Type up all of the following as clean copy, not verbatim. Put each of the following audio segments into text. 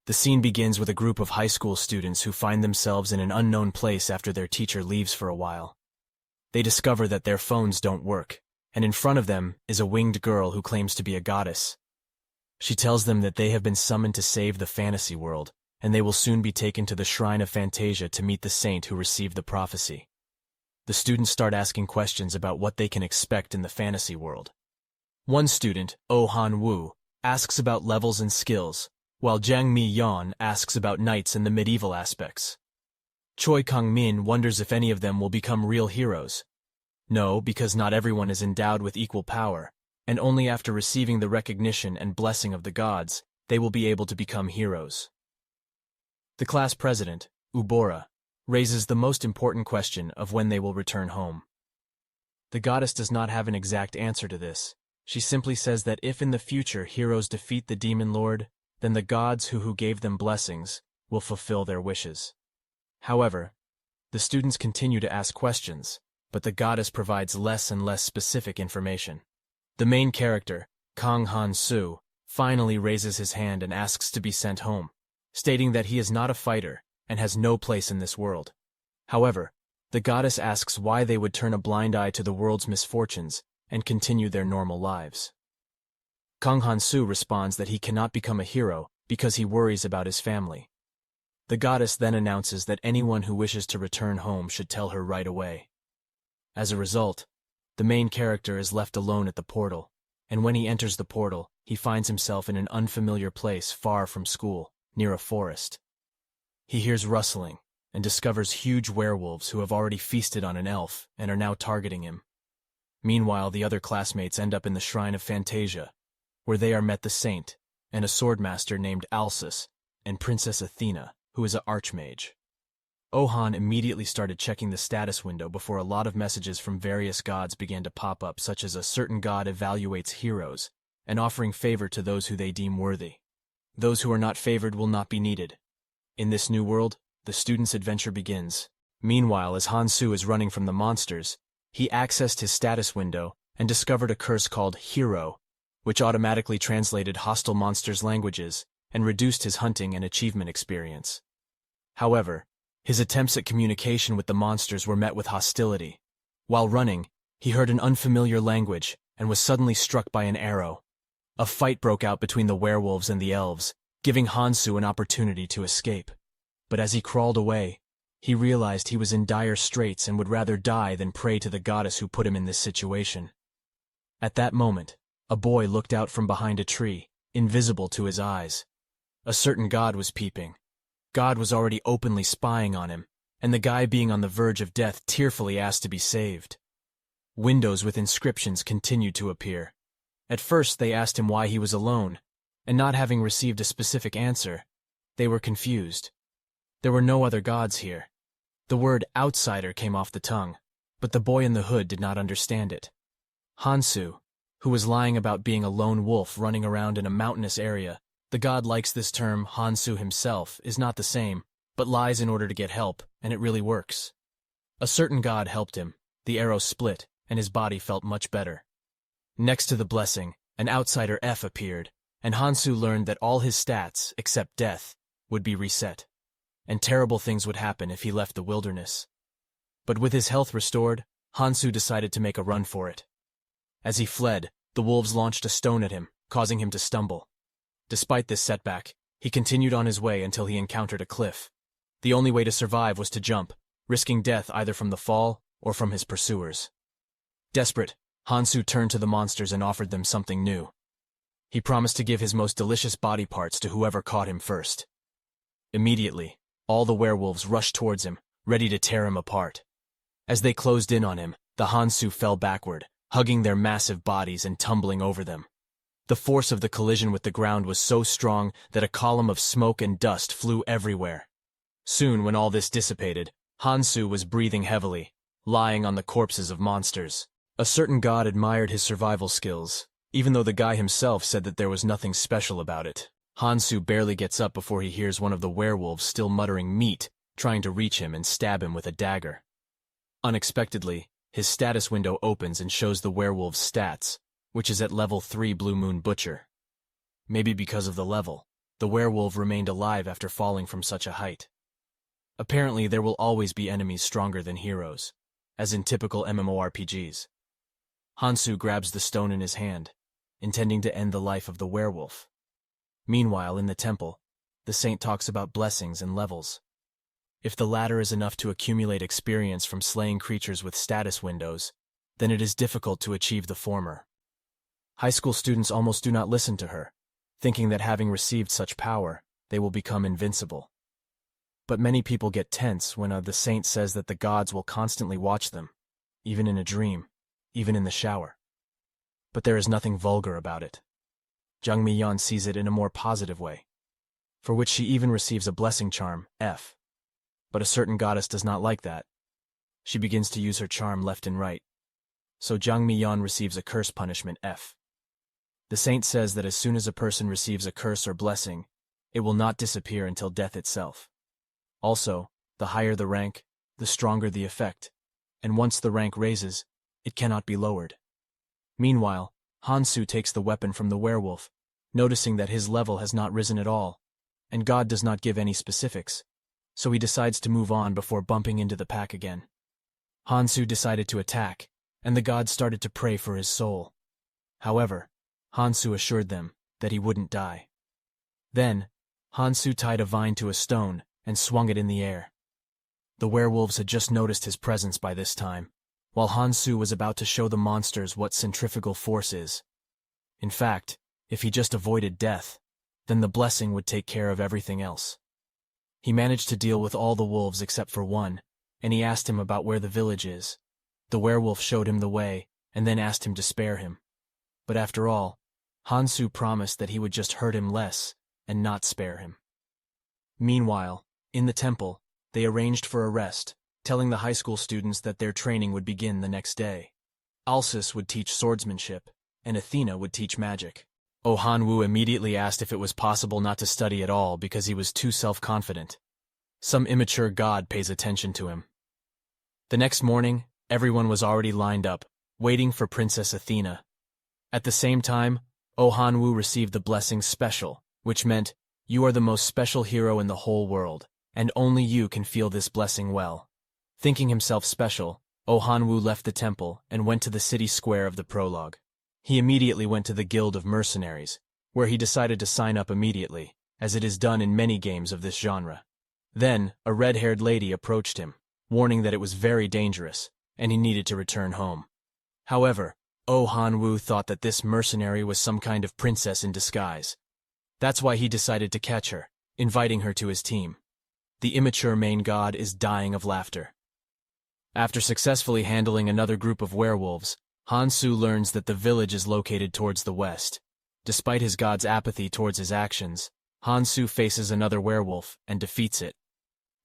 The scene begins with a group of high school students who find themselves in an unknown place after their teacher leaves for a while. They discover that their phones don't work, and in front of them is a winged girl who claims to be a goddess. She tells them that they have been summoned to save the fantasy world, and they will soon be taken to the shrine of Fantasia to meet the saint who received the prophecy. The students start asking questions about what they can expect in the fantasy world. One student, Oh Han Woo, asks about levels and skills, while Jang Mi Yeon asks about knights and the medieval aspects. Choi Kang Min wonders if any of them will become real heroes. No, because not everyone is endowed with equal power, and only after receiving the recognition and blessing of the gods, they will be able to become heroes. The class president, Ubora, raises the most important question of when they will return home. The goddess does not have an exact answer to this. She simply says that if in the future heroes defeat the demon lord, then the gods who gave them blessings will fulfill their wishes. However, the students continue to ask questions, but the goddess provides less and less specific information. The main character, Kang Han-soo, finally raises his hand and asks to be sent home, stating that he is not a fighter and has no place in this world. However, the goddess asks why they would turn a blind eye to the world's misfortunes and continue their normal lives. Kang Han-soo responds that he cannot become a hero because he worries about his family. The goddess then announces that anyone who wishes to return home should tell her right away. As a result, the main character is left alone at the portal, and when he enters the portal, he finds himself in an unfamiliar place far from school, near a forest. He hears rustling and discovers huge werewolves who have already feasted on an elf and are now targeting him. Meanwhile, the other classmates end up in the shrine of Fantasia, where they are met the saint and a swordmaster named Alsus and Princess Athena, who is an archmage. Ohan immediately started checking the status window before a lot of messages from various gods began to pop up, such as a certain god evaluates heroes and offering favor to those who they deem worthy. Those who are not favored will not be needed. In this new world, the student's adventure begins. Meanwhile, as Hansoo is running from the monsters, he accessed his status window and discovered a curse called Hero, which automatically translated hostile monsters' languages and reduced his hunting and achievement experience. However, his attempts at communication with the monsters were met with hostility. While running, he heard an unfamiliar language and was suddenly struck by an arrow. A fight broke out between the werewolves and the elves, giving Hansoo an opportunity to escape. But as he crawled away, he realized he was in dire straits and would rather die than pray to the goddess who put him in this situation. At that moment, a boy looked out from behind a tree, invisible to his eyes. A certain god was peeping. God was already openly spying on him, and the guy being on the verge of death tearfully asked to be saved. Windows with inscriptions continued to appear. At first they asked him why he was alone, and not having received a specific answer, they were confused. There were no other gods here. The word outsider came off the tongue, but the boy in the hood did not understand it. Hansoo, who was lying about being a lone wolf running around in a mountainous area, the god likes this term. Hansoo himself is not the same, but lies in order to get help, and it really works. A certain god helped him, the arrow split, and his body felt much better. Next to the blessing, an outsider F appeared, and Hansoo learned that all his stats, except death, would be reset, and terrible things would happen if he left the wilderness. But with his health restored, Hansoo decided to make a run for it. As he fled, the wolves launched a stone at him, causing him to stumble. Despite this setback, he continued on his way until he encountered a cliff. The only way to survive was to jump, risking death either from the fall or from his pursuers. Desperate, Hansoo turned to the monsters and offered them something new. He promised to give his most delicious body parts to whoever caught him first. Immediately, all the werewolves rushed towards him, ready to tear him apart. As they closed in on him, the Hansoo fell backward, hugging their massive bodies and tumbling over them. The force of the collision with the ground was so strong that a column of smoke and dust flew everywhere. Soon, when all this dissipated, Hansoo was breathing heavily, lying on the corpses of monsters. A certain god admired his survival skills, even though the guy himself said that there was nothing special about it. Hansoo barely gets up before he hears one of the werewolves still muttering meat, trying to reach him and stab him with a dagger. Unexpectedly, his status window opens and shows the werewolf's stats, which is at level 3 Blue Moon Butcher. Maybe because of the level, the werewolf remained alive after falling from such a height. Apparently, there will always be enemies stronger than heroes, as in typical MMORPGs. Hansoo grabs the stone in his hand, intending to end the life of the werewolf. Meanwhile, in the temple, the saint talks about blessings and levels. If the latter is enough to accumulate experience from slaying creatures with status windows, then it is difficult to achieve the former. High school students almost do not listen to her, thinking that having received such power, they will become invincible. But many people get tense when the saint says that the gods will constantly watch them, even in a dream, even in the shower. But there is nothing vulgar about it. Jung Mi-yeon sees it in a more positive way, for which she even receives a blessing charm, F. But a certain goddess does not like that. She begins to use her charm left and right. So Jung Mi-yeon receives a curse punishment, F. The saint says that as soon as a person receives a curse or blessing, it will not disappear until death itself. Also, the higher the rank, the stronger the effect, and once the rank raises, it cannot be lowered. Meanwhile, Hansoo takes the weapon from the werewolf, noticing that his level has not risen at all, and God does not give any specifics, so he decides to move on before bumping into the pack again. Hansoo decided to attack, and the gods started to pray for his soul. However, Hansoo assured them that he wouldn't die. Then, Hansoo tied a vine to a stone and swung it in the air. The werewolves had just noticed his presence by this time, while Hansoo was about to show the monsters what centrifugal force is. In fact, if he just avoided death, then the blessing would take care of everything else. He managed to deal with all the wolves except for one, and he asked him about where the village is. The werewolf showed him the way, and then asked him to spare him. But after all, Hansoo promised that he would just hurt him less, and not spare him. Meanwhile, in the temple, they arranged for a rest, telling the high school students that their training would begin the next day. Alsis would teach swordsmanship, and Athena would teach magic. Oh Han-woo immediately asked if it was possible not to study at all because he was too self-confident. Some immature god pays attention to him. The next morning, everyone was already lined up, waiting for Princess Athena. At the same time, Oh Han-woo received the blessing special, which meant, you are the most special hero in the whole world, and only you can feel this blessing well. Thinking himself special, Oh Han-woo left the temple and went to the city square of the prologue. He immediately went to the Guild of Mercenaries, where he decided to sign up immediately, as it is done in many games of this genre. Then, a red-haired lady approached him, warning that it was very dangerous, and he needed to return home. However, Oh Han-woo thought that this mercenary was some kind of princess in disguise. That's why he decided to catch her, inviting her to his team. The immature main god is dying of laughter. After successfully handling another group of werewolves, Hansoo learns that the village is located towards the west. Despite his god's apathy towards his actions, Hansoo faces another werewolf and defeats it.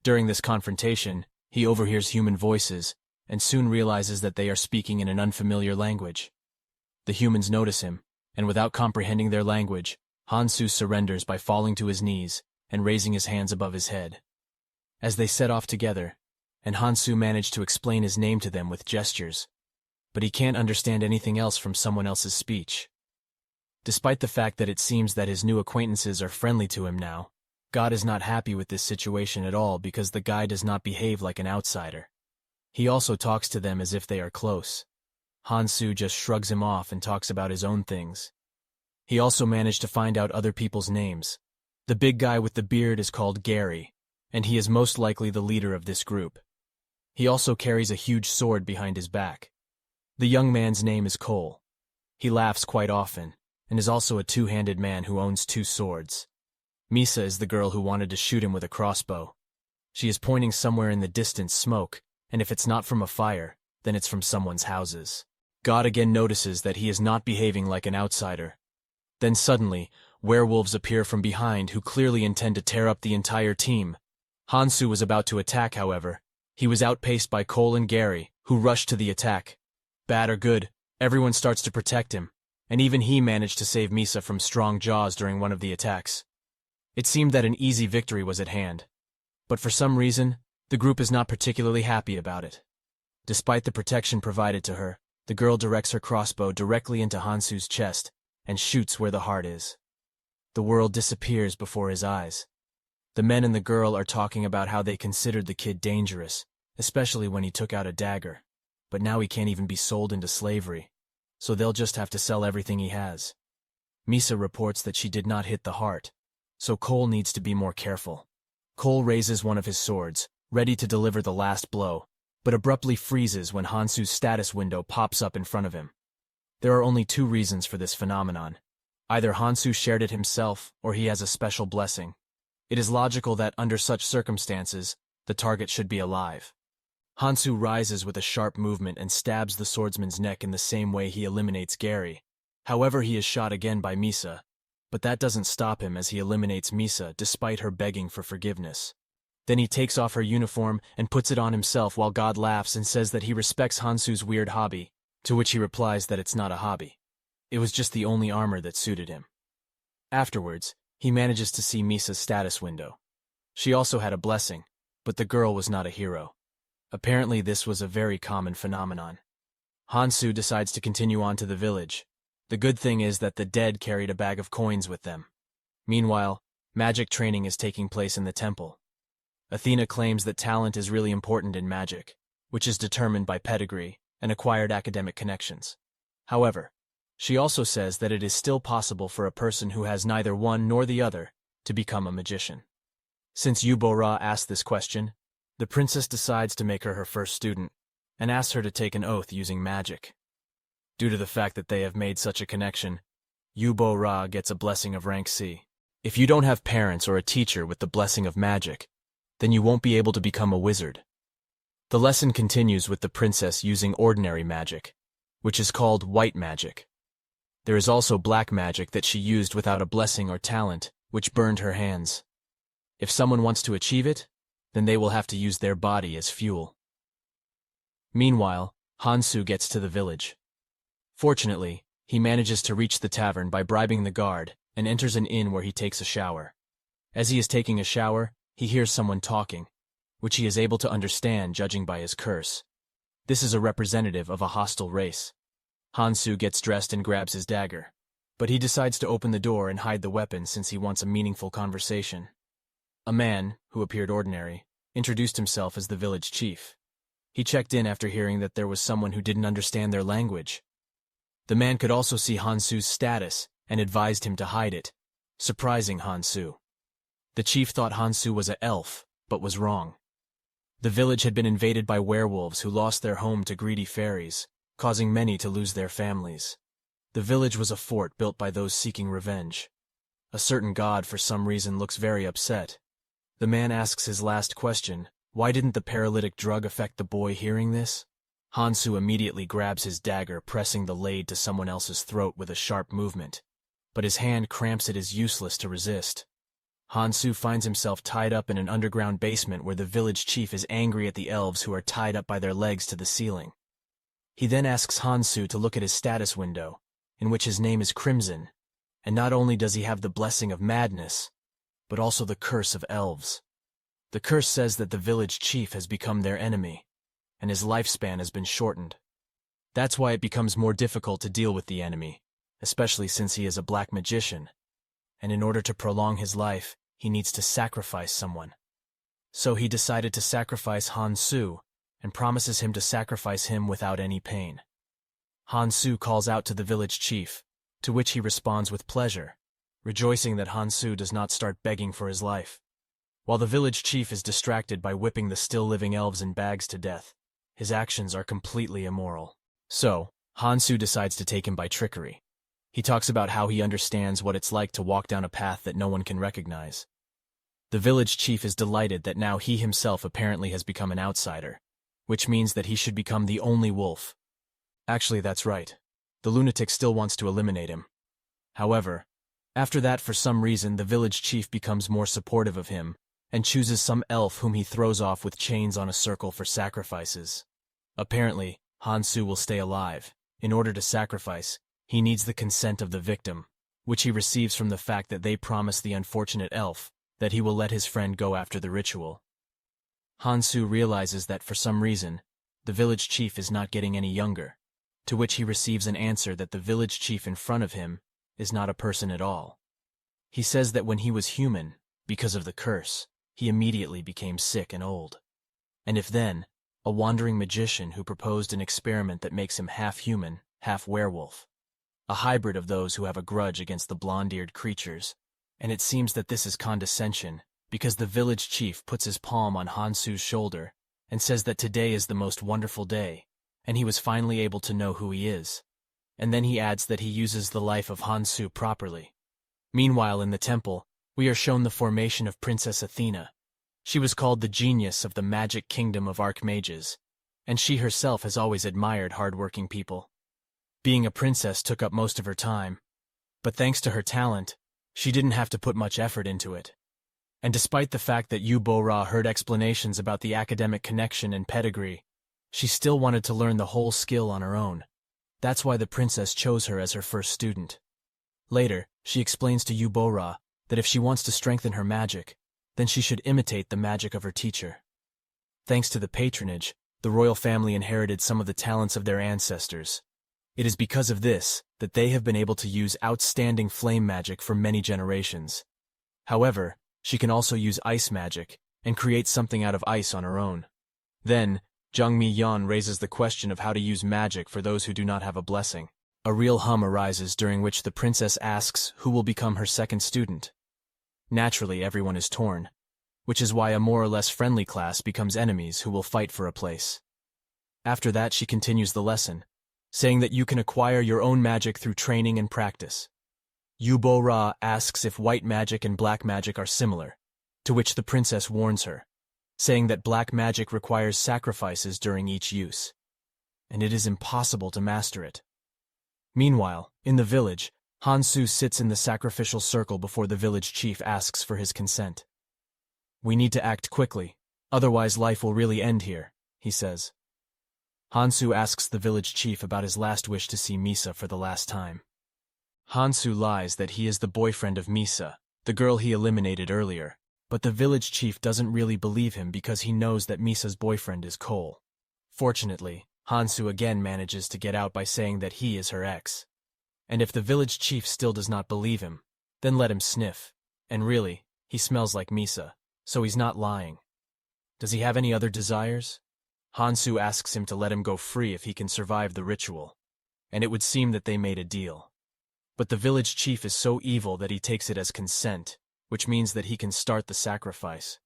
During this confrontation, he overhears human voices, and soon realizes that they are speaking in an unfamiliar language. The humans notice him, and without comprehending their language, Hansoo surrenders by falling to his knees and raising his hands above his head. As they set off together, and Hansoo managed to explain his name to them with gestures, but he can't understand anything else from someone else's speech. Despite the fact that it seems that his new acquaintances are friendly to him now, God is not happy with this situation at all because the guy does not behave like an outsider. He also talks to them as if they are close. Hansoo just shrugs him off and talks about his own things. He also managed to find out other people's names. The big guy with the beard is called Gary, and he is most likely the leader of this group. He also carries a huge sword behind his back. The young man's name is Cole. He laughs quite often, and is also a two-handed man who owns 2 swords. Misa is the girl who wanted to shoot him with a crossbow. She is pointing somewhere in the distant smoke, and if it's not from a fire, then it's from someone's houses. God again notices that he is not behaving like an outsider. Then suddenly, werewolves appear from behind who clearly intend to tear up the entire team. Hansoo was about to attack, however. He was outpaced by Cole and Gary, who rushed to the attack. Bad or good, everyone starts to protect him, and even he managed to save Misa from strong jaws during one of the attacks. It seemed that an easy victory was at hand. But for some reason, the group is not particularly happy about it. Despite the protection provided to her, the girl directs her crossbow directly into Hansoo's chest and shoots where the heart is. The world disappears before his eyes. The men and the girl are talking about how they considered the kid dangerous, especially when he took out a dagger. But now he can't even be sold into slavery, so they'll just have to sell everything he has. Misa reports that she did not hit the heart, so Cole needs to be more careful. Cole raises one of his swords, ready to deliver the last blow, but abruptly freezes when Hansoo's status window pops up in front of him. There are only two reasons for this phenomenon. Either Hansoo shared it himself, or he has a special blessing. It is logical that, under such circumstances, the target should be alive. Hansoo rises with a sharp movement and stabs the swordsman's neck in the same way he eliminates Gary. However, he is shot again by Misa, but that doesn't stop him as he eliminates Misa despite her begging for forgiveness. Then he takes off her uniform and puts it on himself while God laughs and says that he respects Hansoo's weird hobby, to which he replies that it's not a hobby. It was just the only armor that suited him. Afterwards, he manages to see Misa's status window. She also had a blessing, but the girl was not a hero. Apparently this was a very common phenomenon. Hansoo decides to continue on to the village. The good thing is that the dead carried a bag of coins with them. Meanwhile, magic training is taking place in the temple. Athena claims that talent is really important in magic, which is determined by pedigree and acquired academic connections. However, she also says that it is still possible for a person who has neither one nor the other to become a magician. Since Yubora asked this question, the princess decides to make her first student and asks her to take an oath using magic. Due to the fact that they have made such a connection, Yubora gets a blessing of rank C. If you don't have parents or a teacher with the blessing of magic, then you won't be able to become a wizard. The lesson continues with the princess using ordinary magic, which is called white magic. There is also black magic that she used without a blessing or talent, which burned her hands. If someone wants to achieve it, then they will have to use their body as fuel. Meanwhile, Hansoo gets to the village. Fortunately, he manages to reach the tavern by bribing the guard and enters an inn where he takes a shower. As he is taking a shower, he hears someone talking, which he is able to understand judging by his curse. This is a representative of a hostile race. Hansoo gets dressed and grabs his dagger, but he decides to open the door and hide the weapon since he wants a meaningful conversation. A man, who appeared ordinary, introduced himself as the village chief. He checked in after hearing that there was someone who didn't understand their language. The man could also see Hansoo's status and advised him to hide it, surprising Hansoo. The chief thought Hansoo was an elf, but was wrong. The village had been invaded by werewolves who lost their home to greedy fairies, causing many to lose their families. The village was a fort built by those seeking revenge. A certain god for some reason looks very upset. The man asks his last question, why didn't the paralytic drug affect the boy hearing this? Hansoo immediately grabs his dagger, pressing the blade to someone else's throat with a sharp movement. But his hand cramps it is useless to resist. Hansoo finds himself tied up in an underground basement where the village chief is angry at the elves who are tied up by their legs to the ceiling. He then asks Hansoo to look at his status window, in which his name is Crimson, and not only does he have the blessing of madness, but also the curse of elves. The curse says that the village chief has become their enemy, and his lifespan has been shortened. That's why it becomes more difficult to deal with the enemy, especially since he is a black magician, and in order to prolong his life, he needs to sacrifice someone. So he decided to sacrifice Hansoo, and promises him to sacrifice him without any pain. Hansoo calls out to the village chief, to which he responds with pleasure, rejoicing that Hansoo does not start begging for his life. While the village chief is distracted by whipping the still-living elves in bags to death, his actions are completely immoral. So, Hansoo decides to take him by trickery. He talks about how he understands what it's like to walk down a path that no one can recognize. The village chief is delighted that now he himself apparently has become an outsider, which means that he should become the only wolf. Actually, that's right. The lunatic still wants to eliminate him. However, after that, for some reason, the village chief becomes more supportive of him and chooses some elf whom he throws off with chains on a circle for sacrifices. Apparently, Hansoo will stay alive. In order to sacrifice, he needs the consent of the victim, which he receives from the fact that they promise the unfortunate elf that he will let his friend go after the ritual. Hansoo realizes that for some reason, the village chief is not getting any younger, to which he receives an answer that the village chief in front of him is not a person at all. He says that when he was human, because of the curse, he immediately became sick and old. And if then, a wandering magician who proposed an experiment that makes him half human, half werewolf, a hybrid of those who have a grudge against the blonde-eared creatures, and it seems that this is condescension, because the village chief puts his palm on Hansoo's shoulder and says that today is the most wonderful day, and he was finally able to know who he is. And then he adds that he uses the life of Hansoo properly. Meanwhile, in the temple, we are shown the formation of Princess Athena. She was called the genius of the magic kingdom of archmages, and she herself has always admired hard-working people. Being a princess took up most of her time, but thanks to her talent, she didn't have to put much effort into it. And despite the fact that Yu Bo-ra heard explanations about the academic connection and pedigree, she still wanted to learn the whole skill on her own. That's why the princess chose her as her first student. Later, she explains to Yu Bo-ra that if she wants to strengthen her magic, then she should imitate the magic of her teacher. Thanks to the patronage, the royal family inherited some of the talents of their ancestors. It is because of this that they have been able to use outstanding flame magic for many generations. However, she can also use ice magic and create something out of ice on her own. Then, Zhang Mi-yan raises the question of how to use magic for those who do not have a blessing. A real hum arises during which the princess asks who will become her second student. Naturally, everyone is torn, which is why a more or less friendly class becomes enemies who will fight for a place. After that, she continues the lesson, saying that you can acquire your own magic through training and practice. Yu Bo-ra asks if white magic and black magic are similar, to which the princess warns her, saying that black magic requires sacrifices during each use, and it is impossible to master it. Meanwhile, in the village, Hansoo sits in the sacrificial circle before the village chief asks for his consent. "We need to act quickly, otherwise life will really end here," he says. Hansoo asks the village chief about his last wish to see Misa for the last time. Hansoo lies that he is the boyfriend of Misa, the girl he eliminated earlier, but the village chief doesn't really believe him because he knows that Misa's boyfriend is Cole. Fortunately, Hansoo again manages to get out by saying that he is her ex. And if the village chief still does not believe him, then let him sniff. And really, he smells like Misa, so he's not lying. Does he have any other desires? Hansoo asks him to let him go free if he can survive the ritual, and it would seem that they made a deal. But the village chief is so evil that he takes it as consent, which means that he can start the sacrifice.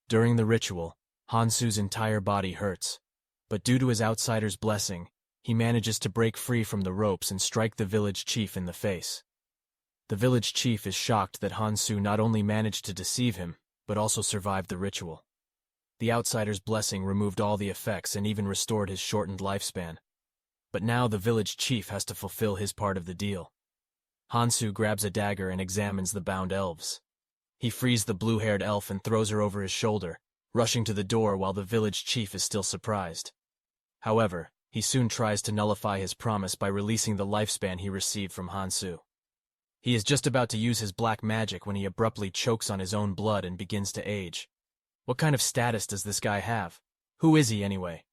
During the ritual, Hansoo's entire body hurts, but due to his outsider's blessing, he manages to break free from the ropes and strike the village chief in the face. The village chief is shocked that Hansoo not only managed to deceive him, but also survived the ritual. The outsider's blessing removed all the effects and even restored his shortened lifespan. But now the village chief has to fulfill his part of the deal. Hansoo grabs a dagger and examines the bound elves. He frees the blue-haired elf and throws her over his shoulder, rushing to the door while the village chief is still surprised. However, he soon tries to nullify his promise by releasing the lifespan he received from Hansoo. He is just about to use his black magic when he abruptly chokes on his own blood and begins to age. What kind of status does this guy have? Who is he anyway?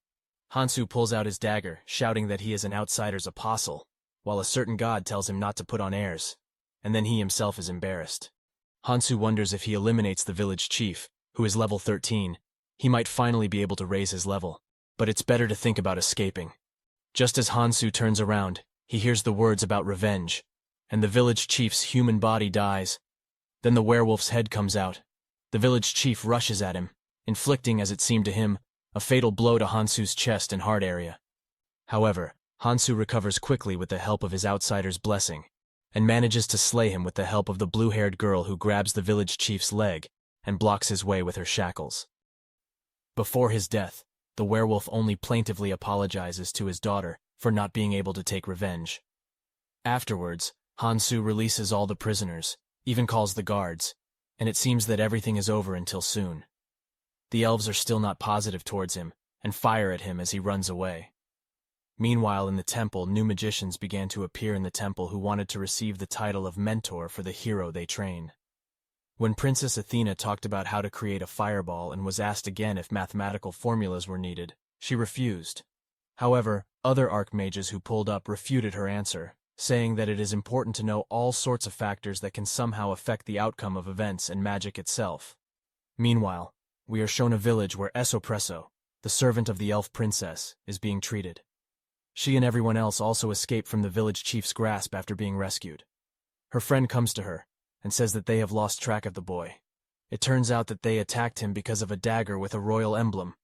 Hansoo pulls out his dagger, shouting that he is an outsider's apostle, while a certain god tells him not to put on airs, and then he himself is embarrassed. Hansoo wonders if he eliminates the village chief, who is level 13, he might finally be able to raise his level, but it's better to think about escaping. Just as Hansoo turns around, he hears the words about revenge, and the village chief's human body dies. Then the werewolf's head comes out. The village chief rushes at him, inflicting, as it seemed to him, a fatal blow to Hansoo's chest and heart area. However, Hansoo recovers quickly with the help of his outsider's blessing, and manages to slay him with the help of the blue-haired girl who grabs the village chief's leg and blocks his way with her shackles. Before his death, the werewolf only plaintively apologizes to his daughter for not being able to take revenge. Afterwards, Hansoo releases all the prisoners, even calls the guards, and it seems that everything is over until soon. The elves are still not positive towards him and fire at him as he runs away. Meanwhile, in the temple, new magicians began to appear in the temple who wanted to receive the title of mentor for the hero they train. When Princess Athena talked about how to create a fireball and was asked again if mathematical formulas were needed, she refused. However, other archmages who pulled up refuted her answer, saying that it is important to know all sorts of factors that can somehow affect the outcome of events and magic itself. Meanwhile, we are shown a village where Espresso, the servant of the elf princess, is being treated. She and everyone else also escape from the village chief's grasp after being rescued. Her friend comes to her and says that they have lost track of the boy. It turns out that they attacked him because of a dagger with a royal emblem,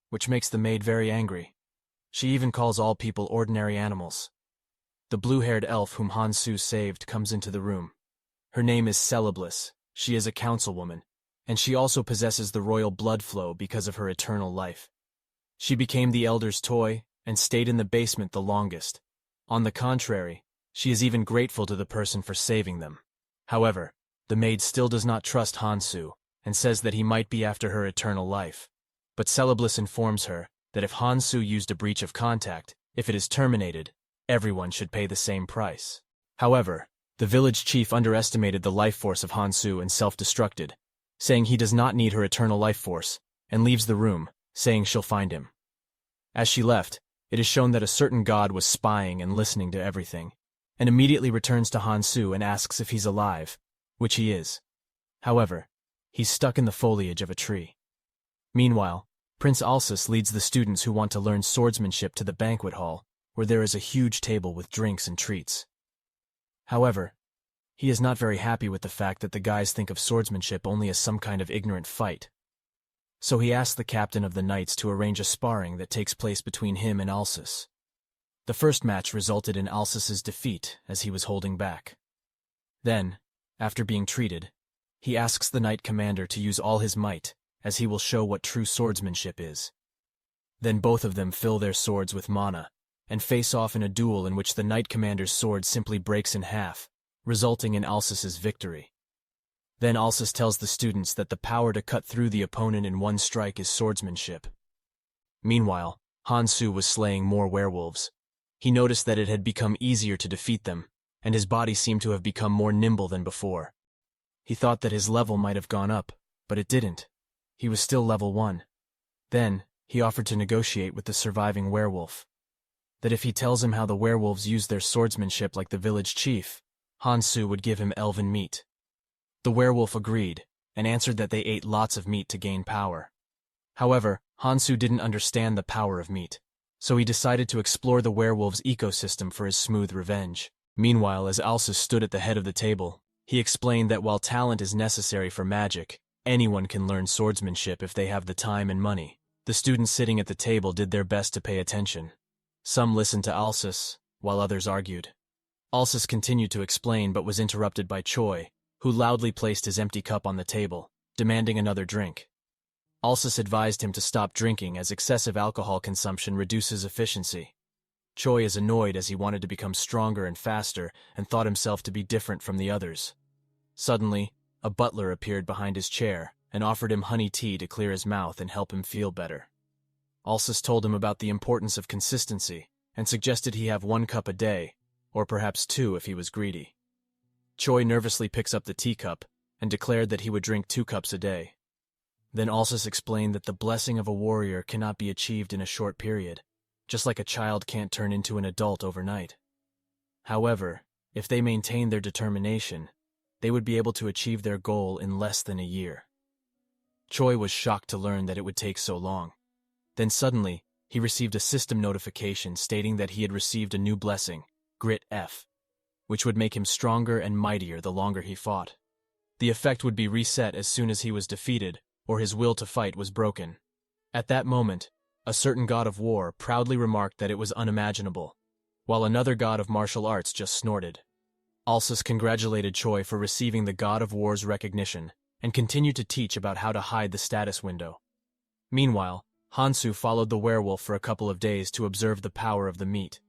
which makes the maid very angry. She even calls all people ordinary animals. The blue-haired elf whom Hansoo saved comes into the room. Her name is SYNOPSIS. She is a councilwoman, and she also possesses the royal blood flow because of her eternal life. She became the elder's toy and stayed in the basement the longest. On the contrary, she is even grateful to the person for saving them. However, the maid still does not trust Hansoo and says that he might be after her eternal life. But SYNOPSIS informs her that if Hansoo used a breach of contact, if it is terminated, everyone should pay the same price. However, the village chief underestimated the life force of Hansoo and self-destructed, saying he does not need her eternal life force, and leaves the room, saying she'll find him. As she left, it is shown that a certain god was spying and listening to everything, and immediately returns to Hansoo and asks if he's alive, which he is. However, he's stuck in the foliage of a tree. Meanwhile, Prince Alsus leads the students who want to learn swordsmanship to the banquet hall, where there is a huge table with drinks and treats. However, he is not very happy with the fact that the guys think of swordsmanship only as some kind of ignorant fight. So he asks the captain of the knights to arrange a sparring that takes place between him and Alsus. The first match resulted in Alsus's defeat as he was holding back. Then, after being treated, he asks the knight commander to use all his might, as he will show what true swordsmanship is. Then both of them fill their swords with mana, and face off in a duel in which the knight commander's sword simply breaks in half, resulting in Alsus's victory. Then Alsus tells the students that the power to cut through the opponent in one strike is swordsmanship. Meanwhile, Hansoo was slaying more werewolves. He noticed that it had become easier to defeat them, and his body seemed to have become more nimble than before. He thought that his level might have gone up, but it didn't. He was still level 1. Then, he offered to negotiate with the surviving werewolf. That if he tells him how the werewolves use their swordsmanship like the village chief, Hansoo would give him elven meat. The werewolf agreed, and answered that they ate lots of meat to gain power. However, Hansoo didn't understand the power of meat, so he decided to explore the werewolf's ecosystem for his smooth revenge. Meanwhile, as Alsus stood at the head of the table, he explained that while talent is necessary for magic, anyone can learn swordsmanship if they have the time and money. The students sitting at the table did their best to pay attention. Some listened to Alsus, while others argued. Alsus continued to explain but was interrupted by Choi, who loudly placed his empty cup on the table, demanding another drink. Alsus advised him to stop drinking as excessive alcohol consumption reduces efficiency. Choi is annoyed as he wanted to become stronger and faster and thought himself to be different from the others. Suddenly, a butler appeared behind his chair and offered him honey tea to clear his mouth and help him feel better. Alsus told him about the importance of consistency and suggested he have 1 cup a day, or perhaps 2 if he was greedy. Choi nervously picks up the teacup and declared that he would drink 2 cups a day. Then Alsus explained that the blessing of a warrior cannot be achieved in a short period, just like a child can't turn into an adult overnight. However, if they maintain their determination, they would be able to achieve their goal in less than a year. Choi was shocked to learn that it would take so long. Then suddenly, he received a system notification stating that he had received a new blessing, Grit F, which would make him stronger and mightier the longer he fought. The effect would be reset as soon as he was defeated, or his will to fight was broken. At that moment, a certain god of war proudly remarked that it was unimaginable, while another god of martial arts just snorted. Alsus congratulated Choi for receiving the god of war's recognition, and continued to teach about how to hide the status window. Meanwhile, Hansoo followed the werewolf for a couple of days to observe the power of the meat.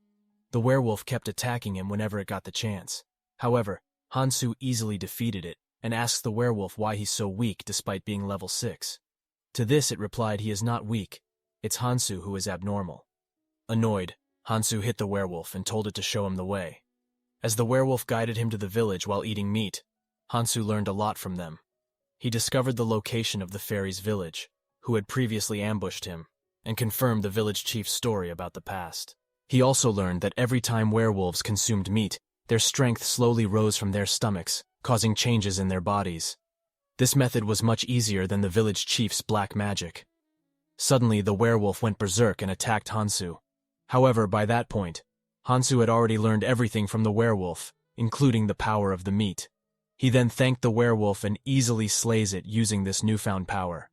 The werewolf kept attacking him whenever it got the chance. However, Hansoo easily defeated it, and asks the werewolf why he's so weak despite being level 6. To this it replied he is not weak, it's Hansoo who is abnormal. Annoyed, Hansoo hit the werewolf and told it to show him the way. As the werewolf guided him to the village while eating meat, Hansoo learned a lot from them. He discovered the location of the fairy's village, who had previously ambushed him, and confirmed the village chief's story about the past. He also learned that every time werewolves consumed meat, Their strength slowly rose from their stomachs, causing changes in their bodies. This method was much easier than the village chief's black magic. Suddenly, the werewolf went berserk and attacked Hansoo. However, by that point, Hansoo had already learned everything from the werewolf, including the power of the meat. He then thanked the werewolf and easily slays it using this newfound power.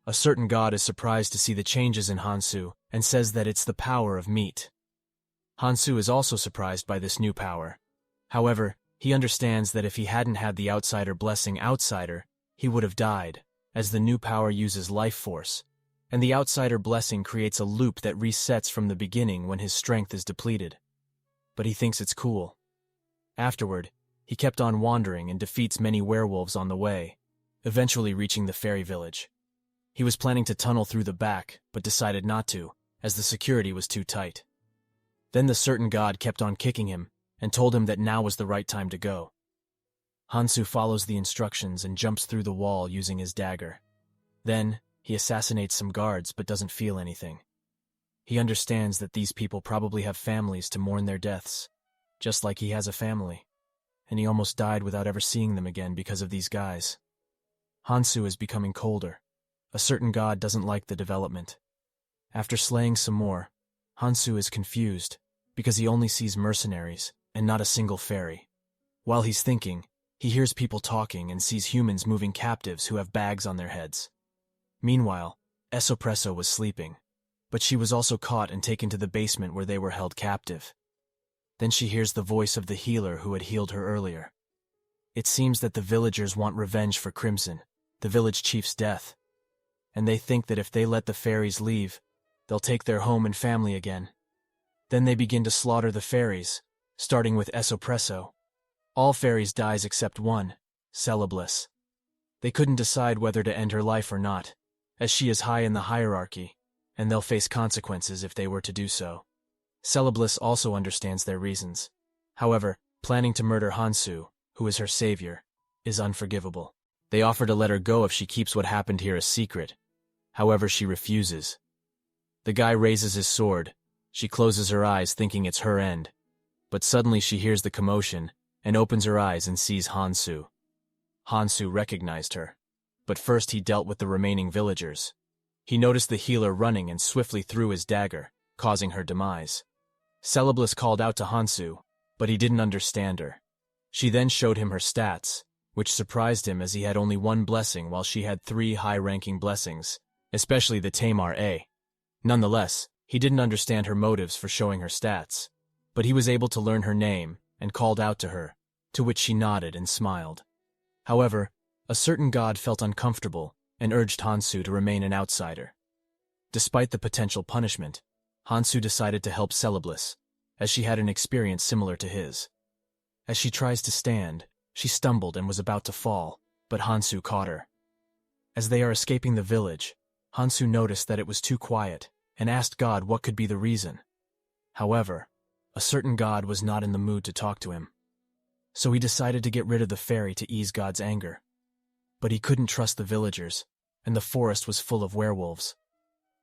A certain god is surprised to see the changes in Hansoo and says that it's the power of meat. Hansoo is also surprised by this new power. However, he understands that if he hadn't had the outsider blessing outsider, he would have died, as the new power uses life force, and the outsider blessing creates a loop that resets from the beginning when his strength is depleted. But he thinks it's cool. Afterward, he kept on wandering and defeats many werewolves on the way, eventually reaching the fairy village. He was planning to tunnel through the back, but decided not to, as the security was too tight. Then the certain god kept on kicking him, and told him that now was the right time to go. Hansoo follows the instructions and jumps through the wall using his dagger. Then, he assassinates some guards but doesn't feel anything. He understands that these people probably have families to mourn their deaths, just like he has a family, and he almost died without ever seeing them again because of these guys. Hansoo is becoming colder. A certain god doesn't like the development. After slaying some more, Hansoo is confused because he only sees mercenaries and not a single fairy. While he's thinking, he hears people talking and sees humans moving captives who have bags on their heads. Meanwhile, Esoppresso was sleeping, but she was also caught and taken to the basement where they were held captive. Then she hears the voice of the healer who had healed her earlier. It seems that the villagers want revenge for Crimson, the village chief's death, and they think that if they let the fairies leave, they'll take their home and family again. Then they begin to slaughter the fairies, starting with Esoppresso. All fairies dies except one, SYNOPSIS. They couldn't decide whether to end her life or not, as she is high in the hierarchy, and they'll face consequences if they were to do so. SYNOPSIS also understands their reasons. However, planning to murder Hansoo, who is her savior, is unforgivable. They offer to let her go if she keeps what happened here a secret. However, she refuses. The guy raises his sword. She closes her eyes thinking it's her end. But suddenly she hears the commotion and opens her eyes and sees Hansoo. Hansoo recognized her, but first he dealt with the remaining villagers. He noticed the healer running and swiftly threw his dagger, causing her demise. SYNOPSIS called out to Hansoo, but he didn't understand her. She then showed him her stats, which surprised him as he had only one blessing while she had 3 high-ranking blessings, especially the Tamar A. Nonetheless, he didn't understand her motives for showing her stats, but he was able to learn her name and called out to her, to which she nodded and smiled. However, a certain god felt uncomfortable and urged Hansoo to remain an outsider. Despite the potential punishment, Hansoo decided to help SYNOPSIS, as she had an experience similar to his. As she tries to stand, she stumbled and was about to fall, but Hansoo caught her. As they are escaping the village, Hansoo noticed that it was too quiet and asked God what could be the reason. However, a certain god was not in the mood to talk to him. So he decided to get rid of the fairy to ease God's anger. But he couldn't trust the villagers, and the forest was full of werewolves.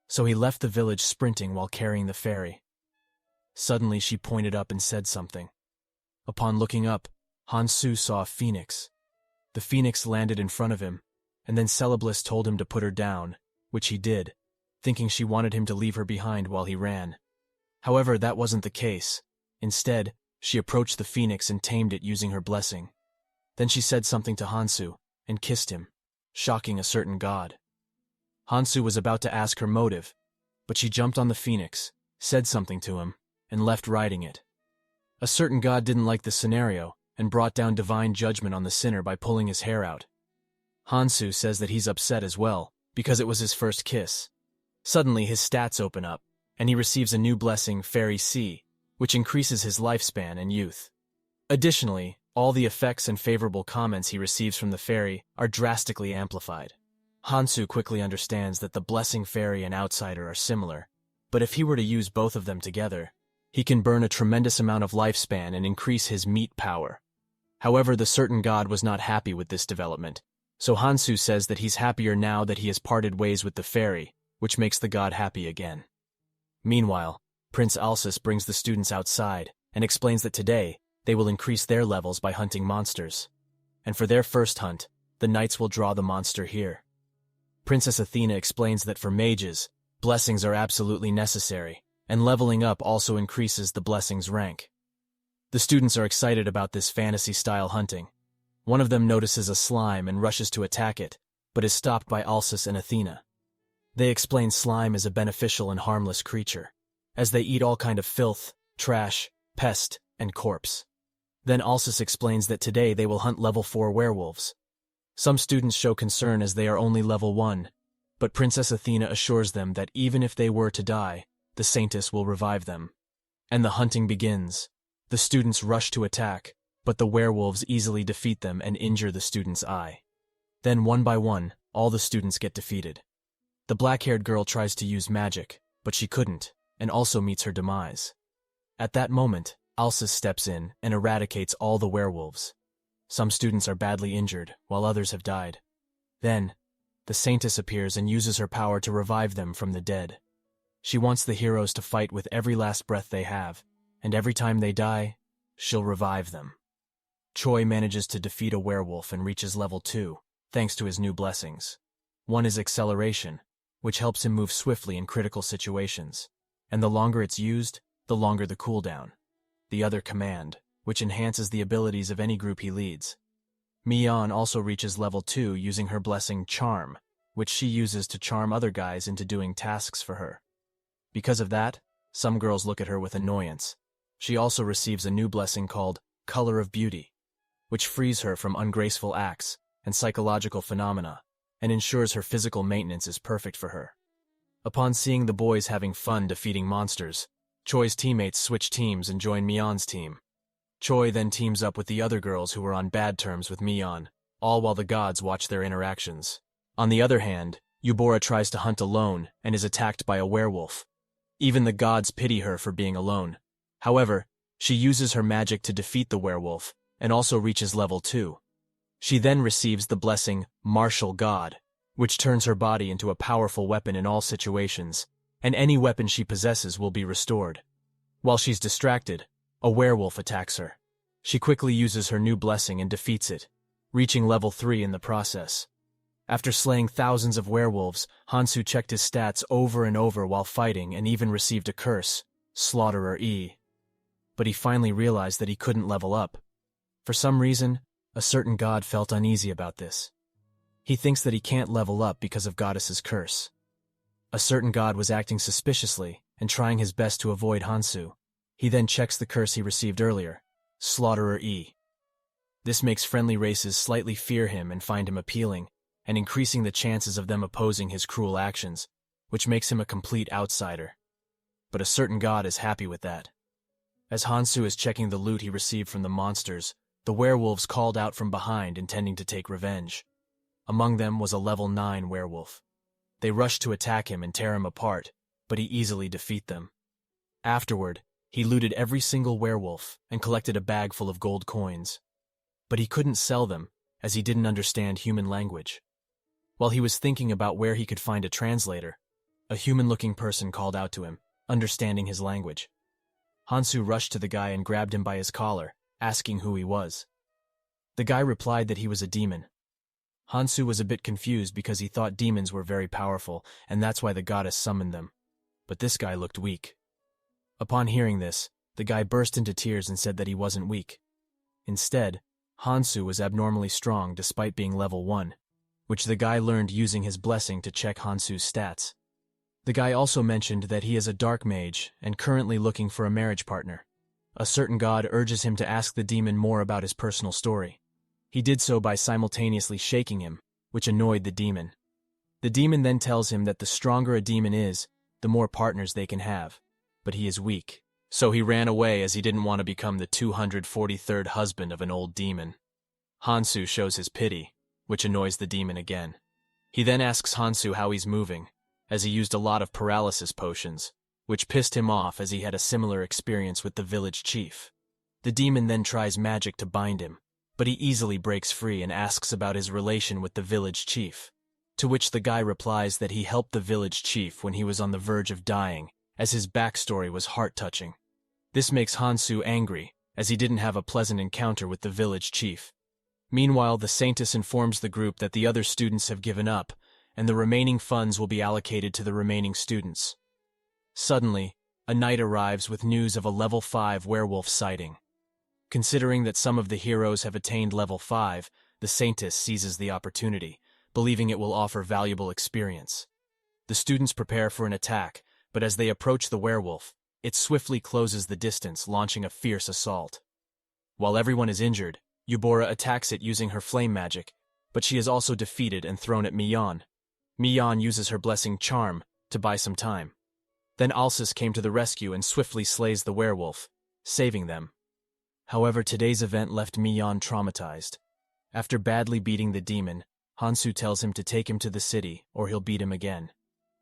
So he left the village sprinting while carrying the fairy. Suddenly she pointed up and said something. Upon looking up, Hansoo saw a phoenix. The phoenix landed in front of him, and then SYNOPSIS told him to put her down, which he did, thinking she wanted him to leave her behind while he ran. However, that wasn't the case. Instead, she approached the phoenix and tamed it using her blessing. Then she said something to Hansoo and kissed him, shocking a certain god. Hansoo was about to ask her motive, but she jumped on the phoenix, said something to him, and left riding it. A certain god didn't like the scenario and brought down divine judgment on the sinner by pulling his hair out. Hansoo says that he's upset as well, because it was his first kiss. Suddenly his stats open up, and he receives a new blessing, Fairy C, which increases his lifespan and youth. Additionally, all the effects and favorable comments he receives from the fairy are drastically amplified. Hansoo quickly understands that the blessing fairy and outsider are similar, but if he were to use both of them together, he can burn a tremendous amount of lifespan and increase his meat power. However, the certain god was not happy with this development, so Hansoo says that he's happier now that he has parted ways with the fairy, which makes the god happy again. Meanwhile, Prince Alsis brings the students outside and explains that today, they will increase their levels by hunting monsters. And for their first hunt, the knights will draw the monster here. Princess Athena explains that for mages, blessings are absolutely necessary, and leveling up also increases the blessing's rank. The students are excited about this fantasy-style hunting. One of them notices a slime and rushes to attack it, but is stopped by Alsus and Athena. They explain slime is a beneficial and harmless creature, as they eat all kind of filth, trash, pest, and corpse. Then Alsus explains that today they will hunt level 4 werewolves. Some students show concern as they are only level 1, but Princess Athena assures them that even if they were to die, the Saintess will revive them. And the hunting begins. The students rush to attack, but the werewolves easily defeat them and injure the student's eye. Then one by one, all the students get defeated. The black-haired girl tries to use magic, but she couldn't, and also meets her demise. At that moment, Alsus steps in and eradicates all the werewolves. Some students are badly injured, while others have died. Then, the Saintess appears and uses her power to revive them from the dead. She wants the heroes to fight with every last breath they have, and every time they die, she'll revive them. Choi manages to defeat a werewolf and reaches level 2, thanks to his new blessings. One is acceleration, which helps him move swiftly in critical situations, and the longer it's used, the longer the cooldown. The other command, which enhances the abilities of any group he leads. Mion also reaches level 2 using her blessing Charm, which she uses to charm other guys into doing tasks for her. Because of that, some girls look at her with annoyance. She also receives a new blessing called Color of Beauty, which frees her from ungraceful acts and psychological phenomena, and ensures her physical maintenance is perfect for her. Upon seeing the boys having fun defeating monsters, Choi's teammates switch teams and join Mion's team. Choi then teams up with the other girls who are on bad terms with Mion, all while the gods watch their interactions. On the other hand, Eubora tries to hunt alone and is attacked by a werewolf. Even the gods pity her for being alone. However, she uses her magic to defeat the werewolf and also reaches level 2. She then receives the blessing Martial God, which turns her body into a powerful weapon in all situations, and any weapon she possesses will be restored. While she's distracted, a werewolf attacks her. She quickly uses her new blessing and defeats it, reaching level 3 in the process. After slaying thousands of werewolves, Hansoo checked his stats over and over while fighting and even received a curse, Slaughterer E. But he finally realized that he couldn't level up. For some reason, a certain god felt uneasy about this. He thinks that he can't level up because of Goddess's curse. A certain god was acting suspiciously and trying his best to avoid Hansoo. He then checks the curse he received earlier, Slaughterer E. This makes friendly races slightly fear him and find him appealing, and increasing the chances of them opposing his cruel actions, which makes him a complete outsider. But a certain god is happy with that. As Hansoo is checking the loot he received from the monsters, the werewolves called out from behind intending to take revenge. Among them was a level 9 werewolf. They rushed to attack him and tear him apart, but he easily defeated them. Afterward, he looted every single werewolf and collected a bag full of gold coins. But he couldn't sell them, as he didn't understand human language. While he was thinking about where he could find a translator, a human-looking person called out to him, understanding his language. Hansoo rushed to the guy and grabbed him by his collar, asking who he was. The guy replied that he was a demon. Hansoo was a bit confused because he thought demons were very powerful, and that's why the goddess summoned them. But this guy looked weak. Upon hearing this, the guy burst into tears and said that he wasn't weak. Instead, Hansoo was abnormally strong despite being level 1, which the guy learned using his blessing to check Hansoo's stats. The guy also mentioned that he is a dark mage and currently looking for a marriage partner. A certain god urges him to ask the demon more about his personal story. He did so by simultaneously shaking him, which annoyed the demon. The demon then tells him that the stronger a demon is, the more partners they can have, but he is weak. So he ran away as he didn't want to become the 243rd husband of an old demon. Hansoo shows his pity, which annoys the demon again. He then asks Hansoo how he's moving, as he used a lot of paralysis potions, which pissed him off as he had a similar experience with the village chief. The demon then tries magic to bind him, but he easily breaks free and asks about his relation with the village chief, to which the guy replies that he helped the village chief when he was on the verge of dying, as his backstory was heart-touching. This makes Hansoo angry, as he didn't have a pleasant encounter with the village chief. Meanwhile, the Saintess informs the group that the other students have given up, and the remaining funds will be allocated to the remaining students. Suddenly, a knight arrives with news of a level 5 werewolf sighting. Considering that some of the heroes have attained level 5, the Saintess seizes the opportunity, believing it will offer valuable experience. The students prepare for an attack, but as they approach the werewolf, it swiftly closes the distance, launching a fierce assault. While everyone is injured, Eubora attacks it using her flame magic, but she is also defeated and thrown at Mion. Mion uses her blessing charm to buy some time. Then Alsis came to the rescue and swiftly slays the werewolf, saving them. However, today's event left Mion traumatized. After badly beating the demon, Hansoo tells him to take him to the city, or he'll beat him again.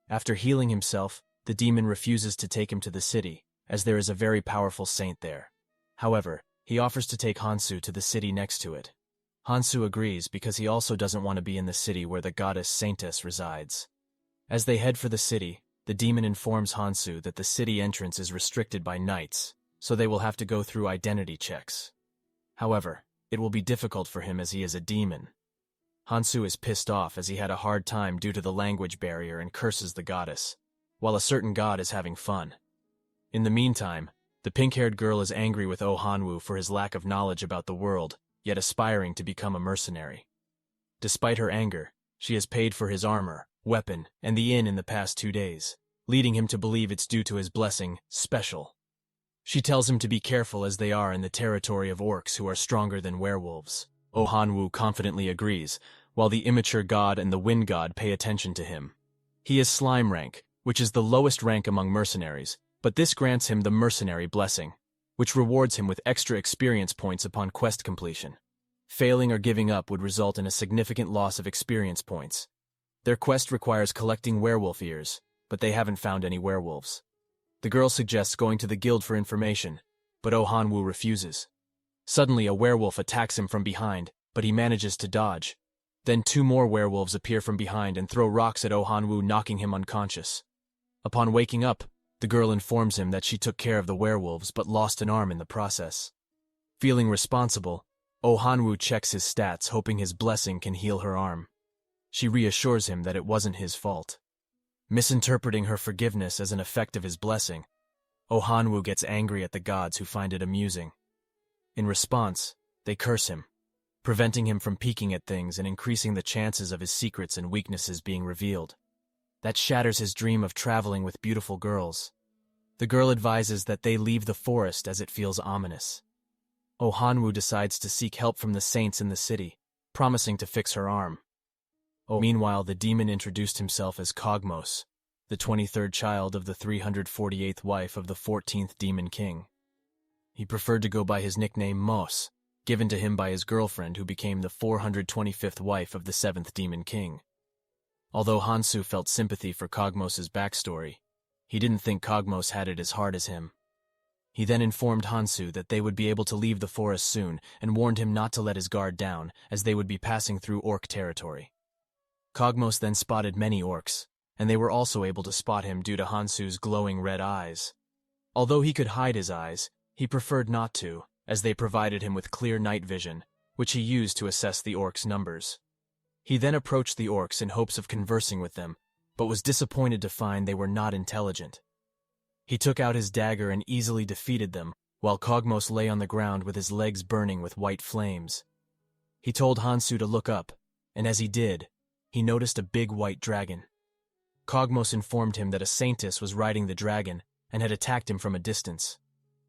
After healing himself, the demon refuses to take him to the city, as there is a very powerful saint there. However, he offers to take Hansoo to the city next to it. Hansoo agrees because he also doesn't want to be in the city where the goddess Saintess resides. As they head for the city, the demon informs Hansoo that the city entrance is restricted by knights, so they will have to go through identity checks. However, it will be difficult for him as he is a demon. Hansoo is pissed off as he had a hard time due to the language barrier and curses the goddess, while a certain god is having fun. In the meantime, the pink-haired girl is angry with Oh Hanwoo for his lack of knowledge about the world, yet aspiring to become a mercenary. Despite her anger, she has paid for his armor, weapon, and the inn in the past 2 days, leading him to believe it's due to his blessing, special. She tells him to be careful as they are in the territory of orcs who are stronger than werewolves. Oh Hanwoo confidently agrees, while the immature god and the wind god pay attention to him. He is slime rank, which is the lowest rank among mercenaries, but this grants him the mercenary blessing, which rewards him with extra experience points upon quest completion. Failing or giving up would result in a significant loss of experience points. Their quest requires collecting werewolf ears, but they haven't found any werewolves. The girl suggests going to the guild for information, but Oh Hanwoo refuses. Suddenly a werewolf attacks him from behind, but he manages to dodge. Then 2 more werewolves appear from behind and throw rocks at Oh Hanwoo, knocking him unconscious. Upon waking up, the girl informs him that she took care of the werewolves but lost an arm in the process. Feeling responsible, Oh Hanwoo checks his stats, hoping his blessing can heal her arm. She reassures him that it wasn't his fault. Misinterpreting her forgiveness as an effect of his blessing, Oh Hanwoo gets angry at the gods who find it amusing. In response, they curse him, preventing him from peeking at things and increasing the chances of his secrets and weaknesses being revealed. That shatters his dream of traveling with beautiful girls. The girl advises that they leave the forest as it feels ominous. Oh Hanwoo decides to seek help from the saints in the city, promising to fix her arm. Meanwhile, the demon introduced himself as Kogmos, the 23rd child of the 348th wife of the 14th demon king. He preferred to go by his nickname Mos, given to him by his girlfriend who became the 425th wife of the 7th demon king. Although Hansoo felt sympathy for Kogmos' backstory, he didn't think Kogmos had it as hard as him. He then informed Hansoo that they would be able to leave the forest soon and warned him not to let his guard down, as they would be passing through orc territory. Kogmos then spotted many orcs, and they were also able to spot him due to Hansoo's glowing red eyes. Although he could hide his eyes, he preferred not to, as they provided him with clear night vision, which he used to assess the orcs' numbers. He then approached the orcs in hopes of conversing with them, but was disappointed to find they were not intelligent. He took out his dagger and easily defeated them, while Kogmos lay on the ground with his legs burning with white flames. He told Hansoo to look up, and as he did, he noticed a big white dragon. Kogmos informed him that a saintess was riding the dragon and had attacked him from a distance.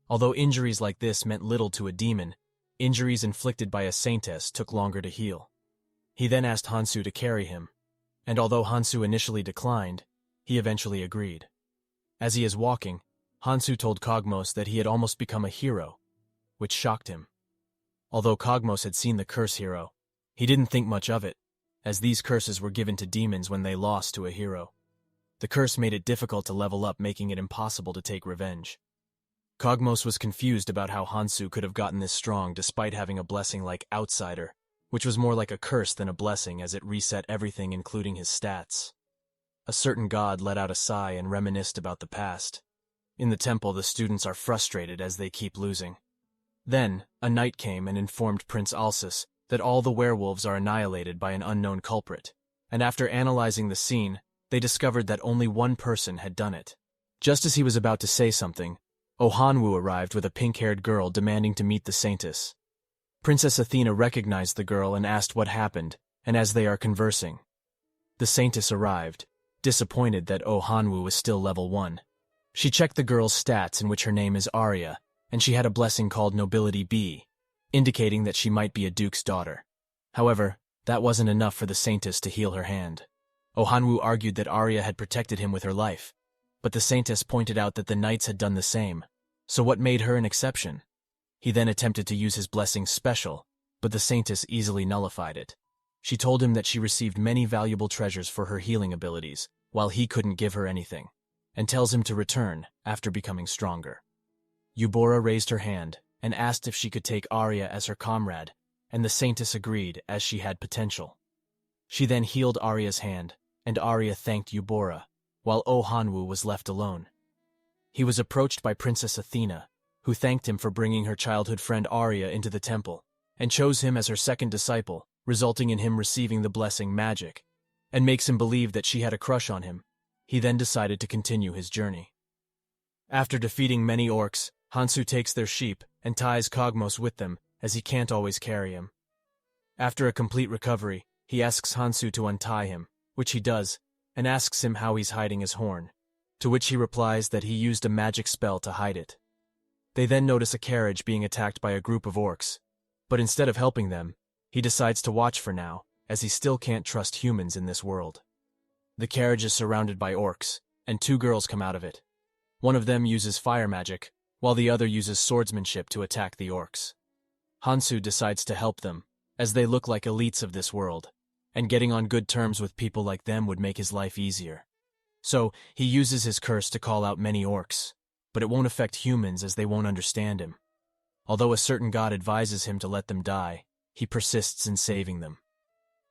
Although injuries like this meant little to a demon, injuries inflicted by a saintess took longer to heal. He then asked Hansoo to carry him, and although Hansoo initially declined, he eventually agreed. As he is walking, Hansoo told Kogmos that he had almost become a hero, which shocked him. Although Kogmos had seen the curse hero, he didn't think much of it, as these curses were given to demons when they lost to a hero. The curse made it difficult to level up, making it impossible to take revenge. Kogmos was confused about how Hansoo could have gotten this strong despite having a blessing like Outsider, which was more like a curse than a blessing as it reset everything including his stats. A certain god let out a sigh and reminisced about the past. In the temple, the students are frustrated as they keep losing. Then, a knight came and informed Prince Alsus that all the werewolves are annihilated by an unknown culprit, and after analyzing the scene, they discovered that only one person had done it. Just as he was about to say something, Ohanwu arrived with a pink-haired girl demanding to meet the Saintess. Princess Athena recognized the girl and asked what happened, and as they are conversing, the Saintess arrived, disappointed that Ohanwu was still level 1. She checked the girl's stats, in which her name is Arya, and she had a blessing called Nobility B, indicating that she might be a duke's daughter. However, that wasn't enough for the Saintess to heal her hand. Ohanwu argued that Arya had protected him with her life, but the Saintess pointed out that the knights had done the same, so what made her an exception? He then attempted to use his blessing special, but the Saintess easily nullified it. She told him that she received many valuable treasures for her healing abilities, while he couldn't give her anything, and tells him to return after becoming stronger. Eubora raised her hand and asked if she could take Arya as her comrade, and the Saintess agreed as she had potential. She then healed Arya's hand, and Arya thanked Eubora, while Ohanwu was left alone. He was approached by Princess Athena, who thanked him for bringing her childhood friend Arya into the temple, and chose him as her second disciple, resulting in him receiving the blessing Magic, and makes him believe that she had a crush on him. He then decided to continue his journey. After defeating many orcs, Hansoo takes their sheep and ties Kogmos with them, as he can't always carry him. After a complete recovery, he asks Hansoo to untie him, which he does, and asks him how he's hiding his horn, to which he replies that he used a magic spell to hide it. They then notice a carriage being attacked by a group of orcs, but instead of helping them, he decides to watch for now, as he still can't trust humans in this world. The carriage is surrounded by orcs, and 2 girls come out of it. One of them uses fire magic, while the other uses swordsmanship to attack the orcs. Hansoo decides to help them, as they look like elites of this world, and getting on good terms with people like them would make his life easier. So, he uses his curse to call out many orcs, but it won't affect humans as they won't understand him. Although a certain god advises him to let them die, he persists in saving them.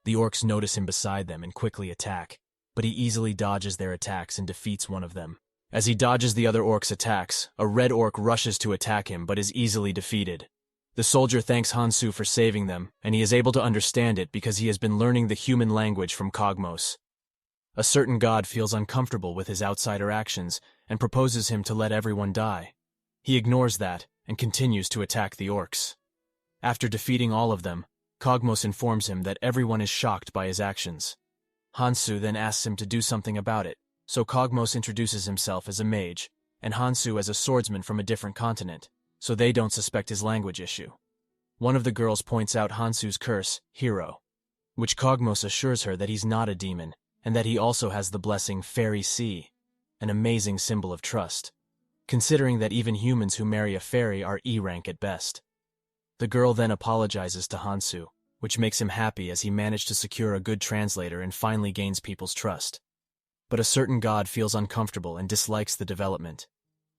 The orcs notice him beside them and quickly attack, but he easily dodges their attacks and defeats one of them. As he dodges the other orc's attacks, a red orc rushes to attack him but is easily defeated. The soldier thanks Hansoo for saving them, and he is able to understand it because he has been learning the human language from Kogmos. A certain god feels uncomfortable with his outsider actions and proposes him to let everyone die. He ignores that and continues to attack the orcs. After defeating all of them, Kogmos informs him that everyone is shocked by his actions. Hansoo then asks him to do something about it, so Kogmos introduces himself as a mage, and Hansoo as a swordsman from a different continent, so they don't suspect his language issue. One of the girls points out Hansoo's curse, Hero, which Kogmos assures her that he's not a demon, and that he also has the blessing Fairy Sea, an amazing symbol of trust, considering that even humans who marry a fairy are E rank at best. The girl then apologizes to Hansoo, which makes him happy as he managed to secure a good translator and finally gains people's trust. But a certain god feels uncomfortable and dislikes the development.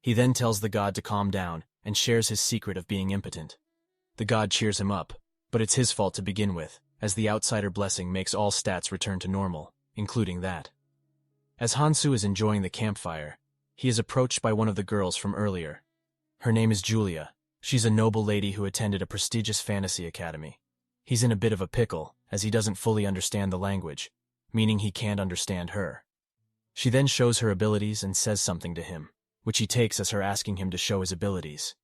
He then tells the god to calm down and shares his secret of being impotent. The god cheers him up, but it's his fault to begin with, as the outsider blessing makes all stats return to normal, including that. As Hansoo is enjoying the campfire, he is approached by one of the girls from earlier. Her name is Julia. She's a noble lady who attended a prestigious fantasy academy. He's in a bit of a pickle, as he doesn't fully understand the language, meaning he can't understand her. She then shows her abilities and says something to him, which he takes as her asking him to show his abilities,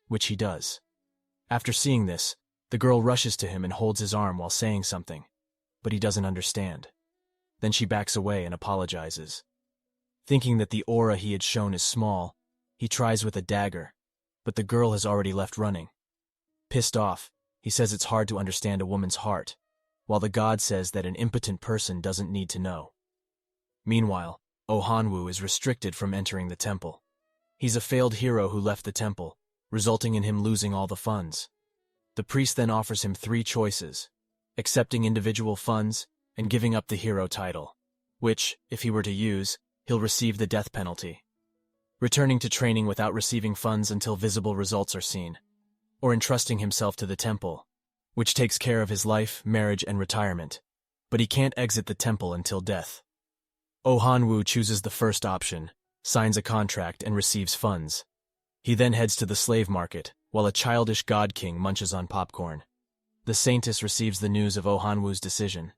which he does. After seeing this, the girl rushes to him and holds his arm while saying something, but he doesn't understand. Then she backs away and apologizes. Thinking that the aura he had shown is small, he tries with a dagger, but the girl has already left running. Pissed off, he says it's hard to understand a woman's heart, while the god says that an impotent person doesn't need to know. Meanwhile, Ohanwu is restricted from entering the temple. He's a failed hero who left the temple, resulting in him losing all the funds. The priest then offers him 3 choices: accepting individual funds and giving up the hero title, which, if he were to use, he'll receive the death penalty. Returning to training without receiving funds until visible results are seen, or entrusting himself to the temple, which takes care of his life, marriage, and retirement, but he can't exit the temple until death. Ohanwu chooses the first option, signs a contract, and receives funds. He then heads to the slave market, while a childish god king munches on popcorn. The saintess receives the news of Oh Hanwoo's decision.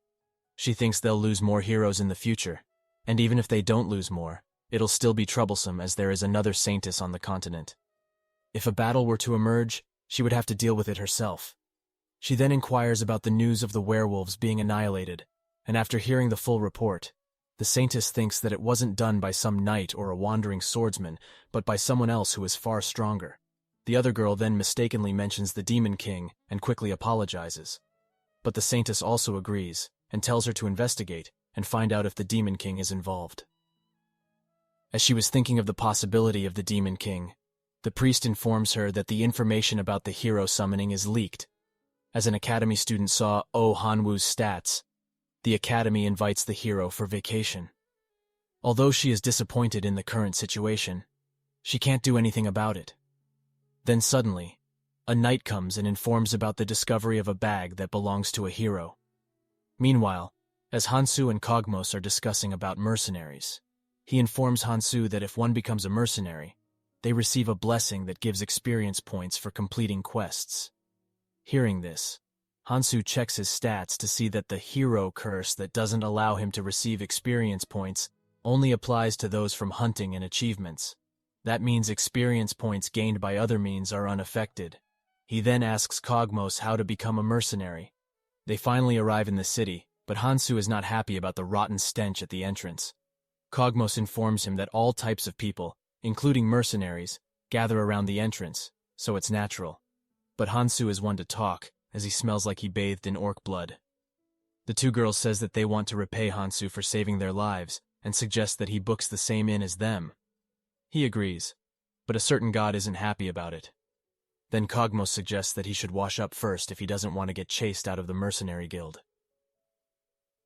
She thinks they'll lose more heroes in the future, and even if they don't lose more, it'll still be troublesome as there is another saintess on the continent. If a battle were to emerge, she would have to deal with it herself. She then inquires about the news of the werewolves being annihilated, and after hearing the full report, the saintess thinks that it wasn't done by some knight or a wandering swordsman, but by someone else who is far stronger. The other girl then mistakenly mentions the Demon King and quickly apologizes. But the saintess also agrees and tells her to investigate and find out if the Demon King is involved. As she was thinking of the possibility of the Demon King, the priest informs her that the information about the hero summoning is leaked. As an academy student saw Oh Hanwoo's stats, the academy invites the hero for vacation. Although she is disappointed in the current situation, she can't do anything about it. Then suddenly, a knight comes and informs about the discovery of a bag that belongs to a hero. Meanwhile, as Hansoo and Kogmos are discussing about mercenaries, he informs Hansoo that if one becomes a mercenary, they receive a blessing that gives experience points for completing quests. Hearing this, Hansoo checks his stats to see that the hero curse that doesn't allow him to receive experience points only applies to those from hunting and achievements. That means experience points gained by other means are unaffected. He then asks Kogmos how to become a mercenary. They finally arrive in the city, but Hansoo is not happy about the rotten stench at the entrance. Kogmos informs him that all types of people, including mercenaries, gather around the entrance, so it's natural. But Hansoo is one to talk, as he smells like he bathed in orc blood. The two girls says that they want to repay Hansoo for saving their lives, and suggest that he books the same inn as them. He agrees, but a certain god isn't happy about it. Then Kogmos suggests that he should wash up first if he doesn't want to get chased out of the mercenary guild.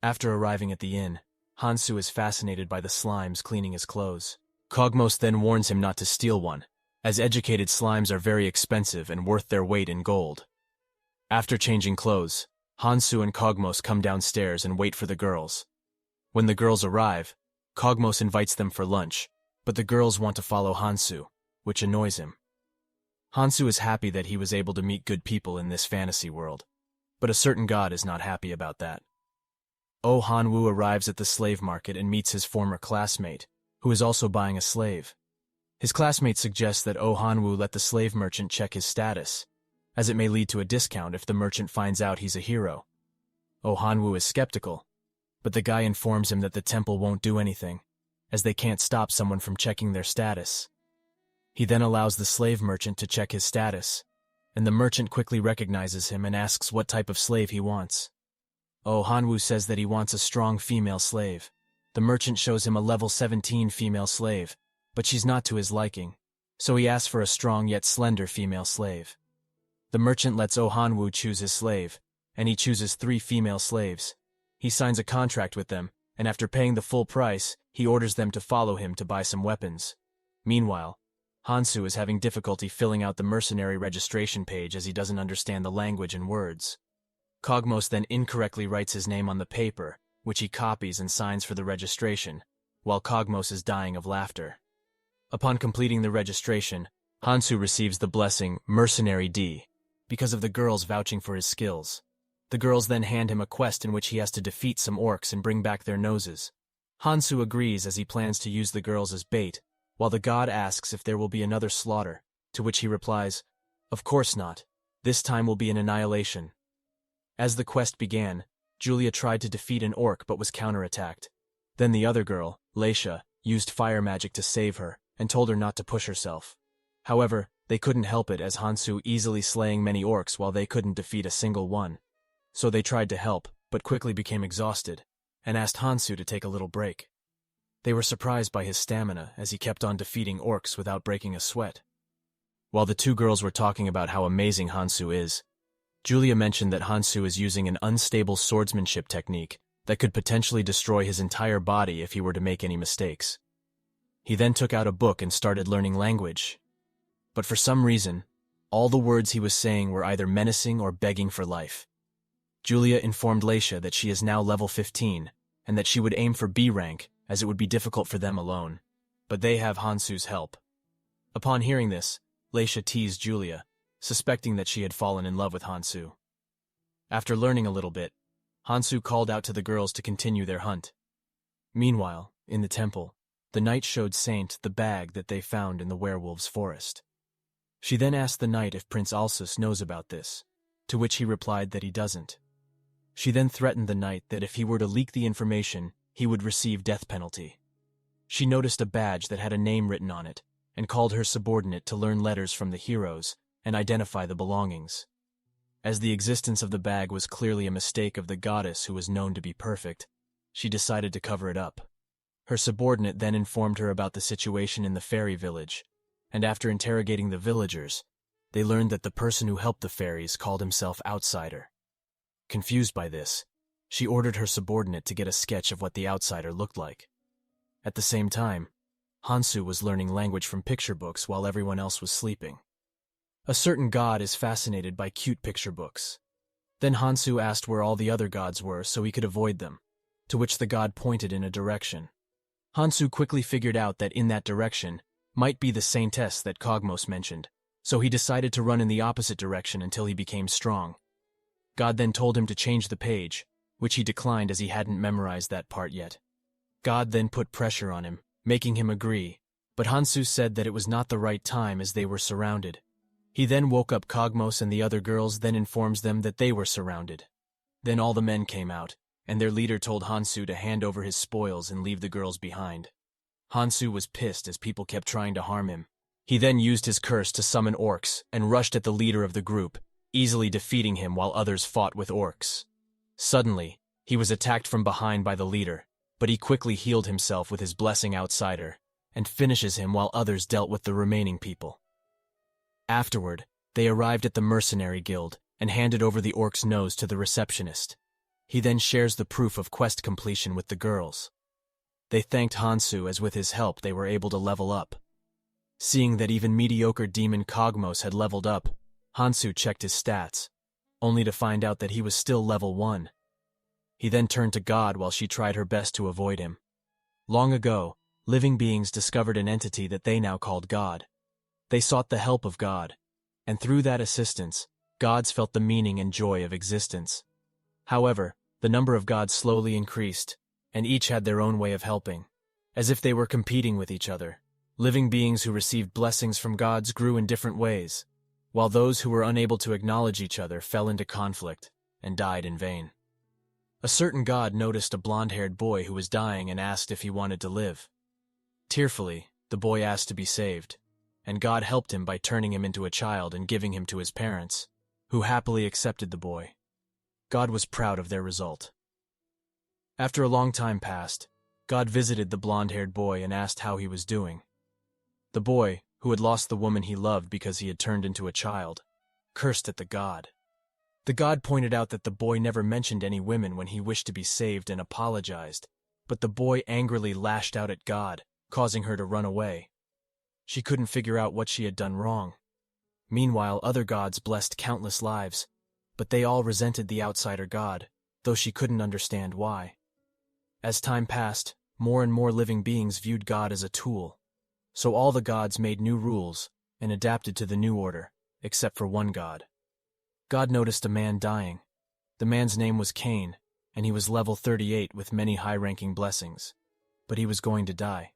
After arriving at the inn, Hansoo is fascinated by the slimes cleaning his clothes. Kogmos then warns him not to steal one, as educated slimes are very expensive and worth their weight in gold. After changing clothes, Hansoo and Kogmos come downstairs and wait for the girls. When the girls arrive, Kogmos invites them for lunch, but the girls want to follow Hansoo, which annoys him. Hansoo is happy that he was able to meet good people in this fantasy world, but a certain god is not happy about that. Oh Hanwoo arrives at the slave market and meets his former classmate, who is also buying a slave. His classmate suggests that Oh Hanwoo let the slave merchant check his status, as it may lead to a discount if the merchant finds out he's a hero. Oh Hanwoo is skeptical, but the guy informs him that the temple won't do anything, as they can't stop someone from checking their status. He then allows the slave merchant to check his status, and the merchant quickly recognizes him and asks what type of slave he wants. Oh Hanwoo says that he wants a strong female slave. The merchant shows him a level 17 female slave, but she's not to his liking, so he asks for a strong yet slender female slave. The merchant lets Oh Hanwoo choose his slave, and he chooses 3 female slaves. He signs a contract with them, and after paying the full price, he orders them to follow him to buy some weapons. Meanwhile, Hansoo is having difficulty filling out the mercenary registration page as he doesn't understand the language and words. Kogmos then incorrectly writes his name on the paper, which he copies and signs for the registration, while Kogmos is dying of laughter. Upon completing the registration, Hansoo receives the blessing Mercenary D, because of the girls vouching for his skills. The girls then hand him a quest in which he has to defeat some orcs and bring back their noses. Hansoo agrees as he plans to use the girls as bait, while the god asks if there will be another slaughter, to which he replies, "Of course not. This time will be an annihilation." As the quest began, Julia tried to defeat an orc but was counterattacked. Then the other girl, Leisha, used fire magic to save her and told her not to push herself. However, they couldn't help it as Hansoo easily slaying many orcs while they couldn't defeat a single one. So they tried to help, but quickly became exhausted, and asked Hansoo to take a little break. They were surprised by his stamina as he kept on defeating orcs without breaking a sweat. While the two girls were talking about how amazing Hansoo is, Julia mentioned that Hansoo is using an unstable swordsmanship technique that could potentially destroy his entire body if he were to make any mistakes. He then took out a book and started learning language. But for some reason, all the words he was saying were either menacing or begging for life. Julia informed Leisha that she is now level 15, and that she would aim for B rank, as it would be difficult for them alone. But they have Hansoo's help. Upon hearing this, Leisha teased Julia, suspecting that she had fallen in love with Hansoo. After learning a little bit, Hansoo called out to the girls to continue their hunt. Meanwhile, in the temple, the knight showed Saint the bag that they found in the werewolves' forest. She then asked the knight if Prince Alsus knows about this, to which he replied that he doesn't. She then threatened the knight that if he were to leak the information, he would receive death penalty. She noticed a badge that had a name written on it, and called her subordinate to learn letters from the heroes and identify the belongings. As the existence of the bag was clearly a mistake of the goddess who was known to be perfect, she decided to cover it up. Her subordinate then informed her about the situation in the fairy village, and after interrogating the villagers, they learned that the person who helped the fairies called himself Outsider. Confused by this, she ordered her subordinate to get a sketch of what the outsider looked like. At the same time, Hansoo was learning language from picture books while everyone else was sleeping. A certain god is fascinated by cute picture books. Then Hansoo asked where all the other gods were so he could avoid them, to which the god pointed in a direction. Hansoo quickly figured out that in that direction might be the saintess that Kogmos mentioned, so he decided to run in the opposite direction until he became strong. God then told him to change the page, which he declined as he hadn't memorized that part yet. God then put pressure on him, making him agree, but Hansoo said that it was not the right time as they were surrounded. He then woke up Kogmos and the other girls, then informs them that they were surrounded. Then all the men came out, and their leader told Hansoo to hand over his spoils and leave the girls behind. Hansoo was pissed as people kept trying to harm him. He then used his curse to summon orcs and rushed at the leader of the group, easily defeating him while others fought with orcs. Suddenly, he was attacked from behind by the leader, but he quickly healed himself with his blessing Outsider, and finishes him while others dealt with the remaining people. Afterward, they arrived at the mercenary guild and handed over the orc's nose to the receptionist. He then shares the proof of quest completion with the girls. They thanked Hansoo as with his help they were able to level up. Seeing that even mediocre demon Kogmos had leveled up, Hansoo checked his stats, only to find out that he was still level 1. He then turned to God while she tried her best to avoid him. Long ago, living beings discovered an entity that they now called God. They sought the help of God, and through that assistance, gods felt the meaning and joy of existence. However, the number of gods slowly increased, and each had their own way of helping, as if they were competing with each other. Living beings who received blessings from gods grew in different ways, while those who were unable to acknowledge each other fell into conflict and died in vain. A certain god noticed a blonde-haired boy who was dying and asked if he wanted to live. Tearfully, the boy asked to be saved, and God helped him by turning him into a child and giving him to his parents, who happily accepted the boy. God was proud of their result. After a long time passed, God visited the blonde-haired boy and asked how he was doing. The boy, who had lost the woman he loved because he had turned into a child, cursed at the god. The god pointed out that the boy never mentioned any women when he wished to be saved and apologized, but the boy angrily lashed out at God, causing her to run away. She couldn't figure out what she had done wrong. Meanwhile, other gods blessed countless lives, but they all resented the outsider god, though she couldn't understand why. As time passed, more and more living beings viewed God as a tool, so all the gods made new rules and adapted to the new order, except for one god. God noticed a man dying. The man's name was Cain, and he was level 38 with many high-ranking blessings, but he was going to die.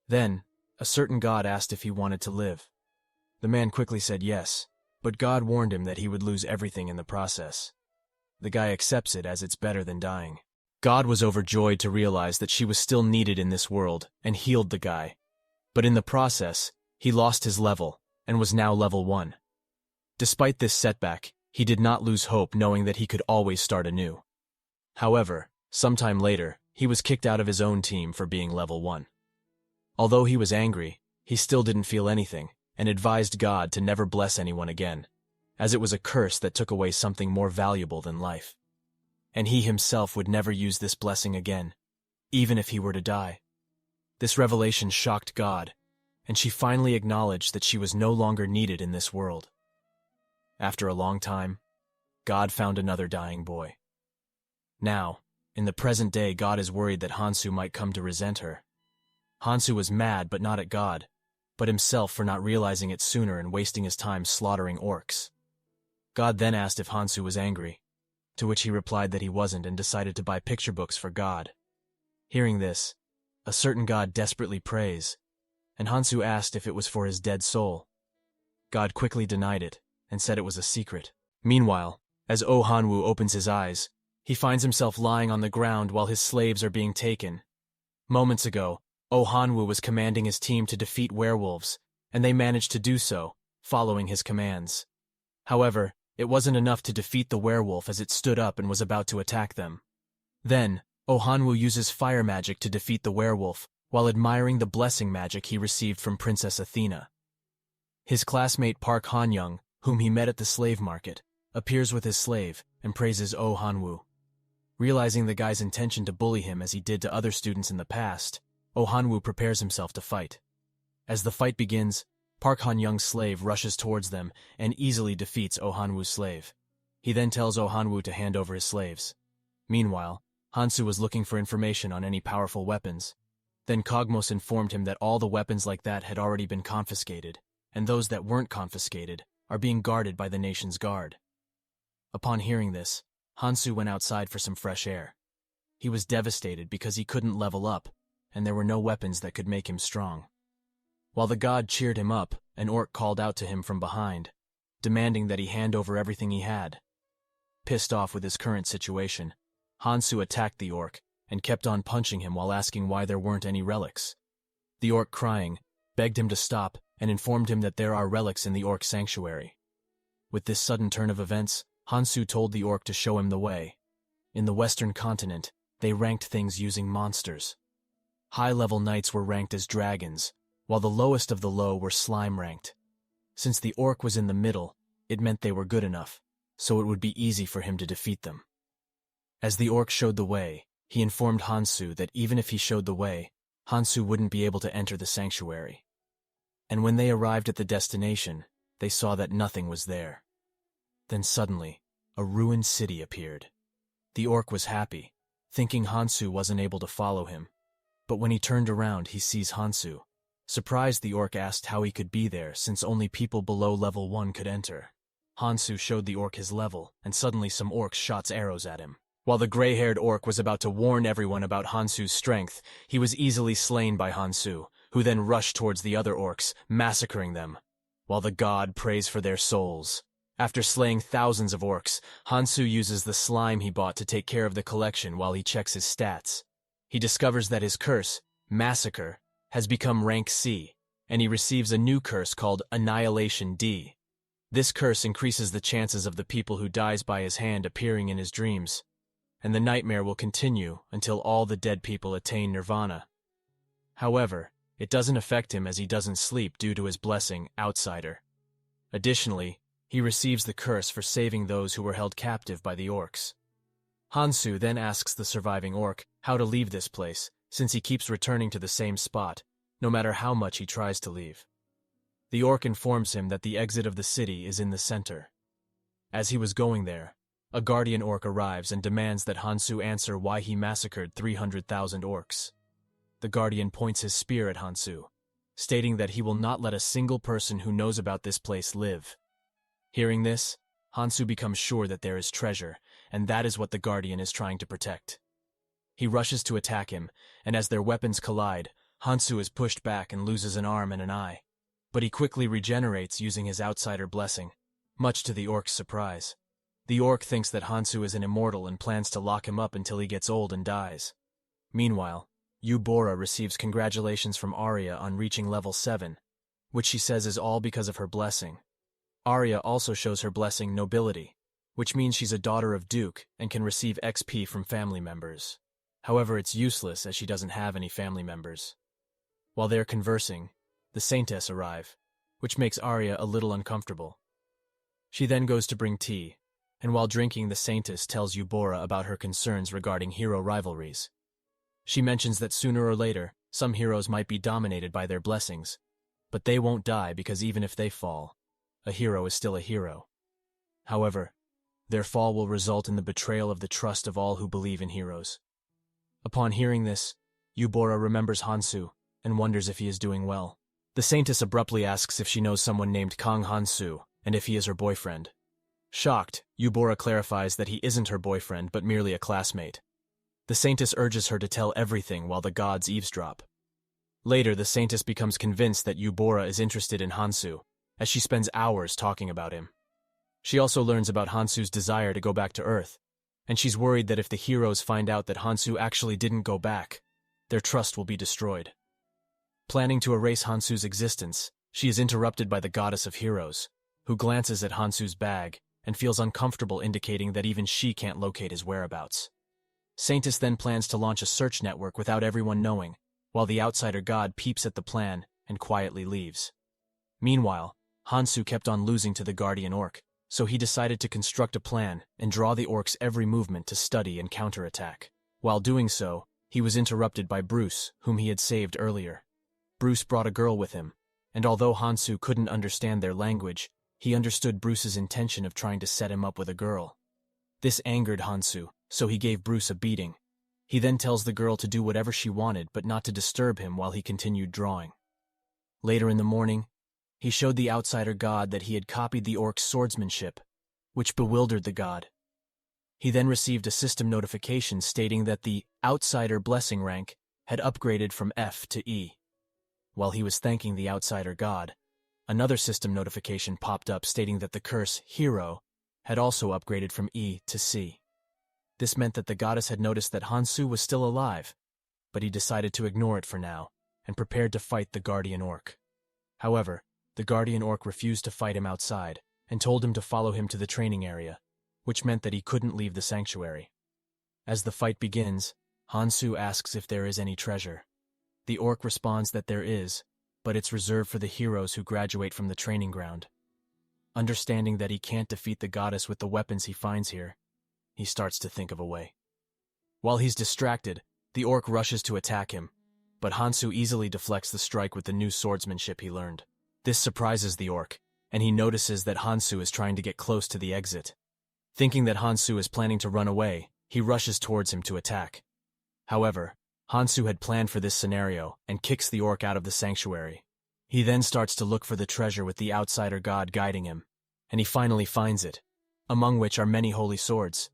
Then, a certain god asked if he wanted to live. The man quickly said yes, but God warned him that he would lose everything in the process. The guy accepts it as it's better than dying. God was overjoyed to realize that she was still needed in this world and healed the guy. But in the process, he lost his level and was now level 1. Despite this setback, he did not lose hope knowing that he could always start anew. However, sometime later, he was kicked out of his own team for being level 1. Although he was angry, he still didn't feel anything and advised God to never bless anyone again, as it was a curse that took away something more valuable than life. And he himself would never use this blessing again, even if he were to die. This revelation shocked God, and she finally acknowledged that she was no longer needed in this world. After a long time, God found another dying boy. Now, in the present day, God is worried that Hansoo might come to resent her. Hansoo was mad but not at God, but himself for not realizing it sooner and wasting his time slaughtering orcs. God then asked if Hansoo was angry, to which he replied that he wasn't and decided to buy picture books for God. Hearing this, a certain god desperately prays, and Hansoo asked if it was for his dead soul. God quickly denied it and said it was a secret. Meanwhile, as Oh Hanwoo opens his eyes, he finds himself lying on the ground while his slaves are being taken. Moments ago, Oh Hanwoo was commanding his team to defeat werewolves, and they managed to do so, following his commands. However, it wasn't enough to defeat the werewolf as it stood up and was about to attack them. Then, Oh Hanwoo uses fire magic to defeat the werewolf, while admiring the blessing magic he received from Princess Athena. His classmate Park Han-young, whom he met at the slave market, appears with his slave and praises Oh Hanwoo. Realizing the guy's intention to bully him as he did to other students in the past, Oh Hanwoo prepares himself to fight. As the fight begins, Park Han-young's slave rushes towards them and easily defeats Oh Hanwoo's slave. He then tells Oh Hanwoo to hand over his slaves. Meanwhile, Hansoo was looking for information on any powerful weapons. Then Kogmos informed him that all the weapons like that had already been confiscated, and those that weren't confiscated are being guarded by the nation's guard. Upon hearing this, Hansoo went outside for some fresh air. He was devastated because he couldn't level up, and there were no weapons that could make him strong. While the god cheered him up, an orc called out to him from behind, demanding that he hand over everything he had. Pissed off with his current situation, Hansoo attacked the orc and kept on punching him while asking why there weren't any relics. The orc, crying, begged him to stop and informed him that there are relics in the orc sanctuary. With this sudden turn of events, Hansoo told the orc to show him the way. In the Western continent, they ranked things using monsters. High-level knights were ranked as dragons, while the lowest of the low were slime-ranked. Since the orc was in the middle, it meant they were good enough, so it would be easy for him to defeat them. As the orc showed the way, he informed Hansoo that even if he showed the way, Hansoo wouldn't be able to enter the sanctuary. And when they arrived at the destination, they saw that nothing was there. Then suddenly, a ruined city appeared. The orc was happy, thinking Hansoo wasn't able to follow him. But when he turned around, he sees Hansoo. Surprised, the orc asked how he could be there since only people below level 1 could enter. Hansoo showed the orc his level, and suddenly some orcs shot arrows at him. While the gray-haired orc was about to warn everyone about Hansoo's strength, he was easily slain by Hansoo, who then rushed towards the other orcs, massacring them, while the god prays for their souls. After slaying thousands of orcs, Hansoo uses the slime he bought to take care of the collection while he checks his stats. He discovers that his curse, Massacre, has become rank C, and he receives a new curse called Annihilation D. This curse increases the chances of the people who dies by his hand appearing in his dreams, and the nightmare will continue until all the dead people attain nirvana. However, it doesn't affect him as he doesn't sleep due to his blessing, Outsider. Additionally, he receives the curse for saving those who were held captive by the orcs. Hansoo then asks the surviving orc how to leave this place, since he keeps returning to the same spot, no matter how much he tries to leave. The orc informs him that the exit of the city is in the center. As he was going there, a guardian orc arrives and demands that Hansoo answer why he massacred 300,000 orcs. The guardian points his spear at Hansoo, stating that he will not let a single person who knows about this place live. Hearing this, Hansoo becomes sure that there is treasure, and that is what the guardian is trying to protect. He rushes to attack him, and as their weapons collide, Hansoo is pushed back and loses an arm and an eye. But he quickly regenerates using his Outsider blessing, much to the orc's surprise. The orc thinks that Hansoo is an immortal and plans to lock him up until he gets old and dies. Meanwhile, Yubora receives congratulations from Arya on reaching level 7, which she says is all because of her blessing. Arya also shows her blessing Nobility, which means she's a daughter of Duke and can receive XP from family members. However, it's useless as she doesn't have any family members. While they're conversing, the Saintess arrive, which makes Arya a little uncomfortable. She then goes to bring tea, and while drinking, the Saintess tells Yubora about her concerns regarding hero rivalries. She mentions that sooner or later, some heroes might be dominated by their blessings, but they won't die because even if they fall, a hero is still a hero. However, their fall will result in the betrayal of the trust of all who believe in heroes. Upon hearing this, Yubora remembers Hansoo and wonders if he is doing well. The saintess abruptly asks if she knows someone named Kang Hansoo, and if he is her boyfriend. Shocked, Eubora clarifies that he isn't her boyfriend but merely a classmate. The saintess urges her to tell everything while the gods eavesdrop. Later, the saintess becomes convinced that Eubora is interested in Hansoo, as she spends hours talking about him. She also learns about Hansoo's desire to go back to Earth, and she's worried that if the heroes find out that Hansoo actually didn't go back, their trust will be destroyed. Planning to erase Hansoo's existence, she is interrupted by the goddess of heroes, who glances at Hansoo's bag and feels uncomfortable, indicating that even she can't locate his whereabouts. Saintess then plans to launch a search network without everyone knowing, while the outsider god peeps at the plan and quietly leaves. Meanwhile, Hansoo kept on losing to the guardian orc, so he decided to construct a plan and draw the orc's every movement to study and counterattack. While doing so, he was interrupted by Bruce, whom he had saved earlier. Bruce brought a girl with him, and although Hansoo couldn't understand their language, he understood Bruce's intention of trying to set him up with a girl. This angered Hansoo, so he gave Bruce a beating. He then tells the girl to do whatever she wanted but not to disturb him while he continued drawing. Later in the morning, he showed the outsider god that he had copied the orc's swordsmanship, which bewildered the god. He then received a system notification stating that the outsider blessing rank had upgraded from F to E. While he was thanking the outsider god, another system notification popped up stating that the curse hero had also upgraded from E to C. This meant that the goddess had noticed that Hansoo was still alive, but he decided to ignore it for now and prepared to fight the guardian orc. However, the guardian orc refused to fight him outside and told him to follow him to the training area, which meant that he couldn't leave the sanctuary. As the fight begins, Hansoo asks if there is any treasure. The orc responds that there is, but it's reserved for the heroes who graduate from the training ground. Understanding that he can't defeat the goddess with the weapons he finds here, he starts to think of a way. While he's distracted, the orc rushes to attack him, but Hansoo easily deflects the strike with the new swordsmanship he learned. This surprises the orc, and he notices that Hansoo is trying to get close to the exit. Thinking that Hansoo is planning to run away, he rushes towards him to attack. However, Hansoo had planned for this scenario and kicks the orc out of the sanctuary. He then starts to look for the treasure with the outsider god guiding him, and he finally finds it, among which are many holy swords.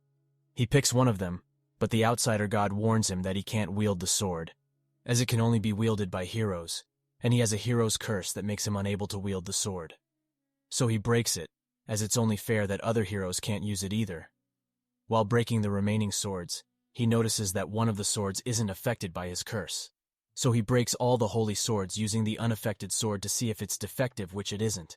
He picks one of them, but the outsider god warns him that he can't wield the sword, as it can only be wielded by heroes, and he has a hero's curse that makes him unable to wield the sword. So he breaks it, as it's only fair that other heroes can't use it either. While breaking the remaining swords, he notices that one of the swords isn't affected by his curse. So he breaks all the holy swords using the unaffected sword to see if it's defective, which it isn't.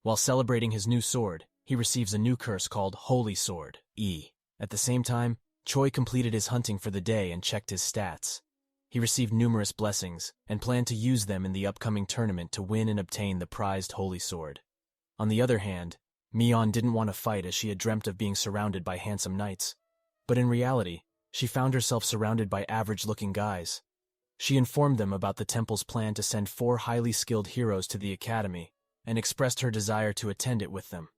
While celebrating his new sword, he receives a new curse called Holy Sword, E. At the same time, Choi completed his hunting for the day and checked his stats. He received numerous blessings and planned to use them in the upcoming tournament to win and obtain the prized Holy Sword. On the other hand, Mion didn't want to fight as she had dreamt of being surrounded by handsome knights. But in reality, she found herself surrounded by average-looking guys. She informed them about the temple's plan to send 4 highly skilled heroes to the academy and expressed her desire to attend it with them.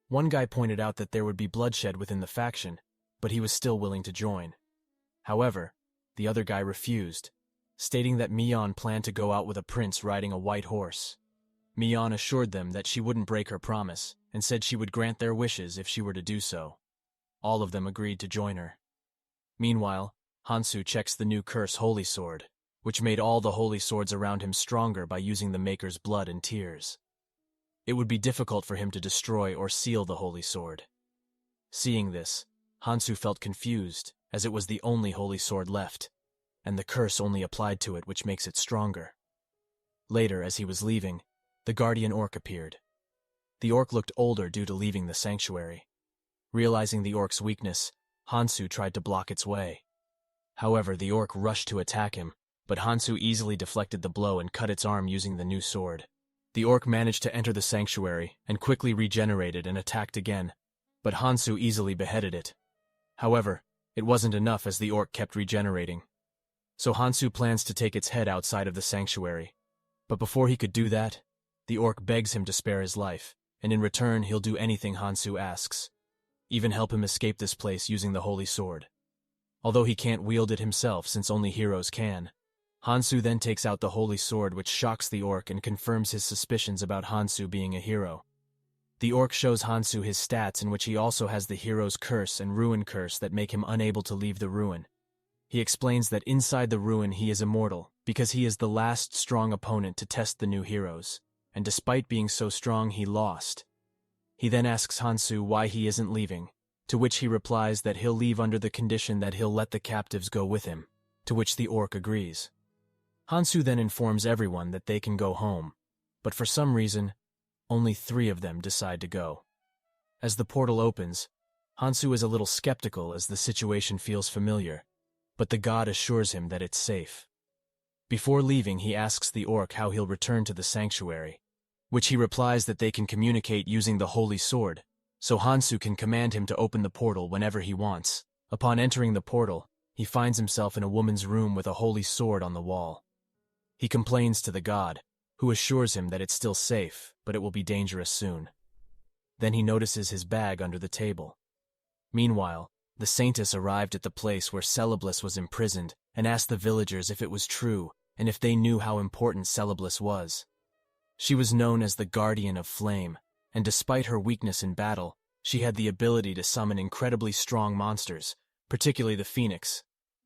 One guy pointed out that there would be bloodshed within the faction, but he was still willing to join. However, the other guy refused, stating that Mion planned to go out with a prince riding a white horse. Mion assured them that she wouldn't break her promise and said she would grant their wishes if she were to do so. All of them agreed to join her. Meanwhile, Hansoo checks the new curse Holy Sword, which made all the holy swords around him stronger by using the Maker's blood and tears. It would be difficult for him to destroy or seal the Holy Sword. Seeing this, Hansoo felt confused, as it was the only holy sword left, and the curse only applied to it, which makes it stronger. Later, as he was leaving, the guardian orc appeared. The orc looked older due to leaving the sanctuary. Realizing the orc's weakness, Hansoo tried to block its way. However, the orc rushed to attack him, but Hansoo easily deflected the blow and cut its arm using the new sword. The orc managed to enter the sanctuary and quickly regenerated and attacked again, but Hansoo easily beheaded it. However, it wasn't enough as the orc kept regenerating. So Hansoo plans to take its head outside of the sanctuary. But before he could do that, the orc begs him to spare his life, and in return he'll do anything Hansoo asks. Even help him escape this place using the holy sword. Although he can't wield it himself since only heroes can, Hansoo then takes out the holy sword, which shocks the orc and confirms his suspicions about Hansoo being a hero. The orc shows Hansoo his stats, in which he also has the hero's curse and ruin curse that make him unable to leave the ruin. He explains that inside the ruin he is immortal, because he is the last strong opponent to test the new heroes, and despite being so strong he lost. He then asks Hansoo why he isn't leaving, to which he replies that he'll leave under the condition that he'll let the captives go with him, to which the orc agrees. Hansoo then informs everyone that they can go home, but for some reason, only 3 of them decide to go. As the portal opens, Hansoo is a little skeptical as the situation feels familiar, but the god assures him that it's safe. Before leaving, he asks the orc how he'll return to the sanctuary, which he replies that they can communicate using the holy sword, so Hansoo can command him to open the portal whenever he wants. Upon entering the portal, he finds himself in a woman's room with a holy sword on the wall. He complains to the god, who assures him that it's still safe, but it will be dangerous soon. Then he notices his bag under the table. Meanwhile, the saintess arrived at the place where Celeblis was imprisoned and asked the villagers if it was true and if they knew how important Celeblis was. She was known as the Guardian of Flame, and despite her weakness in battle, she had the ability to summon incredibly strong monsters, particularly the Phoenix.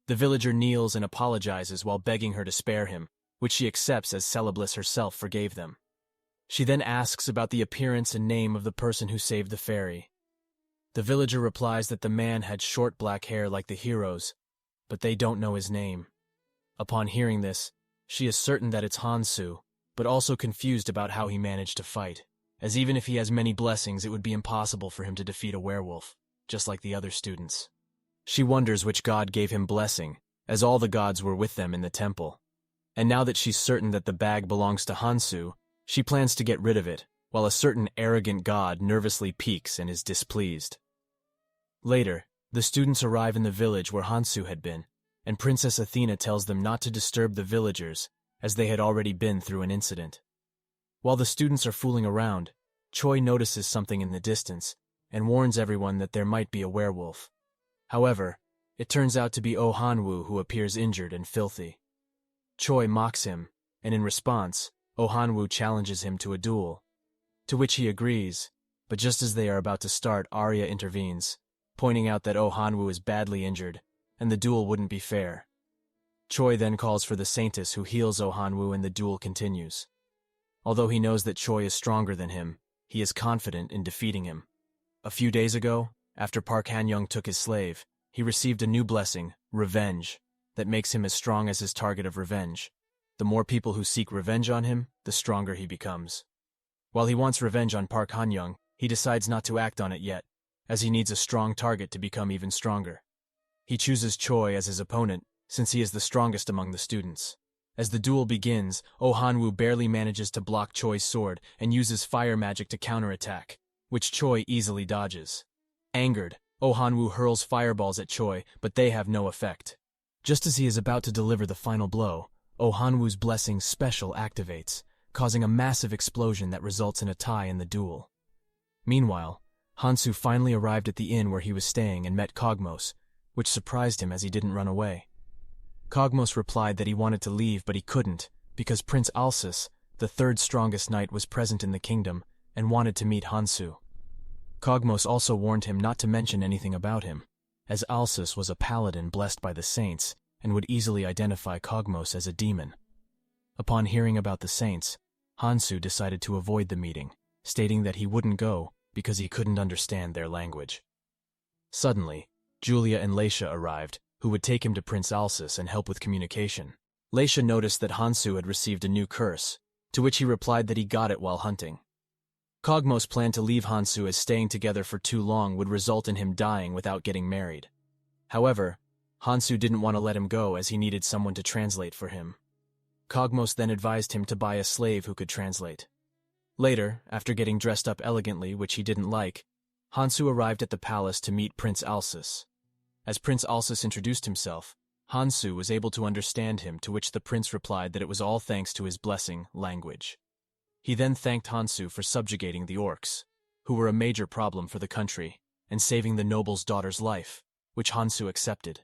The villager kneels and apologizes while begging her to spare him, which she accepts as Celeblis herself forgave them. She then asks about the appearance and name of the person who saved the fairy. The villager replies that the man had short black hair like the heroes, but they don't know his name. Upon hearing this, she is certain that it's Hansoo, but also confused about how he managed to fight, as even if he has many blessings, it would be impossible for him to defeat a werewolf, just like the other students. She wonders which god gave him blessing, as all the gods were with them in the temple. And now that she's certain that the bag belongs to Hansoo, she plans to get rid of it, while a certain arrogant god nervously peeks and is displeased. Later, the students arrive in the village where Hansoo had been, and Princess Athena tells them not to disturb the villagers, as they had already been through an incident. While the students are fooling around, Choi notices something in the distance and warns everyone that there might be a werewolf. However, it turns out to be Oh Han-woo, who appears injured and filthy. Choi mocks him, and in response, Oh Han-woo challenges him to a duel, to which he agrees, but just as they are about to start, Arya intervenes, pointing out that Oh Han-woo is badly injured, and the duel wouldn't be fair. Choi then calls for the saintess, who heals Oh Han-woo, and the duel continues. Although he knows that Choi is stronger than him, he is confident in defeating him. A few days ago, after Park Han-young took his slave, he received a new blessing, revenge, that makes him as strong as his target of revenge. The more people who seek revenge on him, the stronger he becomes. While he wants revenge on Park Han-young, he decides not to act on it yet, as he needs a strong target to become even stronger. He chooses Choi as his opponent, since he is the strongest among the students. As the duel begins, Oh Han-woo barely manages to block Choi's sword and uses fire magic to counterattack, which Choi easily dodges. Angered, Oh Han-woo hurls fireballs at Choi, but they have no effect. Just as he is about to deliver the final blow, Oh Han-woo's blessing special activates, causing a massive explosion that results in a tie in the duel. Meanwhile, Hansoo finally arrived at the inn where he was staying and met Kogmos, which surprised him as he didn't run away. Kogmos replied that he wanted to leave, but he couldn't, because Prince Alsus, the 3rd strongest knight, was present in the kingdom and wanted to meet Hansoo. Kogmos also warned him not to mention anything about him, as Alsus was a paladin blessed by the saints and would easily identify Kogmos as a demon. Upon hearing about the saints, Hansoo decided to avoid the meeting, stating that he wouldn't go because he couldn't understand their language. Suddenly, Julia and Leisha arrived, who would take him to Prince Alsus and help with communication. Leisha noticed that Hansoo had received a new curse, to which he replied that he got it while hunting. Kogmos planned to leave Hansoo, as staying together for too long would result in him dying without getting married. However, Hansoo didn't want to let him go, as he needed someone to translate for him. Kogmos then advised him to buy a slave who could translate. Later, after getting dressed up elegantly, which he didn't like, Hansoo arrived at the palace to meet Prince Alsus. As Prince Alsus introduced himself, Hansoo was able to understand him, to which the prince replied that it was all thanks to his blessing, language. He then thanked Hansoo for subjugating the orcs, who were a major problem for the country, and saving the noble's daughter's life, which Hansoo accepted.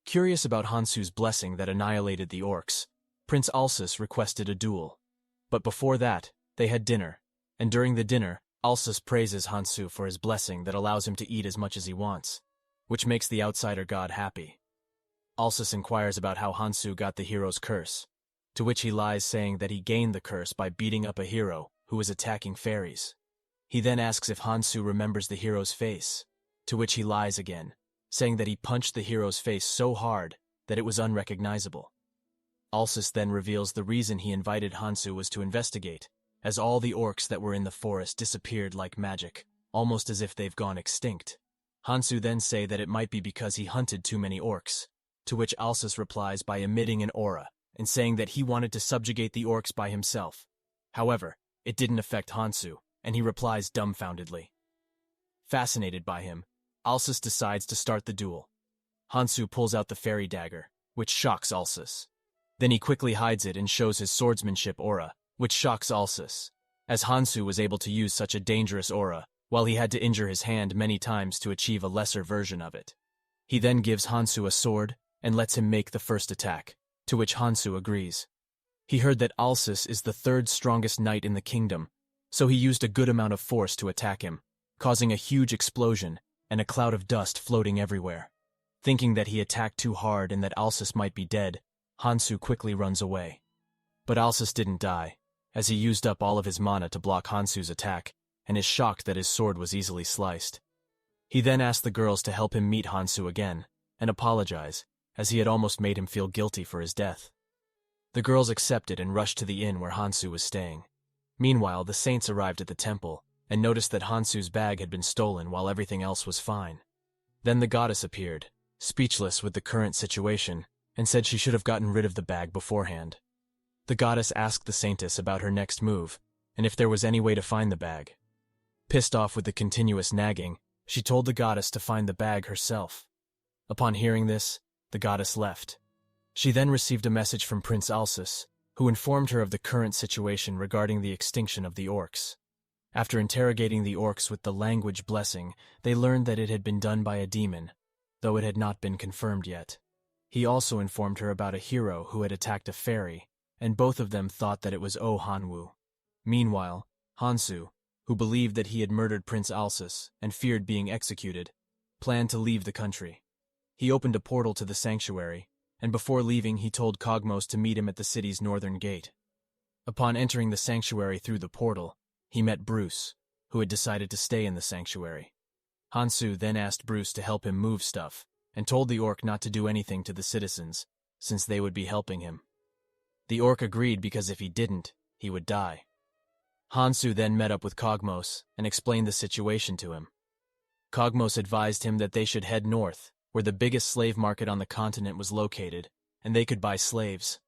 Curious about Hansoo's blessing that annihilated the orcs, Prince Alsus requested a duel. But before that, they had dinner, and during the dinner, Alsus praises Hansoo for his blessing that allows him to eat as much as he wants, which makes the outsider god happy. Alsus inquires about how Hansoo got the hero's curse, to which he lies, saying that he gained the curse by beating up a hero who was attacking fairies. He then asks if Hansoo remembers the hero's face, to which he lies again, saying that he punched the hero's face so hard that it was unrecognizable. Alsus then reveals the reason he invited Hansoo was to investigate, as all the orcs that were in the forest disappeared like magic, almost as if they've gone extinct. Hansoo then say that it might be because he hunted too many orcs, to which Alsus replies by emitting an aura and saying that he wanted to subjugate the orcs by himself. However, it didn't affect Hansoo, and he replies dumbfoundedly. Fascinated by him, Alsus decides to start the duel. Hansoo pulls out the fairy dagger, which shocks Alsus. Then he quickly hides it and shows his swordsmanship aura, which shocks Alsus, as Hansoo was able to use such a dangerous aura, while he had to injure his hand many times to achieve a lesser version of it. He then gives Hansoo a sword and lets him make the first attack, to which Hansoo agrees. He heard that Alsus is the third strongest knight in the kingdom, so he used a good amount of force to attack him, causing a huge explosion and a cloud of dust floating everywhere. Thinking that he attacked too hard and that Alsus might be dead, Hansoo quickly runs away. But Alsus didn't die, as he used up all of his mana to block Hansoo's attack, and is shocked that his sword was easily sliced. He then asked the girls to help him meet Hansoo again, and apologize, as he had almost made him feel guilty for his death. The girls accepted and rushed to the inn where Hansoo was staying. Meanwhile, the saints arrived at the temple, and noticed that Hansoo's bag had been stolen while everything else was fine. Then the goddess appeared, speechless with the current situation, and said she should have gotten rid of the bag beforehand. The goddess asked the saintess about her next move, and if there was any way to find the bag. Pissed off with the continuous nagging, she told the goddess to find the bag herself. Upon hearing this, the goddess left. She then received a message from Prince Alsus, who informed her of the current situation regarding the extinction of the orcs. After interrogating the orcs with the language blessing, they learned that it had been done by a demon, though it had not been confirmed yet. He also informed her about a hero who had attacked a fairy, and both of them thought that it was Oh Hanwoo. Meanwhile, Hansoo, who believed that he had murdered Prince Alsus and feared being executed, planned to leave the country. He opened a portal to the sanctuary, and before leaving he told Kogmos to meet him at the city's northern gate. Upon entering the sanctuary through the portal, he met Bruce, who had decided to stay in the sanctuary. Hansoo then asked Bruce to help him move stuff, and told the orc not to do anything to the citizens, since they would be helping him. The orc agreed because if he didn't, he would die. Hansoo then met up with Kogmos and explained the situation to him. Kogmos advised him that they should head north, where the biggest slave market on the continent was located, and they could buy slaves.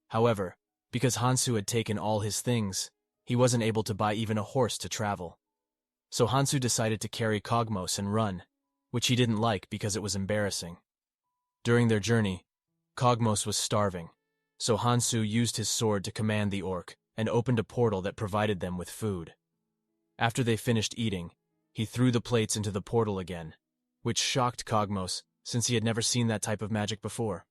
However, because Hansoo had taken all his things, he wasn't able to buy even a horse to travel. So Hansoo decided to carry Kogmos and run, which he didn't like because it was embarrassing. During their journey, Kogmos was starving, so Hansoo used his sword to command the orc and opened a portal that provided them with food. After they finished eating, he threw the plates into the portal again, which shocked Kogmos since he had never seen that type of magic before.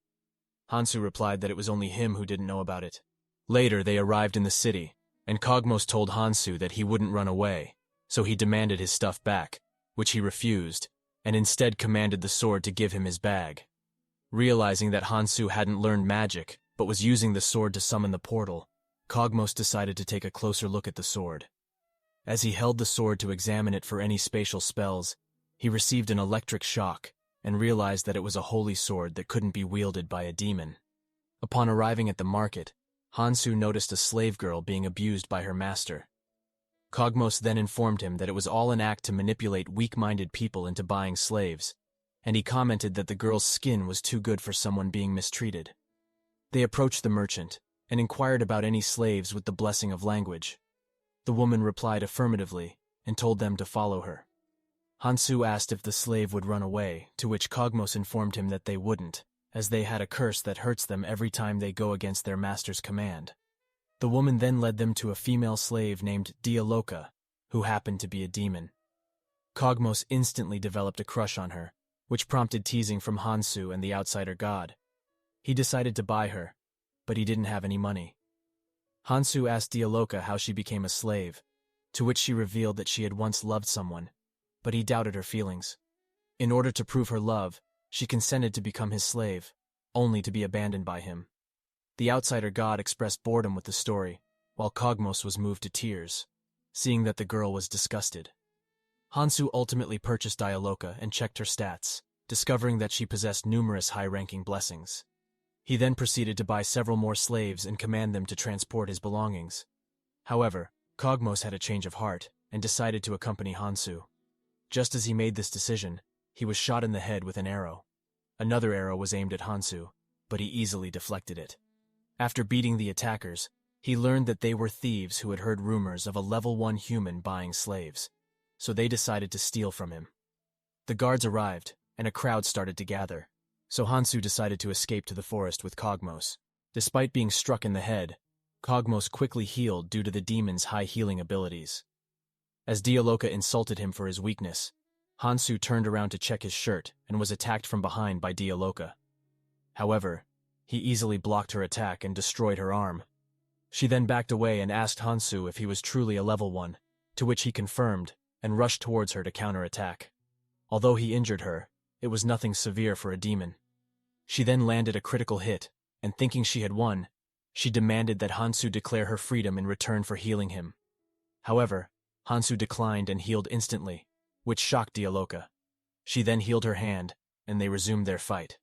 Hansoo replied that it was only him who didn't know about it. Later, they arrived in the city, and Kogmos told Hansoo that he wouldn't run away, so he demanded his stuff back, which he refused, and instead commanded the sword to give him his bag. Realizing that Hansoo hadn't learned magic, but was using the sword to summon the portal, Kogmos decided to take a closer look at the sword. As he held the sword to examine it for any spatial spells, he received an electric shock and realized that it was a holy sword that couldn't be wielded by a demon. Upon arriving at the market, Hansoo noticed a slave girl being abused by her master. Kogmos then informed him that it was all an act to manipulate weak-minded people into buying slaves, and he commented that the girl's skin was too good for someone being mistreated. They approached the merchant and inquired about any slaves with the blessing of language. The woman replied affirmatively and told them to follow her. Hansoo asked if the slave would run away, to which Kogmos informed him that they wouldn't, as they had a curse that hurts them every time they go against their master's command. The woman then led them to a female slave named Dialoka, who happened to be a demon. Kogmos instantly developed a crush on her, which prompted teasing from Hansoo and the outsider god. He decided to buy her, but he didn't have any money. Hansoo asked Dialoka how she became a slave, to which she revealed that she had once loved someone, but he doubted her feelings. In order to prove her love, she consented to become his slave, only to be abandoned by him. The outsider god expressed boredom with the story, while Kogmos was moved to tears, seeing that the girl was disgusted. Hansoo ultimately purchased Dialoka and checked her stats, discovering that she possessed numerous high-ranking blessings. He then proceeded to buy several more slaves and command them to transport his belongings. However, Kogmos had a change of heart and decided to accompany Hansoo. Just as he made this decision, he was shot in the head with an arrow. Another arrow was aimed at Hansoo, but he easily deflected it. After beating the attackers, he learned that they were thieves who had heard rumors of a level 1 human buying slaves, so they decided to steal from him. The guards arrived, and a crowd started to gather, so Hansoo decided to escape to the forest with Kogmos. Despite being struck in the head, Kogmos quickly healed due to the demon's high healing abilities. As Dialoka insulted him for his weakness, Hansoo turned around to check his shirt and was attacked from behind by Dialoka. However, he easily blocked her attack and destroyed her arm. She then backed away and asked Hansoo if he was truly a level 1, to which he confirmed and rushed towards her to counterattack. Although he injured her, it was nothing severe for a demon. She then landed a critical hit, and thinking she had won, she demanded that Hansoo declare her freedom in return for healing him. However, Hansoo declined and healed instantly, which shocked Dialoka. She then healed her hand, and they resumed their fight.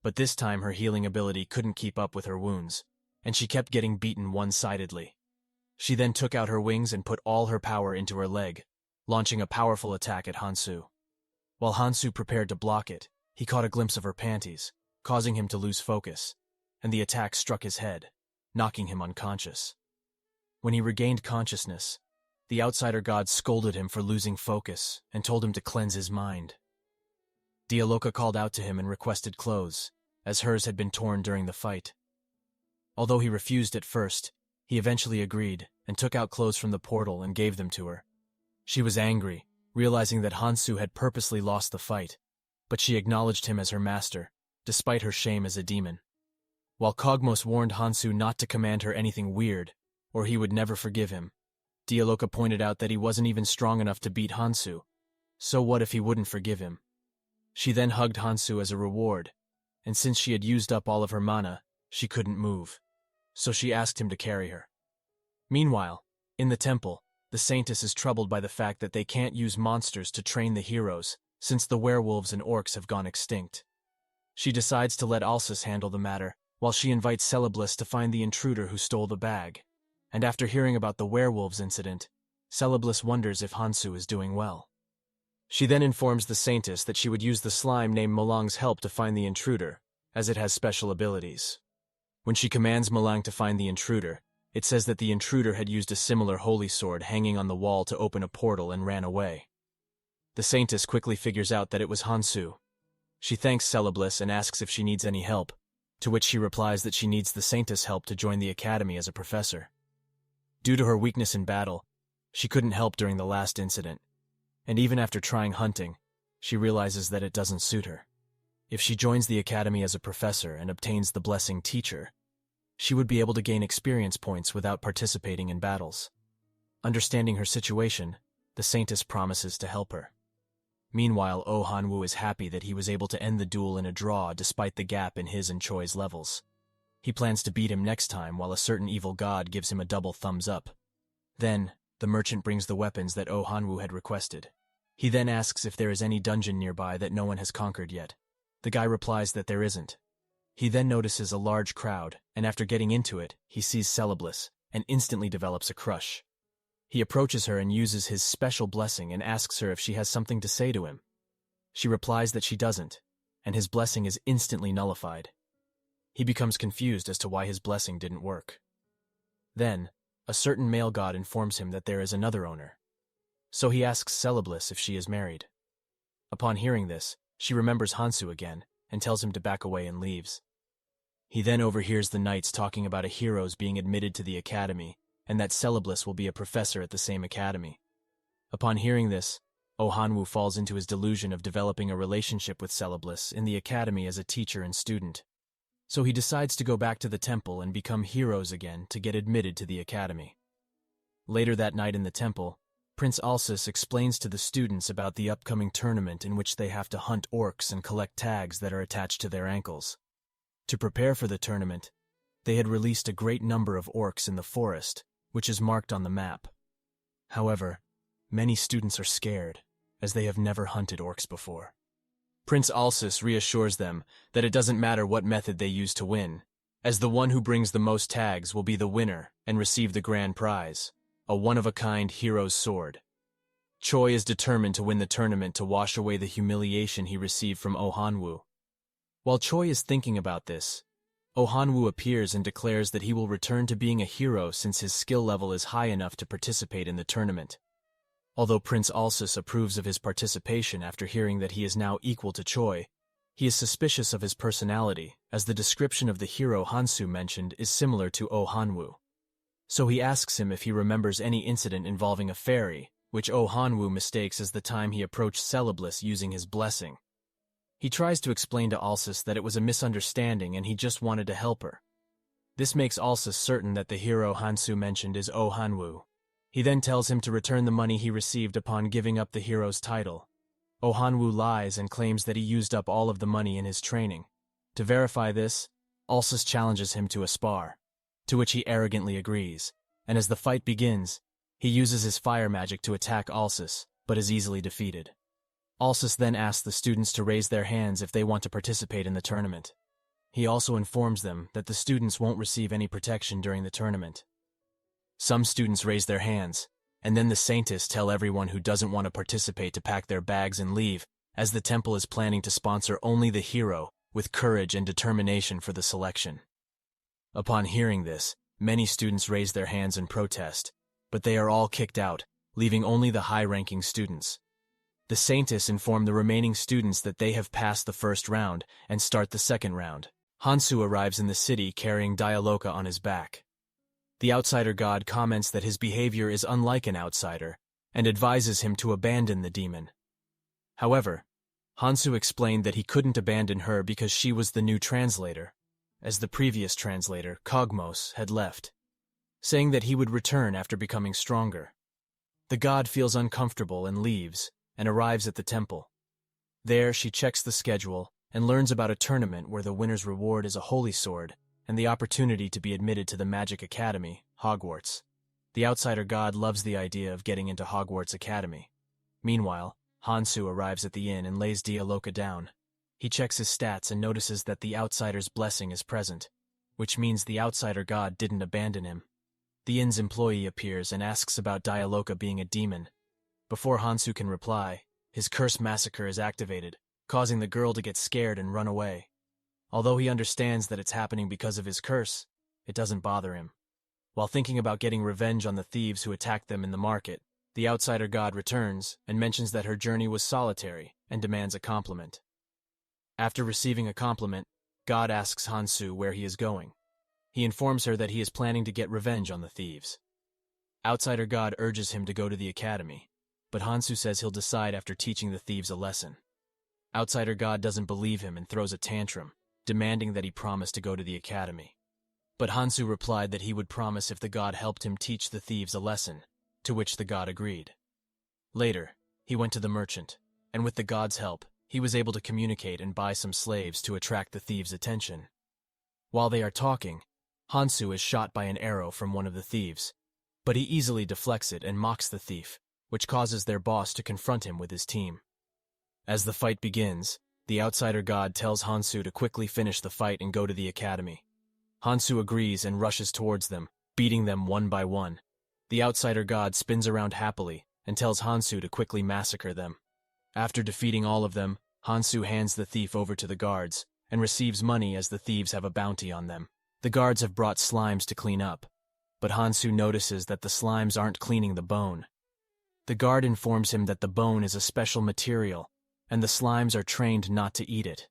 But this time her healing ability couldn't keep up with her wounds, and she kept getting beaten one-sidedly. She then took out her wings and put all her power into her leg, launching a powerful attack at Hansoo. While Hansoo prepared to block it, he caught a glimpse of her panties, causing him to lose focus, and the attack struck his head, knocking him unconscious. When he regained consciousness, the outsider god scolded him for losing focus and told him to cleanse his mind. Dialoka called out to him and requested clothes, as hers had been torn during the fight. Although he refused at first, he eventually agreed and took out clothes from the portal and gave them to her. She was angry, realizing that Hansoo had purposely lost the fight, but she acknowledged him as her master, despite her shame as a demon. While Kogmos warned Hansoo not to command her anything weird, or he would never forgive him, Dialoka pointed out that he wasn't even strong enough to beat Hansoo, so what if he wouldn't forgive him? She then hugged Hansoo as a reward, and since she had used up all of her mana, she couldn't move, so she asked him to carry her. Meanwhile, in the temple, the Saintess is troubled by the fact that they can't use monsters to train the heroes, since the werewolves and orcs have gone extinct. She decides to let Alsus handle the matter, while she invites Celeblis to find the intruder who stole the bag. And after hearing about the werewolves incident, Celeblis wonders if Hansoo is doing well. She then informs the Saintess that she would use the slime named Malang's help to find the intruder, as it has special abilities. When she commands Malang to find the intruder, it says that the intruder had used a similar holy sword hanging on the wall to open a portal and ran away. The Saintess quickly figures out that it was Hansoo. She thanks Celeblis and asks if she needs any help, to which she replies that she needs the Saintess' help to join the academy as a professor. Due to her weakness in battle, she couldn't help during the last incident, and even after trying hunting, she realizes that it doesn't suit her. If she joins the academy as a professor and obtains the blessing teacher, she would be able to gain experience points without participating in battles. Understanding her situation, the Saintess promises to help her. Meanwhile, Oh Han-woo is happy that he was able to end the duel in a draw despite the gap in his and Choi's levels. He plans to beat him next time while a certain evil god gives him a double thumbs up. Then, the merchant brings the weapons that Oh Han-woo had requested. He then asks if there is any dungeon nearby that no one has conquered yet. The guy replies that there isn't. He then notices a large crowd, and after getting into it, he sees Celeblis, and instantly develops a crush. He approaches her and uses his special blessing and asks her if she has something to say to him. She replies that she doesn't, and his blessing is instantly nullified. He becomes confused as to why his blessing didn't work. Then, a certain male god informs him that there is another owner. So he asks Celeblis if she is married. Upon hearing this, she remembers Hansoo again, and tells him to back away and leaves. He then overhears the knights talking about a hero's being admitted to the academy, and that Celeblis will be a professor at the same academy. Upon hearing this, Oh Han-woo falls into his delusion of developing a relationship with Celeblis in the academy as a teacher and student. So he decides to go back to the temple and become heroes again to get admitted to the academy. Later that night in the temple, Prince Alsus explains to the students about the upcoming tournament in which they have to hunt orcs and collect tags that are attached to their ankles. To prepare for the tournament, they had released a great number of orcs in the forest, which is marked on the map. However, many students are scared, as they have never hunted orcs before. Prince Alsus reassures them that it doesn't matter what method they use to win, as the one who brings the most tags will be the winner and receive the grand prize, a one-of-a-kind hero's sword. Choi is determined to win the tournament to wash away the humiliation he received from Oh Han-woo. While Choi is thinking about this, Oh Han-woo appears and declares that he will return to being a hero since his skill level is high enough to participate in the tournament. Although Prince Alsus approves of his participation after hearing that he is now equal to Choi, he is suspicious of his personality, as the description of the hero Hansoo mentioned is similar to Oh Han-woo. So he asks him if he remembers any incident involving a fairy, which Oh Han-woo mistakes as the time he approached Celeblis using his blessing. He tries to explain to Alsus that it was a misunderstanding and he just wanted to help her. This makes Alsus certain that the hero Hansoo mentioned is Oh Han-woo. He then tells him to return the money he received upon giving up the hero's title. Oh Han-woo lies and claims that he used up all of the money in his training. To verify this, Alsus challenges him to a spar, to which he arrogantly agrees, and as the fight begins, he uses his fire magic to attack Alsus, but is easily defeated. Alsus then asks the students to raise their hands if they want to participate in the tournament. He also informs them that the students won't receive any protection during the tournament. Some students raise their hands, and then the scientists tell everyone who doesn't want to participate to pack their bags and leave, as the temple is planning to sponsor only the hero with courage and determination for the selection. Upon hearing this, many students raise their hands in protest, but they are all kicked out, leaving only the high-ranking students. The scientists inform the remaining students that they have passed the first round and start the second round. Hansoo arrives in the city carrying Dialoka on his back. The outsider god comments that his behavior is unlike an outsider and advises him to abandon the demon. However, Hansoo explained that he couldn't abandon her because she was the new translator, as the previous translator, Kogmos, had left, saying that he would return after becoming stronger. The god feels uncomfortable and leaves, and arrives at the temple. There, she checks the schedule and learns about a tournament where the winner's reward is a holy sword and the opportunity to be admitted to the Magic Academy, Hogwarts. The outsider god loves the idea of getting into Hogwarts Academy. Meanwhile, Hansoo arrives at the inn and lays Dialoka down. He checks his stats and notices that the outsider's blessing is present, which means the outsider god didn't abandon him. The inn's employee appears and asks about Dialoka being a demon. Before Hansoo can reply, his curse massacre is activated, causing the girl to get scared and run away. Although he understands that it's happening because of his curse, it doesn't bother him. While thinking about getting revenge on the thieves who attacked them in the market, the outsider god returns and mentions that her journey was solitary and demands a compliment. After receiving a compliment, God asks Hansoo where he is going. He informs her that he is planning to get revenge on the thieves. Outsider god urges him to go to the academy, but Hansoo says he'll decide after teaching the thieves a lesson. Outsider god doesn't believe him and throws a tantrum, demanding that he promise to go to the academy. But Hansoo replied that he would promise if the god helped him teach the thieves a lesson, to which the god agreed. Later, he went to the merchant, and with the god's help, he was able to communicate and buy some slaves to attract the thieves' attention. While they are talking, Hansoo is shot by an arrow from one of the thieves, but he easily deflects it and mocks the thief, which causes their boss to confront him with his team. As the fight begins, the outsider god tells Hansoo to quickly finish the fight and go to the academy. Hansoo agrees and rushes towards them, beating them one by one. The outsider god spins around happily and tells Hansoo to quickly massacre them. After defeating all of them, Hansoo hands the thief over to the guards and receives money as the thieves have a bounty on them. The guards have brought slimes to clean up, but Hansoo notices that the slimes aren't cleaning the bone. The guard informs him that the bone is a special material, and the slimes are trained not to eat it.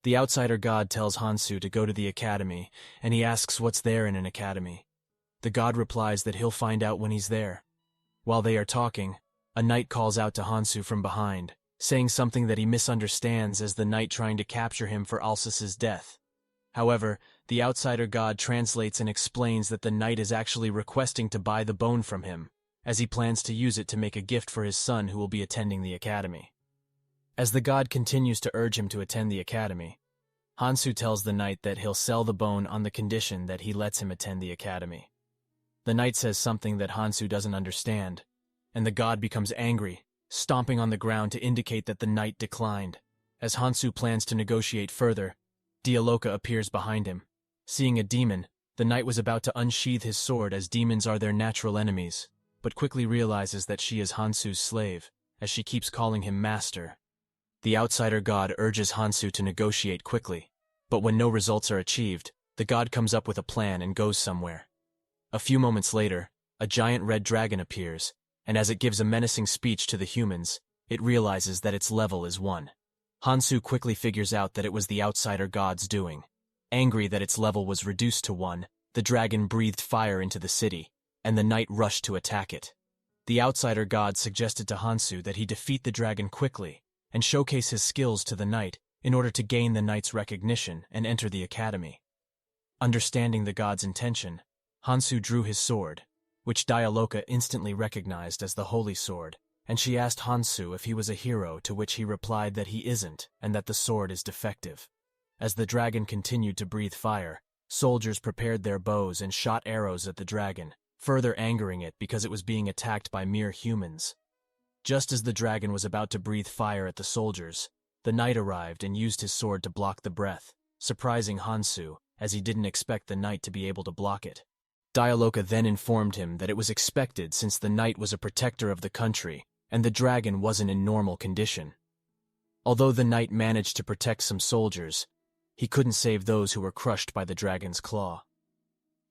The outsider god tells Hansoo to go to the academy, and he asks what's there in an academy. The god replies that he'll find out when he's there. While they are talking, a knight calls out to Hansoo from behind, saying something that he misunderstands as the knight trying to capture him for Alsus's death. However, the outsider god translates and explains that the knight is actually requesting to buy the bone from him, as he plans to use it to make a gift for his son who will be attending the academy. As the god continues to urge him to attend the academy, Hansoo tells the knight that he'll sell the bone on the condition that he lets him attend the academy. The knight says something that Hansoo doesn't understand, and the god becomes angry, stomping on the ground to indicate that the knight declined. As Hansoo plans to negotiate further, Dialoka appears behind him. Seeing a demon, the knight was about to unsheath his sword as demons are their natural enemies, but quickly realizes that she is Hansoo's slave, as she keeps calling him master. The outsider god urges Hansoo to negotiate quickly, but when no results are achieved, the god comes up with a plan and goes somewhere. A few moments later, a giant red dragon appears, and as it gives a menacing speech to the humans, it realizes that its level is 1. Hansoo quickly figures out that it was the outsider god's doing. Angry that its level was reduced to 1, the dragon breathed fire into the city, and the knight rushed to attack it. The outsider god suggested to Hansoo that he defeat the dragon quickly and showcase his skills to the knight in order to gain the knight's recognition and enter the academy. Understanding the god's intention, Hansoo drew his sword, which Dialoka instantly recognized as the holy sword, and she asked Hansoo if he was a hero, to which he replied that he isn't and that the sword is defective. As the dragon continued to breathe fire, soldiers prepared their bows and shot arrows at the dragon, further angering it because it was being attacked by mere humans. Just as the dragon was about to breathe fire at the soldiers, the knight arrived and used his sword to block the breath, surprising Hansoo, as he didn't expect the knight to be able to block it. Dialoka then informed him that it was expected since the knight was a protector of the country and the dragon wasn't in normal condition. Although the knight managed to protect some soldiers, he couldn't save those who were crushed by the dragon's claw.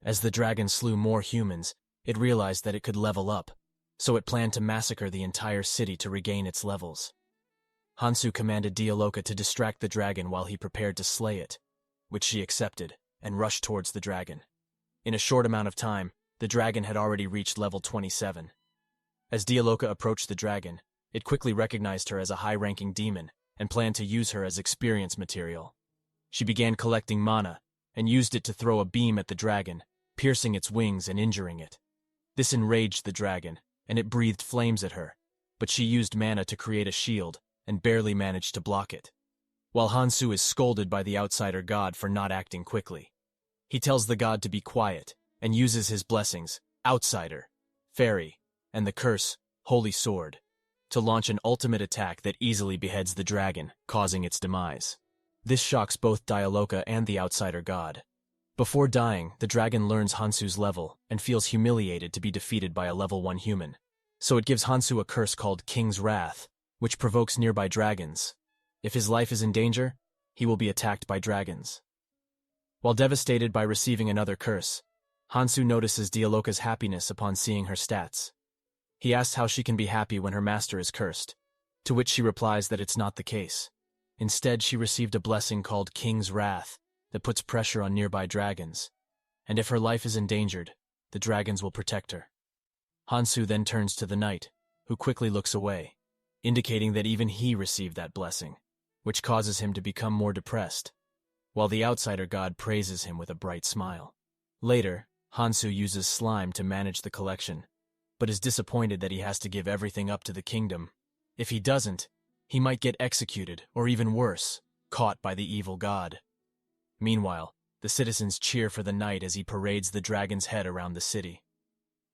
As the dragon slew more humans, it realized that it could level up, so it planned to massacre the entire city to regain its levels. Hansoo commanded Dialoka to distract the dragon while he prepared to slay it, which she accepted, and rushed towards the dragon. In a short amount of time, the dragon had already reached level 27. As Dialoka approached the dragon, it quickly recognized her as a high-ranking demon and planned to use her as experience material. She began collecting mana and used it to throw a beam at the dragon, piercing its wings and injuring it. This enraged the dragon, and it breathed flames at her, but she used mana to create a shield and barely managed to block it. While Hansoo is scolded by the outsider god for not acting quickly, he tells the god to be quiet and uses his blessings, outsider, fairy, and the curse, holy sword, to launch an ultimate attack that easily beheads the dragon, causing its demise. This shocks both Dialoka and the outsider god. Before dying, the dragon learns Hansoo's level and feels humiliated to be defeated by a level 1 human. So it gives Hansoo a curse called King's Wrath, which provokes nearby dragons. If his life is in danger, he will be attacked by dragons. While devastated by receiving another curse, Hansoo notices Dialoka's happiness upon seeing her stats. He asks how she can be happy when her master is cursed, to which she replies that it's not the case. Instead, she received a blessing called King's Wrath that puts pressure on nearby dragons, and if her life is endangered, the dragons will protect her. Hansoo then turns to the knight, who quickly looks away, indicating that even he received that blessing, which causes him to become more depressed, while the outsider god praises him with a bright smile. Later, Hansoo uses slime to manage the collection, but is disappointed that he has to give everything up to the kingdom. If he doesn't, he might get executed, or even worse, caught by the evil god. Meanwhile, the citizens cheer for the knight as he parades the dragon's head around the city.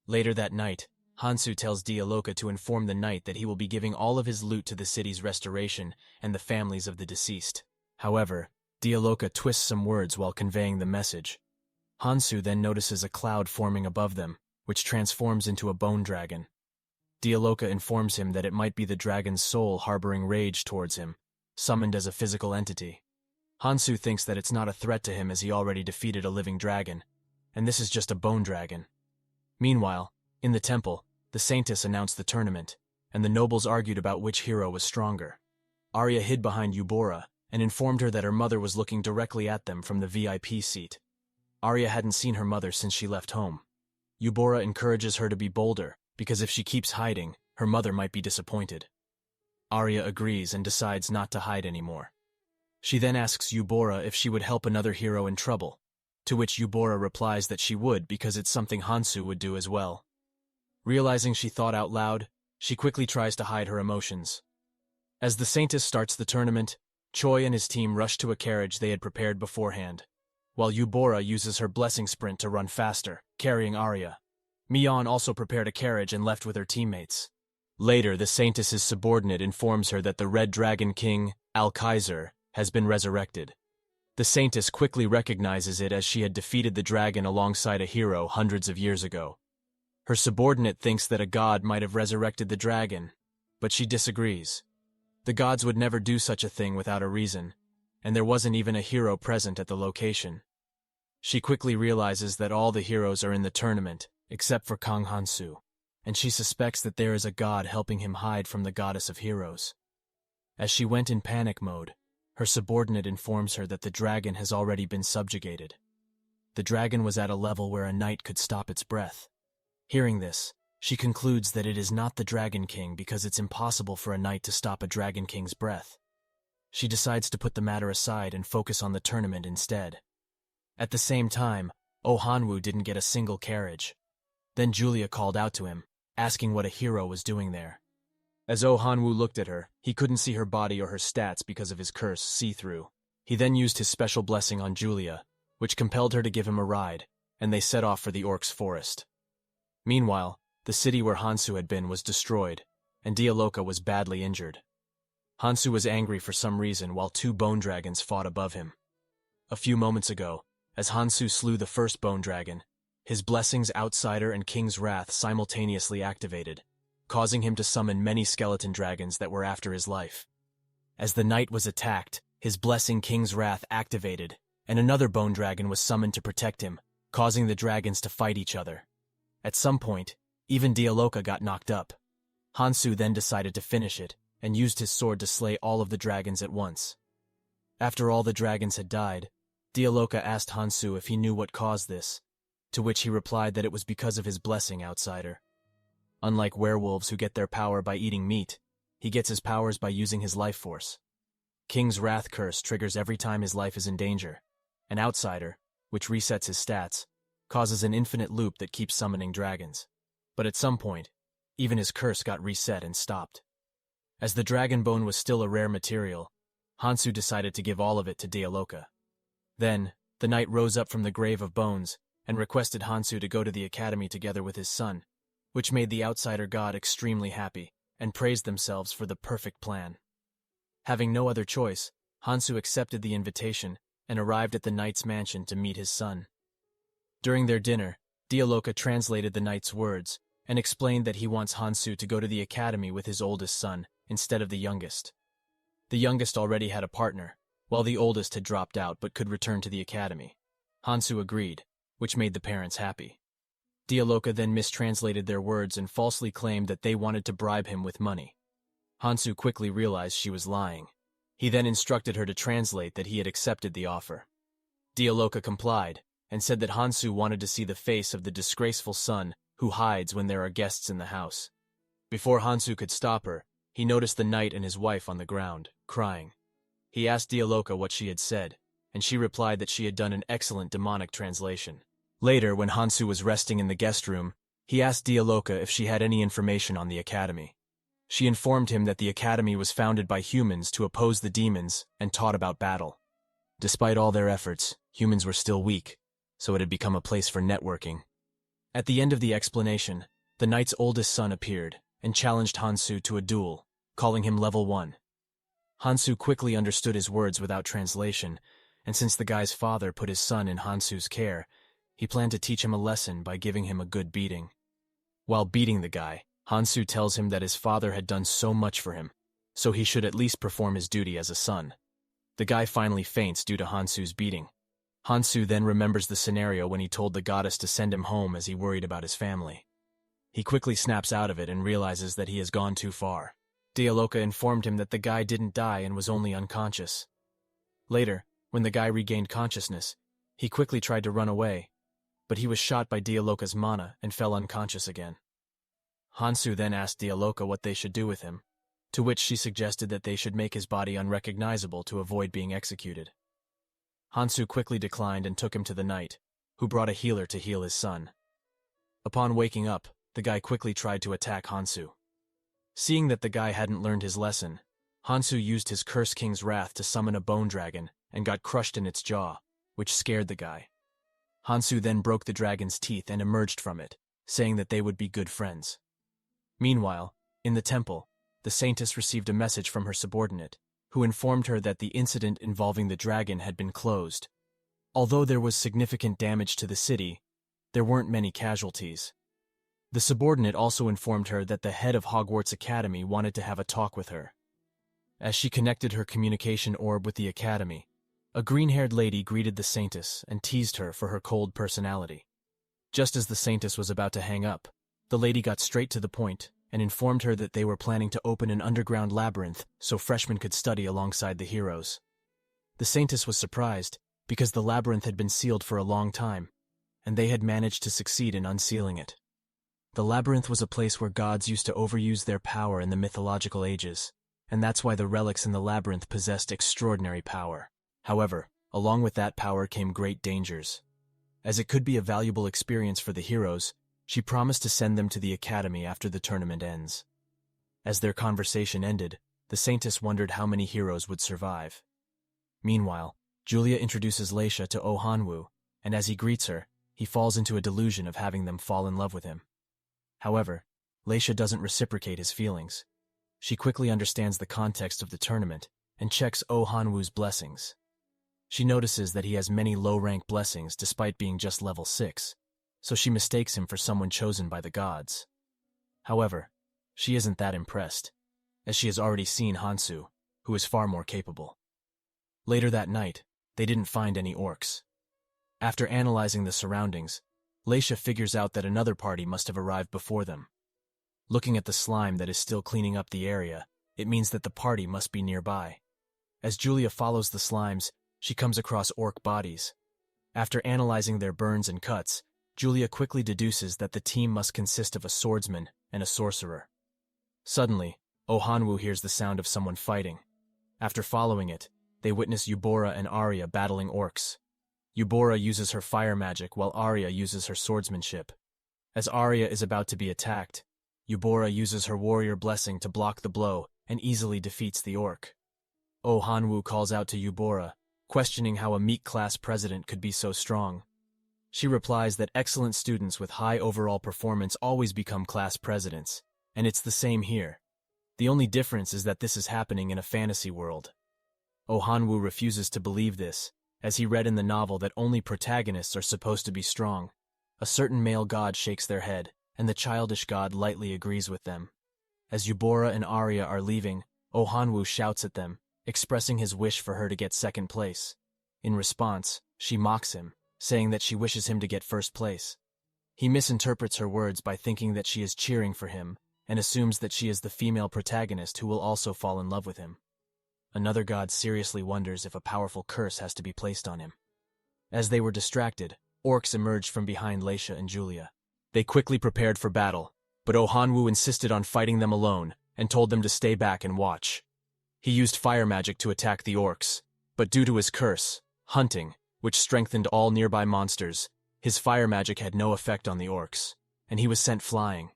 Later that night, Hansoo tells Dialoka to inform the knight that he will be giving all of his loot to the city's restoration and the families of the deceased. However, Dialoka twists some words while conveying the message. Hansoo then notices a cloud forming above them, which transforms into a bone dragon. Dialoka informs him that it might be the dragon's soul harboring rage towards him, summoned as a physical entity. Hansoo thinks that it's not a threat to him as he already defeated a living dragon, and this is just a bone dragon. Meanwhile, in the temple, the saintess announced the tournament, and the nobles argued about which hero was stronger. Arya hid behind Eubora and informed her that her mother was looking directly at them from the VIP seat. Arya hadn't seen her mother since she left home. Eubora encourages her to be bolder, because if she keeps hiding, her mother might be disappointed. Arya agrees and decides not to hide anymore. She then asks Yubora if she would help another hero in trouble, to which Yubora replies that she would because it's something Hansoo would do as well. Realizing she thought out loud, she quickly tries to hide her emotions. As the Saintess starts the tournament, Choi and his team rush to a carriage they had prepared beforehand, while Yubora uses her blessing sprint to run faster, carrying Arya. Mion also prepared a carriage and left with her teammates. Later, the Saintess's subordinate informs her that the Red Dragon King, Al-Kaiser, has been resurrected. The Saintess quickly recognizes it as she had defeated the dragon alongside a hero hundreds of years ago. Her subordinate thinks that a god might have resurrected the dragon, but she disagrees. The gods would never do such a thing without a reason, and there wasn't even a hero present at the location. She quickly realizes that all the heroes are in the tournament, except for Kang Hansoo, and she suspects that there is a god helping him hide from the goddess of heroes. As she went in panic mode, her subordinate informs her that the dragon has already been subjugated. The dragon was at a level where a knight could stop its breath. Hearing this, she concludes that it is not the Dragon King because it's impossible for a knight to stop a Dragon King's breath. She decides to put the matter aside and focus on the tournament instead. At the same time, Oh Hanwoo didn't get a single carriage. Then Julia called out to him, asking what a hero was doing there. As Oh Hanwoo looked at her, he couldn't see her body or her stats because of his curse, see-through. He then used his special blessing on Julia, which compelled her to give him a ride, and they set off for the Orcs' forest. Meanwhile, the city where Hansoo had been was destroyed, and Dialoka was badly injured. Hansoo was angry for some reason while two bone dragons fought above him. A few moments ago, as Hansoo slew the first bone dragon, his blessings Outsider and King's Wrath simultaneously activated, causing him to summon many skeleton dragons that were after his life. As the knight was attacked, his blessing King's Wrath activated, and another bone dragon was summoned to protect him, causing the dragons to fight each other. At some point, even Dialoka got knocked up. Hansoo then decided to finish it, and used his sword to slay all of the dragons at once. After all the dragons had died, Dialoka asked Hansoo if he knew what caused this, to which he replied that it was because of his blessing Outsider. Unlike werewolves who get their power by eating meat, he gets his powers by using his life force. King's Wrath curse triggers every time his life is in danger, and Outsider, which resets his stats, causes an infinite loop that keeps summoning dragons. But at some point, even his curse got reset and stopped. As the dragon bone was still a rare material, Hansoo decided to give all of it to Dialoka. Then, the knight rose up from the grave of bones and requested Hansoo to go to the academy together with his son, which made the Outsider god extremely happy and praised themselves for the perfect plan. Having no other choice, Hansoo accepted the invitation and arrived at the knight's mansion to meet his son. During their dinner, Dialoka translated the knight's words and explained that he wants Hansoo to go to the academy with his oldest son instead of the youngest. The youngest already had a partner, while the oldest had dropped out but could return to the academy. Hansoo agreed, which made the parents happy. Dialoka then mistranslated their words and falsely claimed that they wanted to bribe him with money. Hansoo quickly realized she was lying. He then instructed her to translate that he had accepted the offer. Dialoka complied and said that Hansoo wanted to see the face of the disgraceful son who hides when there are guests in the house. Before Hansoo could stop her, he noticed the knight and his wife on the ground, crying. He asked Dialoka what she had said, and she replied that she had done an excellent demonic translation. Later, when Hansoo was resting in the guest room, he asked Dialoka if she had any information on the academy. She informed him that the academy was founded by humans to oppose the demons and taught about battle. Despite all their efforts, humans were still weak, so it had become a place for networking. At the end of the explanation, the knight's oldest son appeared and challenged Hansoo to a duel, calling him level 1. Hansoo quickly understood his words without translation, and since the guy's father put his son in Hansoo's care, he planned to teach him a lesson by giving him a good beating. While beating the guy, Hansoo tells him that his father had done so much for him, so he should at least perform his duty as a son. The guy finally faints due to Hansoo's beating. Hansoo then remembers the scenario when he told the goddess to send him home as he worried about his family. He quickly snaps out of it and realizes that he has gone too far. Dialoka informed him that the guy didn't die and was only unconscious. Later, when the guy regained consciousness, he quickly tried to run away, but he was shot by Dialoka's mana and fell unconscious again. Hansoo then asked Dialoka what they should do with him, to which she suggested that they should make his body unrecognizable to avoid being executed. Hansoo quickly declined and took him to the knight, who brought a healer to heal his son. Upon waking up, the guy quickly tried to attack Hansoo. Seeing that the guy hadn't learned his lesson, Hansoo used his Curse King's wrath to summon a bone dragon and got crushed in its jaw, which scared the guy. Hansoo then broke the dragon's teeth and emerged from it, saying that they would be good friends. Meanwhile, in the temple, the saintess received a message from her subordinate, who informed her that the incident involving the dragon had been closed. Although there was significant damage to the city, there weren't many casualties. The subordinate also informed her that the head of Hogwarts Academy wanted to have a talk with her. As she connected her communication orb with the academy, a green-haired lady greeted the saintess and teased her for her cold personality. Just as the saintess was about to hang up, the lady got straight to the point and informed her that they were planning to open an underground labyrinth so freshmen could study alongside the heroes. The saintess was surprised because the labyrinth had been sealed for a long time, and they had managed to succeed in unsealing it. The labyrinth was a place where gods used to overuse their power in the mythological ages, and that's why the relics in the labyrinth possessed extraordinary power. However, along with that power came great dangers. As it could be a valuable experience for the heroes, she promised to send them to the academy after the tournament ends. As their conversation ended, the saintess wondered how many heroes would survive. Meanwhile, Julia introduces Leisha to Oh Han-woo, and as he greets her, he falls into a delusion of having them fall in love with him. However, Leisha doesn't reciprocate his feelings. She quickly understands the context of the tournament and checks Oh Han-woo's blessings. She notices that he has many low-rank blessings despite being just level 6, so she mistakes him for someone chosen by the gods. However, she isn't that impressed, as she has already seen Hansoo, who is far more capable. Later that night, they didn't find any orcs. After analyzing the surroundings, Leisha figures out that another party must have arrived before them. Looking at the slime that is still cleaning up the area, it means that the party must be nearby. As Julia follows the slimes, she comes across orc bodies. After analyzing their burns and cuts, Julia quickly deduces that the team must consist of a swordsman and a sorcerer. Suddenly, Oh Han-woo hears the sound of someone fighting. After following it, they witness Eubora and Arya battling orcs. Eubora uses her fire magic while Arya uses her swordsmanship. As Arya is about to be attacked, Eubora uses her warrior blessing to block the blow and easily defeats the orc. Oh Han-woo calls out to Eubora, questioning how a meat class president could be so strong. She replies that excellent students with high overall performance always become class presidents, and it's the same here. The only difference is that this is happening in a fantasy world. Oh Han-woo refuses to believe this, as he read in the novel that only protagonists are supposed to be strong. A certain male god shakes their head, and the childish god lightly agrees with them. As Eubora and Arya are leaving, Oh Han-woo shouts at them, expressing his wish for her to get second place. In response, she mocks him, saying that she wishes him to get first place. He misinterprets her words by thinking that she is cheering for him, and assumes that she is the female protagonist who will also fall in love with him. Another god seriously wonders if a powerful curse has to be placed on him. As they were distracted, orcs emerged from behind Leisha and Julia. They quickly prepared for battle, but Oh Han-woo insisted on fighting them alone and told them to stay back and watch. He used fire magic to attack the orcs, but due to his curse, hunting, which strengthened all nearby monsters, his fire magic had no effect on the orcs, and he was sent flying.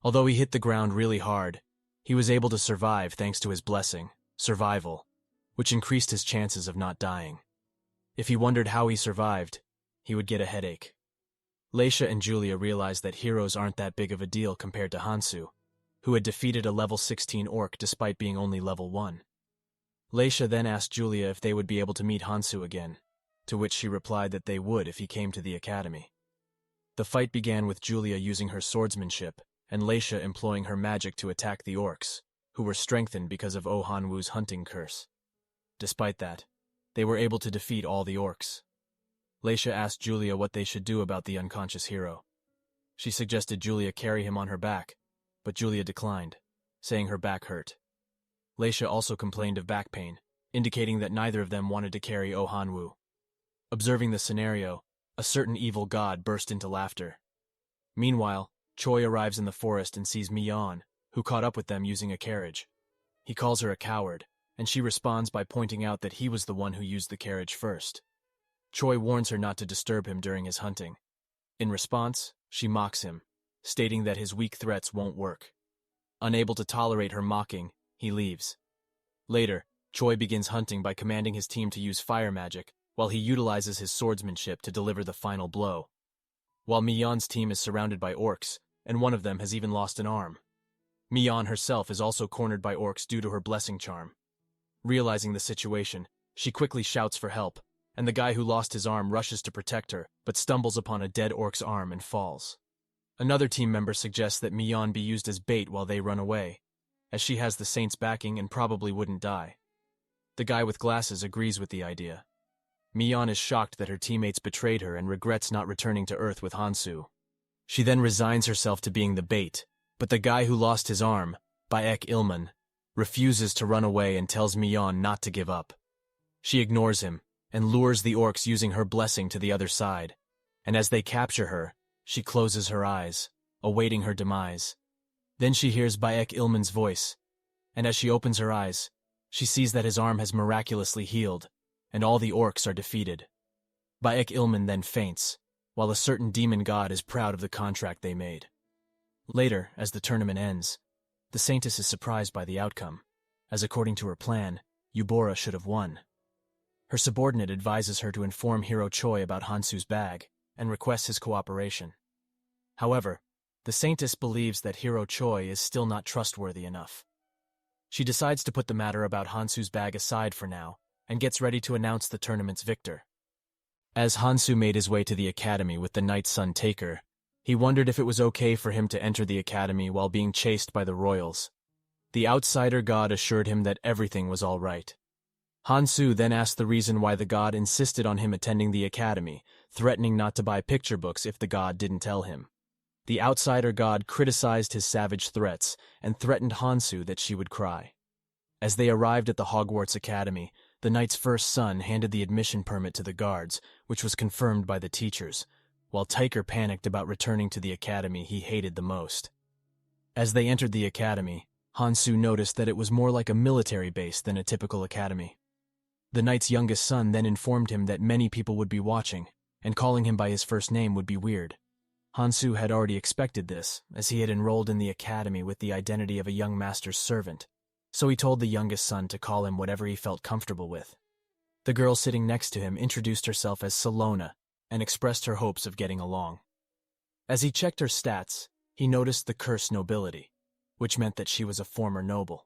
Although he hit the ground really hard, he was able to survive thanks to his blessing, survival, which increased his chances of not dying. If he wondered how he survived, he would get a headache. Leisha and Julia realized that heroes aren't that big of a deal compared to Hansoo, who had defeated a level 16 orc despite being only level 1. Leisha then asked Julia if they would be able to meet Hansoo again, to which she replied that they would if he came to the academy. The fight began with Julia using her swordsmanship and Leisha employing her magic to attack the orcs, who were strengthened because of Oh Han-woo's hunting curse. Despite that, they were able to defeat all the orcs. Leisha asked Julia what they should do about the unconscious hero. She suggested Julia carry him on her back, but Julia declined, saying her back hurt. Leisha also complained of back pain, indicating that neither of them wanted to carry Oh Han-woo. Observing the scenario, a certain evil god burst into laughter. Meanwhile, Choi arrives in the forest and sees Mi-yeon, who caught up with them using a carriage. He calls her a coward, and she responds by pointing out that he was the one who used the carriage first. Choi warns her not to disturb him during his hunting. In response, she mocks him, stating that his weak threats won't work. Unable to tolerate her mocking, he leaves. Later, Choi begins hunting by commanding his team to use fire magic, while he utilizes his swordsmanship to deliver the final blow. While Mi-yeon's team is surrounded by orcs, and one of them has even lost an arm. Mi-yeon herself is also cornered by orcs due to her blessing charm. Realizing the situation, she quickly shouts for help, and the guy who lost his arm rushes to protect her, but stumbles upon a dead orc's arm and falls. Another team member suggests that Mi-yeon be used as bait while they run away, as she has the saint's backing and probably wouldn't die. The guy with glasses agrees with the idea. Mi-yeon is shocked that her teammates betrayed her and regrets not returning to Earth with Hansoo. She then resigns herself to being the bait, but the guy who lost his arm, Baek Ilman, refuses to run away and tells Mi-yeon not to give up. She ignores him and lures the orcs using her blessing to the other side, and as they capture her, she closes her eyes, awaiting her demise. Then she hears Baek Ilman's voice, and as she opens her eyes, she sees that his arm has miraculously healed, and all the orcs are defeated. Baek Ilman then faints, while a certain demon god is proud of the contract they made. Later, as the tournament ends, the Saintess is surprised by the outcome, as according to her plan, Eubora should have won. Her subordinate advises her to inform Hero Choi about Hansoo's bag, and requests his cooperation. However, the Saintess believes that Hero Choi is still not trustworthy enough. She decides to put the matter about Hansoo's bag aside for now, and gets ready to announce the tournament's victor. As Hansoo made his way to the academy with the Night Sun Taker, he wondered if it was okay for him to enter the academy while being chased by the royals. The outsider god assured him that everything was all right. Hansoo then asked the reason why the god insisted on him attending the academy, threatening not to buy picture books if the god didn't tell him. The outsider god criticized his savage threats and threatened Hansoo that she would cry. As they arrived at the Hogwarts Academy, the knight's first son handed the admission permit to the guards, which was confirmed by the teachers, while Tyker panicked about returning to the academy he hated the most. As they entered the academy, Hansoo noticed that it was more like a military base than a typical academy. The knight's youngest son then informed him that many people would be watching, and calling him by his first name would be weird. Hansoo had already expected this, as he had enrolled in the academy with the identity of a young master's servant, so he told the youngest son to call him whatever he felt comfortable with. The girl sitting next to him introduced herself as Salona and expressed her hopes of getting along. As he checked her stats, he noticed the cursed nobility, which meant that she was a former noble.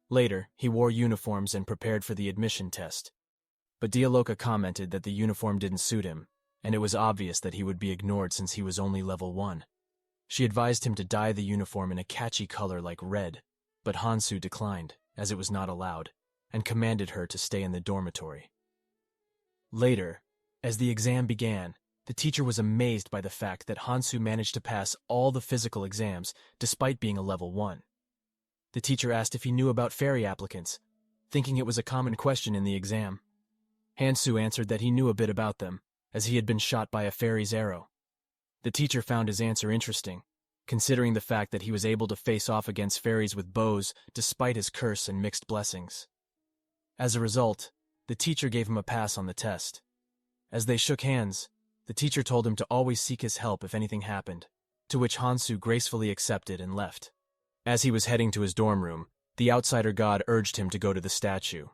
Later, he wore uniforms and prepared for the admission test, but Dialoka commented that the uniform didn't suit him, and it was obvious that he would be ignored since he was only level 1. She advised him to dye the uniform in a catchy color like red, but Hansoo declined, as it was not allowed, and commanded her to stay in the dormitory. Later, as the exam began, the teacher was amazed by the fact that Hansoo managed to pass all the physical exams despite being a level 1. The teacher asked if he knew about fairy applicants, thinking it was a common question in the exam. Hansoo answered that he knew a bit about them, as he had been shot by a fairy's arrow. The teacher found his answer interesting, considering the fact that he was able to face off against fairies with bows despite his curse and mixed blessings. As a result, the teacher gave him a pass on the test. As they shook hands, the teacher told him to always seek his help if anything happened, to which Hansoo gracefully accepted and left. As he was heading to his dorm room, the outsider god urged him to go to the statue.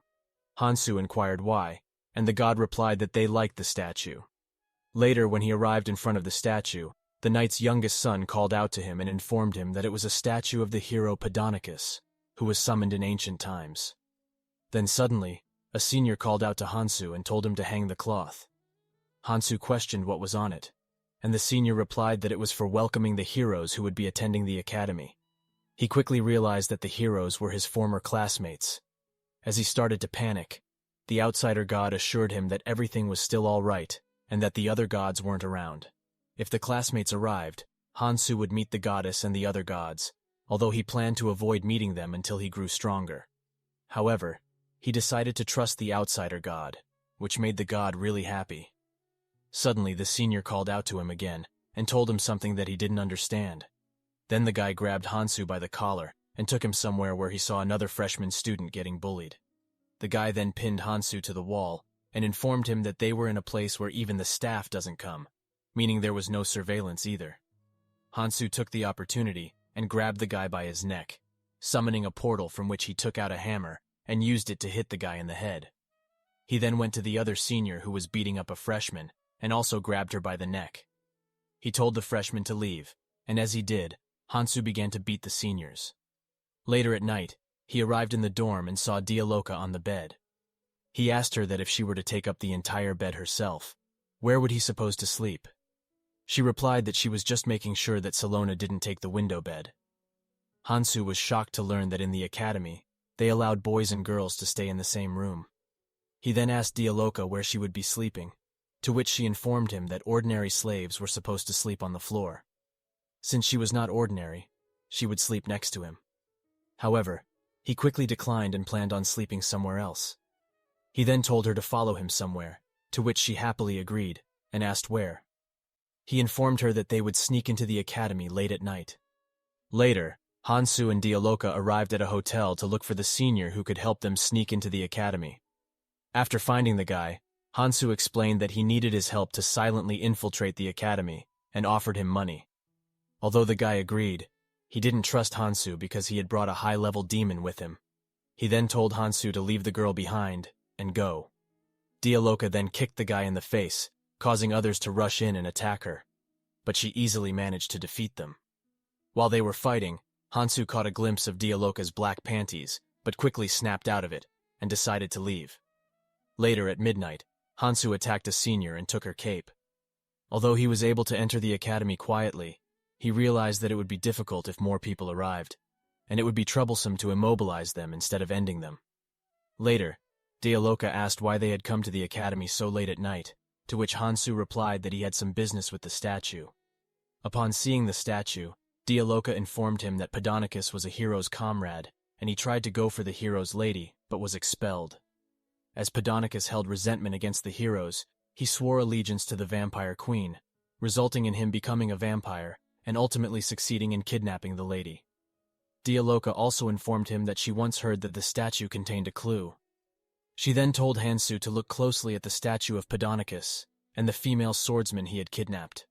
Hansoo inquired why, and the god replied that they liked the statue. Later, when he arrived in front of the statue, the knight's youngest son called out to him and informed him that it was a statue of the hero Podonicus, who was summoned in ancient times. Then suddenly, a senior called out to Hansoo and told him to hang the cloth. Hansoo questioned what was on it, and the senior replied that it was for welcoming the heroes who would be attending the academy. He quickly realized that the heroes were his former classmates. As he started to panic, the outsider god assured him that everything was still all right and that the other gods weren't around. If the classmates arrived, Hansoo would meet the goddess and the other gods, although he planned to avoid meeting them until he grew stronger. However, he decided to trust the outsider god, which made the god really happy. Suddenly, the senior called out to him again and told him something that he didn't understand. Then the guy grabbed Hansoo by the collar and took him somewhere where he saw another freshman student getting bullied. The guy then pinned Hansoo to the wall and informed him that they were in a place where even the staff doesn't come, meaning there was no surveillance either. Hansoo took the opportunity and grabbed the guy by his neck, summoning a portal from which he took out a hammer and used it to hit the guy in the head. He then went to the other senior who was beating up a freshman and also grabbed her by the neck. He told the freshman to leave, and as he did, Hansoo began to beat the seniors. Later at night, he arrived in the dorm and saw Dialoka on the bed. He asked her that if she were to take up the entire bed herself, where would he suppose to sleep? She replied that she was just making sure that Salona didn't take the window bed. Hansoo was shocked to learn that in the academy, they allowed boys and girls to stay in the same room. He then asked Dialoka where she would be sleeping, to which she informed him that ordinary slaves were supposed to sleep on the floor. Since she was not ordinary, she would sleep next to him. However, he quickly declined and planned on sleeping somewhere else. He then told her to follow him somewhere, to which she happily agreed, and asked where. He informed her that they would sneak into the academy late at night. Later, Hansoo and Dialoka arrived at a hotel to look for the senior who could help them sneak into the academy. After finding the guy, Hansoo explained that he needed his help to silently infiltrate the academy and offered him money. Although the guy agreed, he didn't trust Hansoo because he had brought a high-level demon with him. He then told Hansoo to leave the girl behind and go. Dialoka then kicked the guy in the face, causing others to rush in and attack her, but she easily managed to defeat them. While they were fighting, Hansoo caught a glimpse of Dialoka's black panties, but quickly snapped out of it and decided to leave. Later at midnight, Hansoo attacked a senior and took her cape. Although he was able to enter the academy quietly, he realized that it would be difficult if more people arrived, and it would be troublesome to immobilize them instead of ending them. Later, Dialoka asked why they had come to the academy so late at night, to which Hansoo replied that he had some business with the statue. Upon seeing the statue, Dialoka informed him that Podonicus was a hero's comrade, and he tried to go for the hero's lady, but was expelled. As Podonicus held resentment against the heroes, he swore allegiance to the vampire queen, resulting in him becoming a vampire and ultimately succeeding in kidnapping the lady. Dialoka also informed him that she once heard that the statue contained a clue. She then told Hansoo to look closely at the statue of Podonicus and the female swordsman he had kidnapped.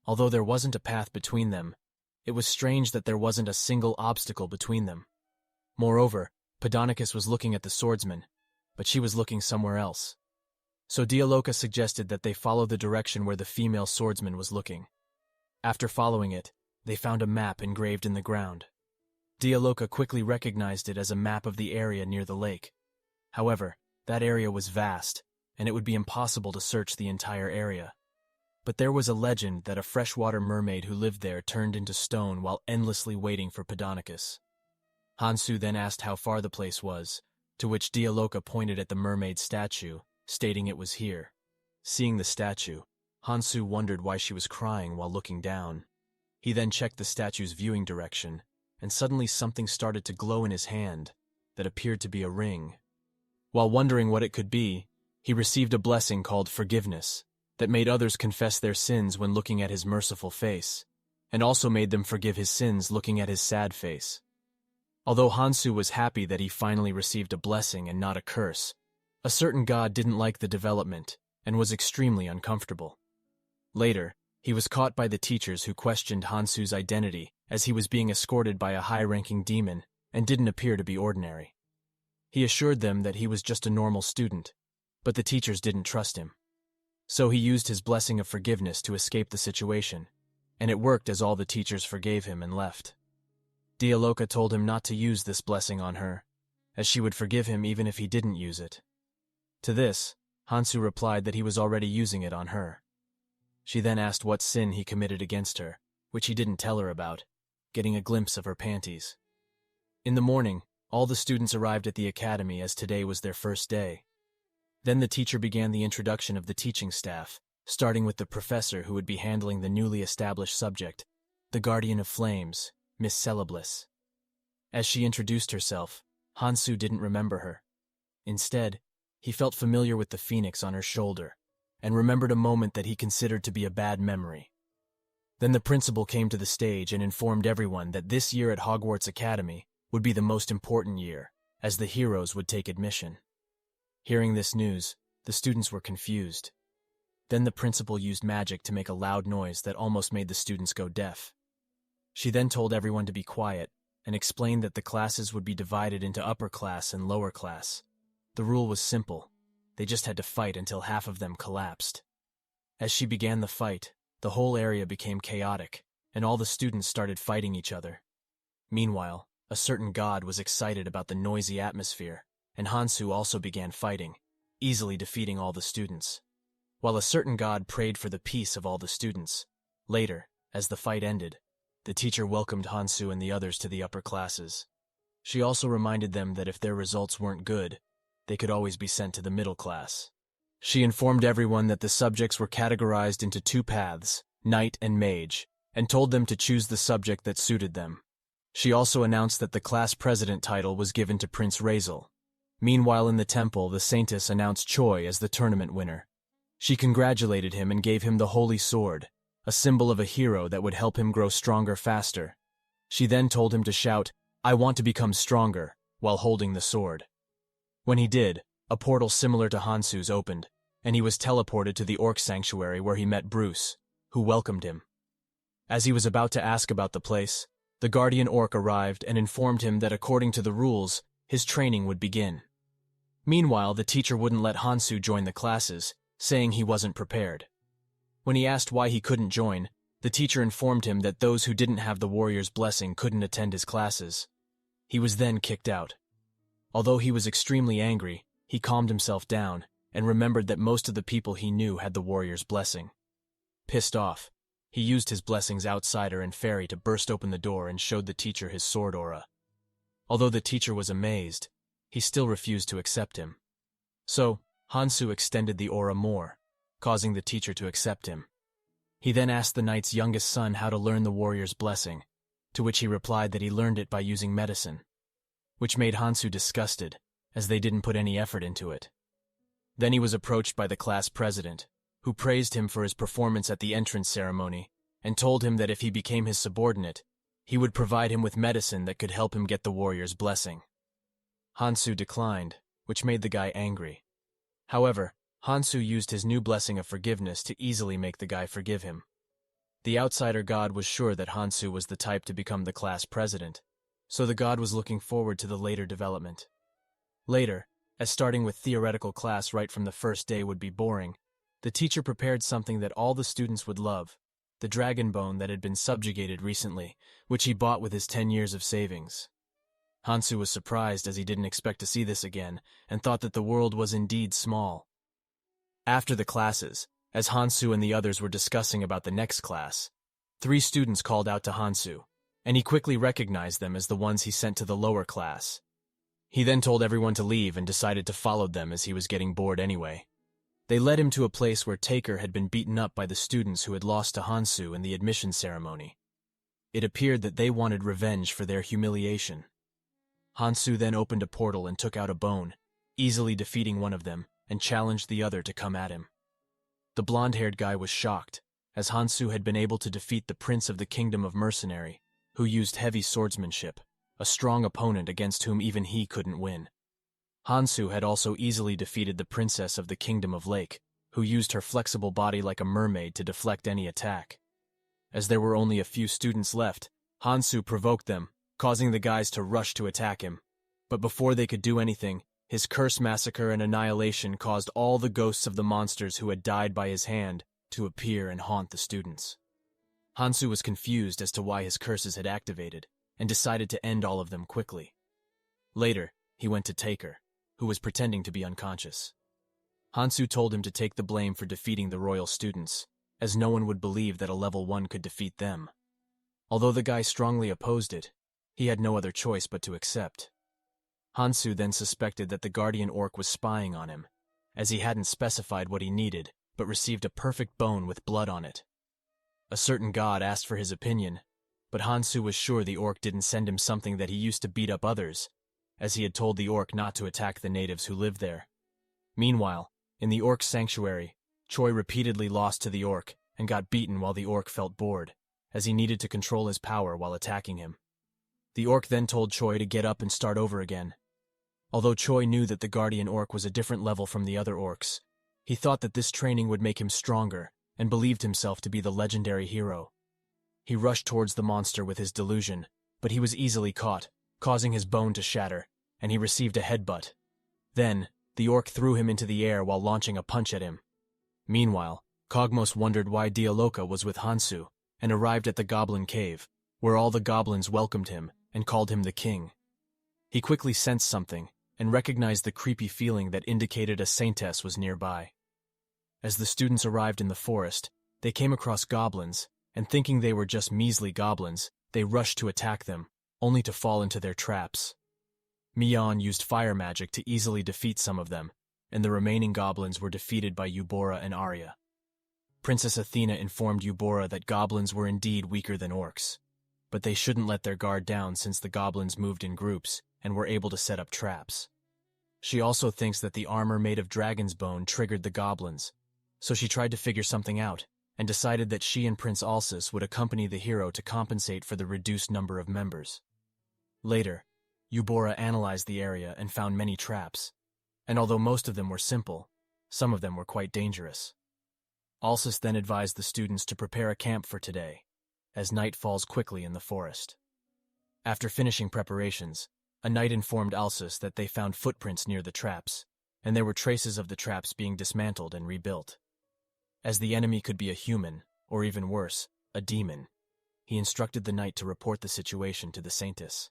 Although there wasn't a path between them, it was strange that there wasn't a single obstacle between them. Moreover, Podonicus was looking at the swordsman, but she was looking somewhere else. So Dialoka suggested that they follow the direction where the female swordsman was looking. After following it, they found a map engraved in the ground. Dialoka quickly recognized it as a map of the area near the lake. However, that area was vast, and it would be impossible to search the entire area. But there was a legend that a freshwater mermaid who lived there turned into stone while endlessly waiting for Podonicus. Hansoo then asked how far the place was, to which Dialoka pointed at the mermaid statue, stating it was here. Seeing the statue, Hansoo wondered why she was crying while looking down. He then checked the statue's viewing direction, and suddenly something started to glow in his hand that appeared to be a ring. While wondering what it could be, he received a blessing called forgiveness that made others confess their sins when looking at his merciful face, and also made them forgive his sins looking at his sad face. Although Hansoo was happy that he finally received a blessing and not a curse, a certain god didn't like the development and was extremely uncomfortable. Later, he was caught by the teachers who questioned Hansoo's identity as he was being escorted by a high-ranking demon and didn't appear to be ordinary. He assured them that he was just a normal student, but the teachers didn't trust him. So he used his blessing of forgiveness to escape the situation, and it worked as all the teachers forgave him and left. Dialoka told him not to use this blessing on her, as she would forgive him even if he didn't use it. To this, Hansoo replied that he was already using it on her. She then asked what sin he committed against her, which he didn't tell her about, getting a glimpse of her panties. In the morning, all the students arrived at the academy as today was their first day. Then the teacher began the introduction of the teaching staff, starting with the professor who would be handling the newly established subject, the Guardian of Flames, Miss Celeblis. As she introduced herself, Hansoo didn't remember her. Instead, he felt familiar with the phoenix on her shoulder, and remembered a moment that he considered to be a bad memory. Then the principal came to the stage and informed everyone that this year at Hogwarts Academy would be the most important year, as the heroes would take admission. Hearing this news, the students were confused. Then the principal used magic to make a loud noise that almost made the students go deaf. She then told everyone to be quiet and explained that the classes would be divided into upper class and lower class. The rule was simple. They just had to fight until half of them collapsed. As she began the fight, the whole area became chaotic, and all the students started fighting each other. Meanwhile, a certain god was excited about the noisy atmosphere, and Hansoo also began fighting, easily defeating all the students. While a certain god prayed for the peace of all the students. Later, as the fight ended, the teacher welcomed Hansoo and the others to the upper classes. She also reminded them that if their results weren't good, they could always be sent to the middle class. She informed everyone that the subjects were categorized into two paths, knight and mage, and told them to choose the subject that suited them. She also announced that the class president title was given to Prince Razel. Meanwhile in the temple, the saintess announced Choi as the tournament winner. She congratulated him and gave him the holy sword, a symbol of a hero that would help him grow stronger faster. She then told him to shout, "I want to become stronger," while holding the sword. When he did, a portal similar to Hansoo's opened, and he was teleported to the Orc Sanctuary where he met Bruce, who welcomed him. As he was about to ask about the place, the Guardian Orc arrived and informed him that according to the rules, his training would begin. Meanwhile, the teacher wouldn't let Hansoo join the classes, saying he wasn't prepared. When he asked why he couldn't join, the teacher informed him that those who didn't have the warrior's blessing couldn't attend his classes. He was then kicked out. Although he was extremely angry, he calmed himself down and remembered that most of the people he knew had the warrior's blessing. Pissed off, he used his blessing's outsider and fairy to burst open the door and showed the teacher his sword aura. Although the teacher was amazed, he still refused to accept him. So, Hansoo extended the aura more, causing the teacher to accept him. He then asked the knight's youngest son how to learn the warrior's blessing, to which he replied that he learned it by using medicine, which made Hansoo disgusted, as they didn't put any effort into it. Then he was approached by the class president, who praised him for his performance at the entrance ceremony, and told him that if he became his subordinate, he would provide him with medicine that could help him get the warrior's blessing. Hansoo declined, which made the guy angry. However, Hansoo used his new blessing of forgiveness to easily make the guy forgive him. The outsider god was sure that Hansoo was the type to become the class president, so the god was looking forward to the later development. Later, as starting with theoretical class right from the first day would be boring, the teacher prepared something that all the students would love, the dragon bone that had been subjugated recently, which he bought with his 10 years of savings. Hansoo was surprised as he didn't expect to see this again, and thought that the world was indeed small. After the classes, as Hansoo and the others were discussing about the next class, 3 students called out to Hansoo, and he quickly recognized them as the ones he sent to the lower class. He then told everyone to leave and decided to follow them as he was getting bored anyway. They led him to a place where Taker had been beaten up by the students who had lost to Hansoo in the admission ceremony. It appeared that they wanted revenge for their humiliation. Hansoo then opened a portal and took out a bone, easily defeating one of them, and challenged the other to come at him. The blonde-haired guy was shocked, as Hansoo had been able to defeat the Prince of the Kingdom of Mercenary, who used heavy swordsmanship, a strong opponent against whom even he couldn't win. Hansoo had also easily defeated the Princess of the Kingdom of Lake, who used her flexible body like a mermaid to deflect any attack. As there were only a few students left, Hansoo provoked them, causing the guys to rush to attack him. But before they could do anything, his curse massacre and annihilation caused all the ghosts of the monsters who had died by his hand to appear and haunt the students. Hansoo was confused as to why his curses had activated, and decided to end all of them quickly. Later, he went to Taker, who was pretending to be unconscious. Hansoo told him to take the blame for defeating the royal students, as no one would believe that a level 1 could defeat them. Although the guy strongly opposed it, he had no other choice but to accept. Hansoo then suspected that the Guardian Orc was spying on him, as he hadn't specified what he needed, but received a perfect bone with blood on it. A certain god asked for his opinion, but Hansoo was sure the orc didn't send him something that he used to beat up others, as he had told the orc not to attack the natives who lived there. Meanwhile, in the orc's sanctuary, Choi repeatedly lost to the orc and got beaten while the orc felt bored, as he needed to control his power while attacking him. The orc then told Choi to get up and start over again. Although Choi knew that the guardian orc was a different level from the other orcs, he thought that this training would make him stronger and believed himself to be the legendary hero. He rushed towards the monster with his delusion, but he was easily caught, causing his bone to shatter, and he received a headbutt. Then, the orc threw him into the air while launching a punch at him. Meanwhile, Kogmos wondered why Dialoka was with Hansoo and arrived at the goblin cave, where all the goblins welcomed him and called him the king. He quickly sensed something and recognized the creepy feeling that indicated a saintess was nearby. As the students arrived in the forest, they came across goblins, and thinking they were just measly goblins, they rushed to attack them, only to fall into their traps. Mion used fire magic to easily defeat some of them, and the remaining goblins were defeated by Eubora and Arya. Princess Athena informed Eubora that goblins were indeed weaker than orcs, but they shouldn't let their guard down since the goblins moved in groups and were able to set up traps. She also thinks that the armor made of dragon's bone triggered the goblins, so she tried to figure something out and decided that she and Prince Alsus would accompany the hero to compensate for the reduced number of members. Later, Eubora analyzed the area and found many traps, and although most of them were simple, some of them were quite dangerous. Alsus then advised the students to prepare a camp for today, as night falls quickly in the forest. After finishing preparations, a knight informed Alsus that they found footprints near the traps, and there were traces of the traps being dismantled and rebuilt. As the enemy could be a human, or even worse, a demon, he instructed the knight to report the situation to the saintess.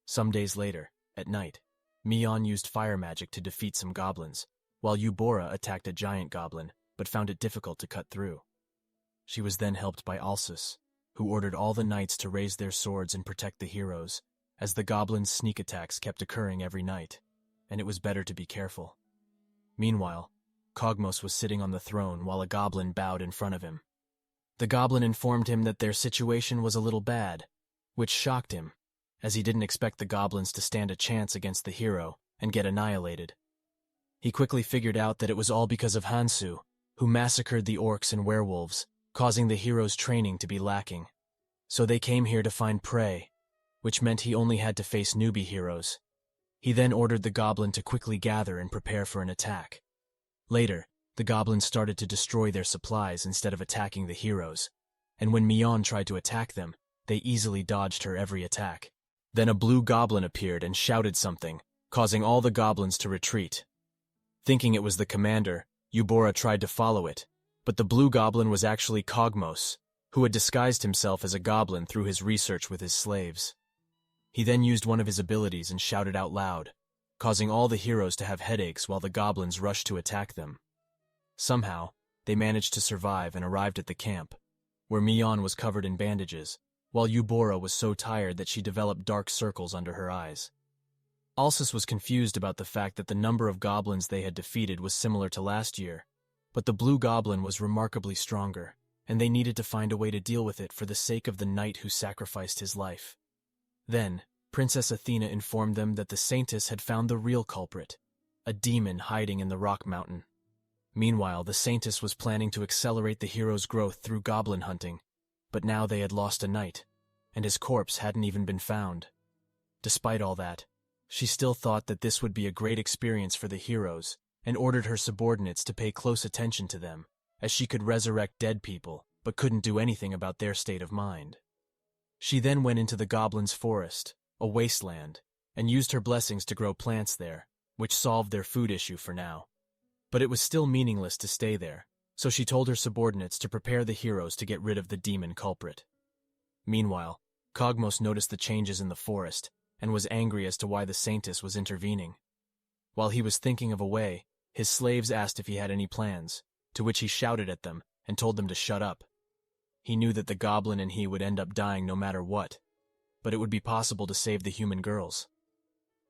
Some days later, at night, Mion used fire magic to defeat some goblins, while Eubora attacked a giant goblin, but found it difficult to cut through. She was then helped by Alsus, who ordered all the knights to raise their swords and protect the heroes, as the goblins' sneak attacks kept occurring every night, and it was better to be careful. Meanwhile, Kogmos was sitting on the throne while a goblin bowed in front of him. The goblin informed him that their situation was a little bad, which shocked him, as he didn't expect the goblins to stand a chance against the hero and get annihilated. He quickly figured out that it was all because of Hansoo, who massacred the orcs and werewolves, causing the hero's training to be lacking. So they came here to find prey, which meant he only had to face newbie heroes. He then ordered the goblin to quickly gather and prepare for an attack. Later, the goblins started to destroy their supplies instead of attacking the heroes, and when Mion tried to attack them, they easily dodged her every attack. Then a blue goblin appeared and shouted something, causing all the goblins to retreat. Thinking it was the commander, Eubora tried to follow it, but the blue goblin was actually Kogmos, who had disguised himself as a goblin through his research with his slaves. He then used one of his abilities and shouted out loud, causing all the heroes to have headaches while the goblins rushed to attack them. Somehow, they managed to survive and arrived at the camp, where Mion was covered in bandages, while Eubora was so tired that she developed dark circles under her eyes. Alsus was confused about the fact that the number of goblins they had defeated was similar to last year, but the blue goblin was remarkably stronger, and they needed to find a way to deal with it for the sake of the knight who sacrificed his life. Then, Princess Athena informed them that the saintess had found the real culprit, a demon hiding in the rock mountain. Meanwhile, the saintess was planning to accelerate the hero's growth through goblin hunting, but now they had lost a knight, and his corpse hadn't even been found. Despite all that, she still thought that this would be a great experience for the heroes and ordered her subordinates to pay close attention to them, as she could resurrect dead people but couldn't do anything about their state of mind. She then went into the goblins' forest, a wasteland, and used her blessings to grow plants there, which solved their food issue for now. But it was still meaningless to stay there, so she told her subordinates to prepare the heroes to get rid of the demon culprit. Meanwhile, Kogmos noticed the changes in the forest and was angry as to why the saintess was intervening. While he was thinking of a way, his slaves asked if he had any plans, to which he shouted at them and told them to shut up. He knew that the goblin and he would end up dying no matter what, but it would be possible to save the human girls.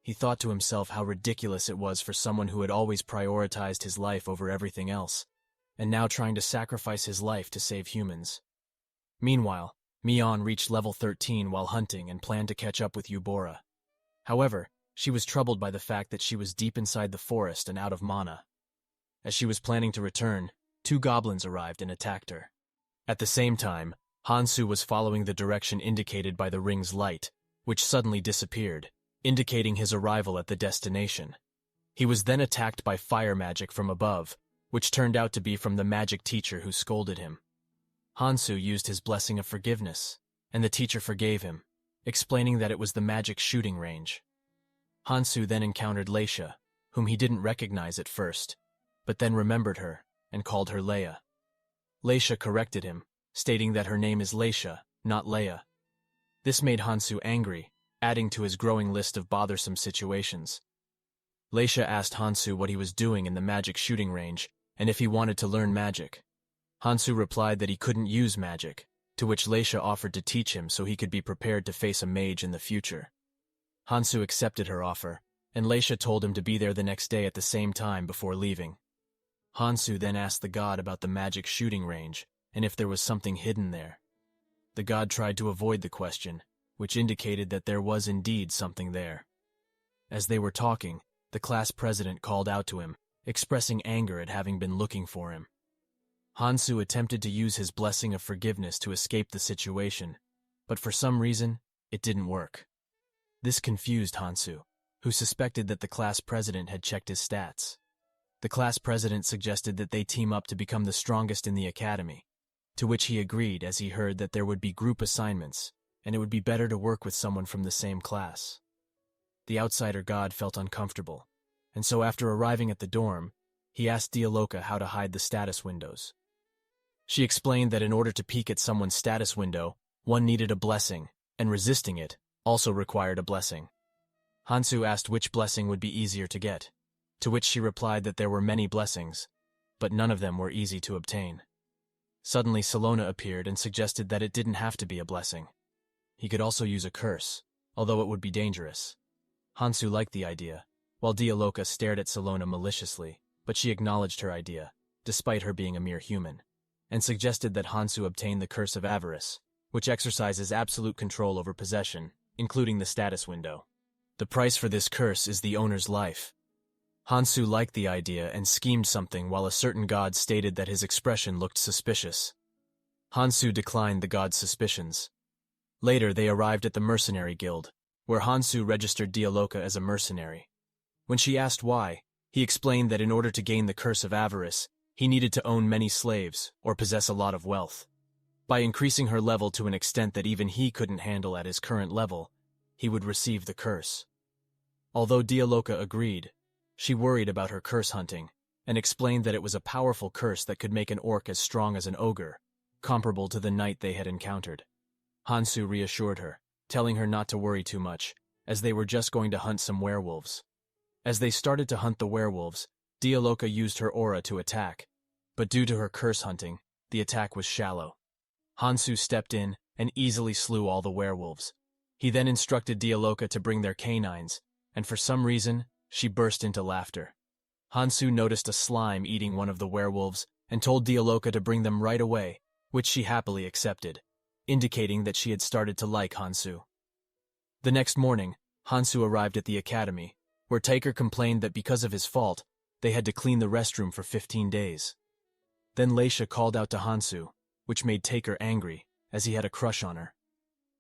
He thought to himself how ridiculous it was for someone who had always prioritized his life over everything else, and now trying to sacrifice his life to save humans. Meanwhile, Mion reached level 13 while hunting and planned to catch up with Eubora. However, she was troubled by the fact that she was deep inside the forest and out of mana. As she was planning to return, 2 goblins arrived and attacked her. At the same time, Hansoo was following the direction indicated by the ring's light, which suddenly disappeared, indicating his arrival at the destination. He was then attacked by fire magic from above, which turned out to be from the magic teacher who scolded him. Hansoo used his blessing of forgiveness, and the teacher forgave him, explaining that it was the magic shooting range. Hansoo then encountered Leisha, whom he didn't recognize at first, but then remembered her and called her Leia. Leisha corrected him, stating that her name is Leisha, not Leia. This made Hansoo angry, adding to his growing list of bothersome situations. Leisha asked Hansoo what he was doing in the magic shooting range and if he wanted to learn magic. Hansoo replied that he couldn't use magic, to which Leisha offered to teach him so he could be prepared to face a mage in the future. Hansoo accepted her offer, and Leisha told him to be there the next day at the same time before leaving. Hansoo then asked the god about the magic shooting range and if there was something hidden there. The god tried to avoid the question, which indicated that there was indeed something there. As they were talking, the class president called out to him, expressing anger at having been looking for him. Hansoo attempted to use his blessing of forgiveness to escape the situation, but for some reason, it didn't work. This confused Hansoo, who suspected that the class president had checked his stats. The class president suggested that they team up to become the strongest in the academy, to which he agreed as he heard that there would be group assignments, and it would be better to work with someone from the same class. The outsider god felt uncomfortable, and so after arriving at the dorm, he asked Dialoka how to hide the status windows. She explained that in order to peek at someone's status window, one needed a blessing, and resisting it also required a blessing. Hansoo asked which blessing would be easier to get, to which she replied that there were many blessings, but none of them were easy to obtain. Suddenly Salona appeared and suggested that it didn't have to be a blessing. He could also use a curse, although it would be dangerous. Hansoo liked the idea, while Dialoka stared at Salona maliciously, but she acknowledged her idea, despite her being a mere human, and suggested that Hansoo obtain the curse of avarice, which exercises absolute control over possession, including the status window. The price for this curse is the owner's life. Hansoo liked the idea and schemed something while a certain god stated that his expression looked suspicious. Hansoo declined the god's suspicions. Later they arrived at the mercenary guild, where Hansoo registered Dialoka as a mercenary. When she asked why, he explained that in order to gain the curse of avarice, he needed to own many slaves or possess a lot of wealth. By increasing her level to an extent that even he couldn't handle at his current level, he would receive the curse. Although Dialoka agreed, she worried about her curse hunting and explained that it was a powerful curse that could make an orc as strong as an ogre, comparable to the knight they had encountered. Hansoo reassured her, telling her not to worry too much, as they were just going to hunt some werewolves. As they started to hunt the werewolves, Dialoka used her aura to attack, but due to her curse hunting, the attack was shallow. Hansoo stepped in and easily slew all the werewolves. He then instructed Dialoka to bring their canines, and for some reason, she burst into laughter. Hansoo noticed a slime eating one of the werewolves and told Dialoka to bring them right away, which she happily accepted, indicating that she had started to like Hansoo. The next morning, Hansoo arrived at the academy, where Taker complained that because of his fault, they had to clean the restroom for 15 days. Then Leisha called out to Hansoo, which made Taker angry, as he had a crush on her.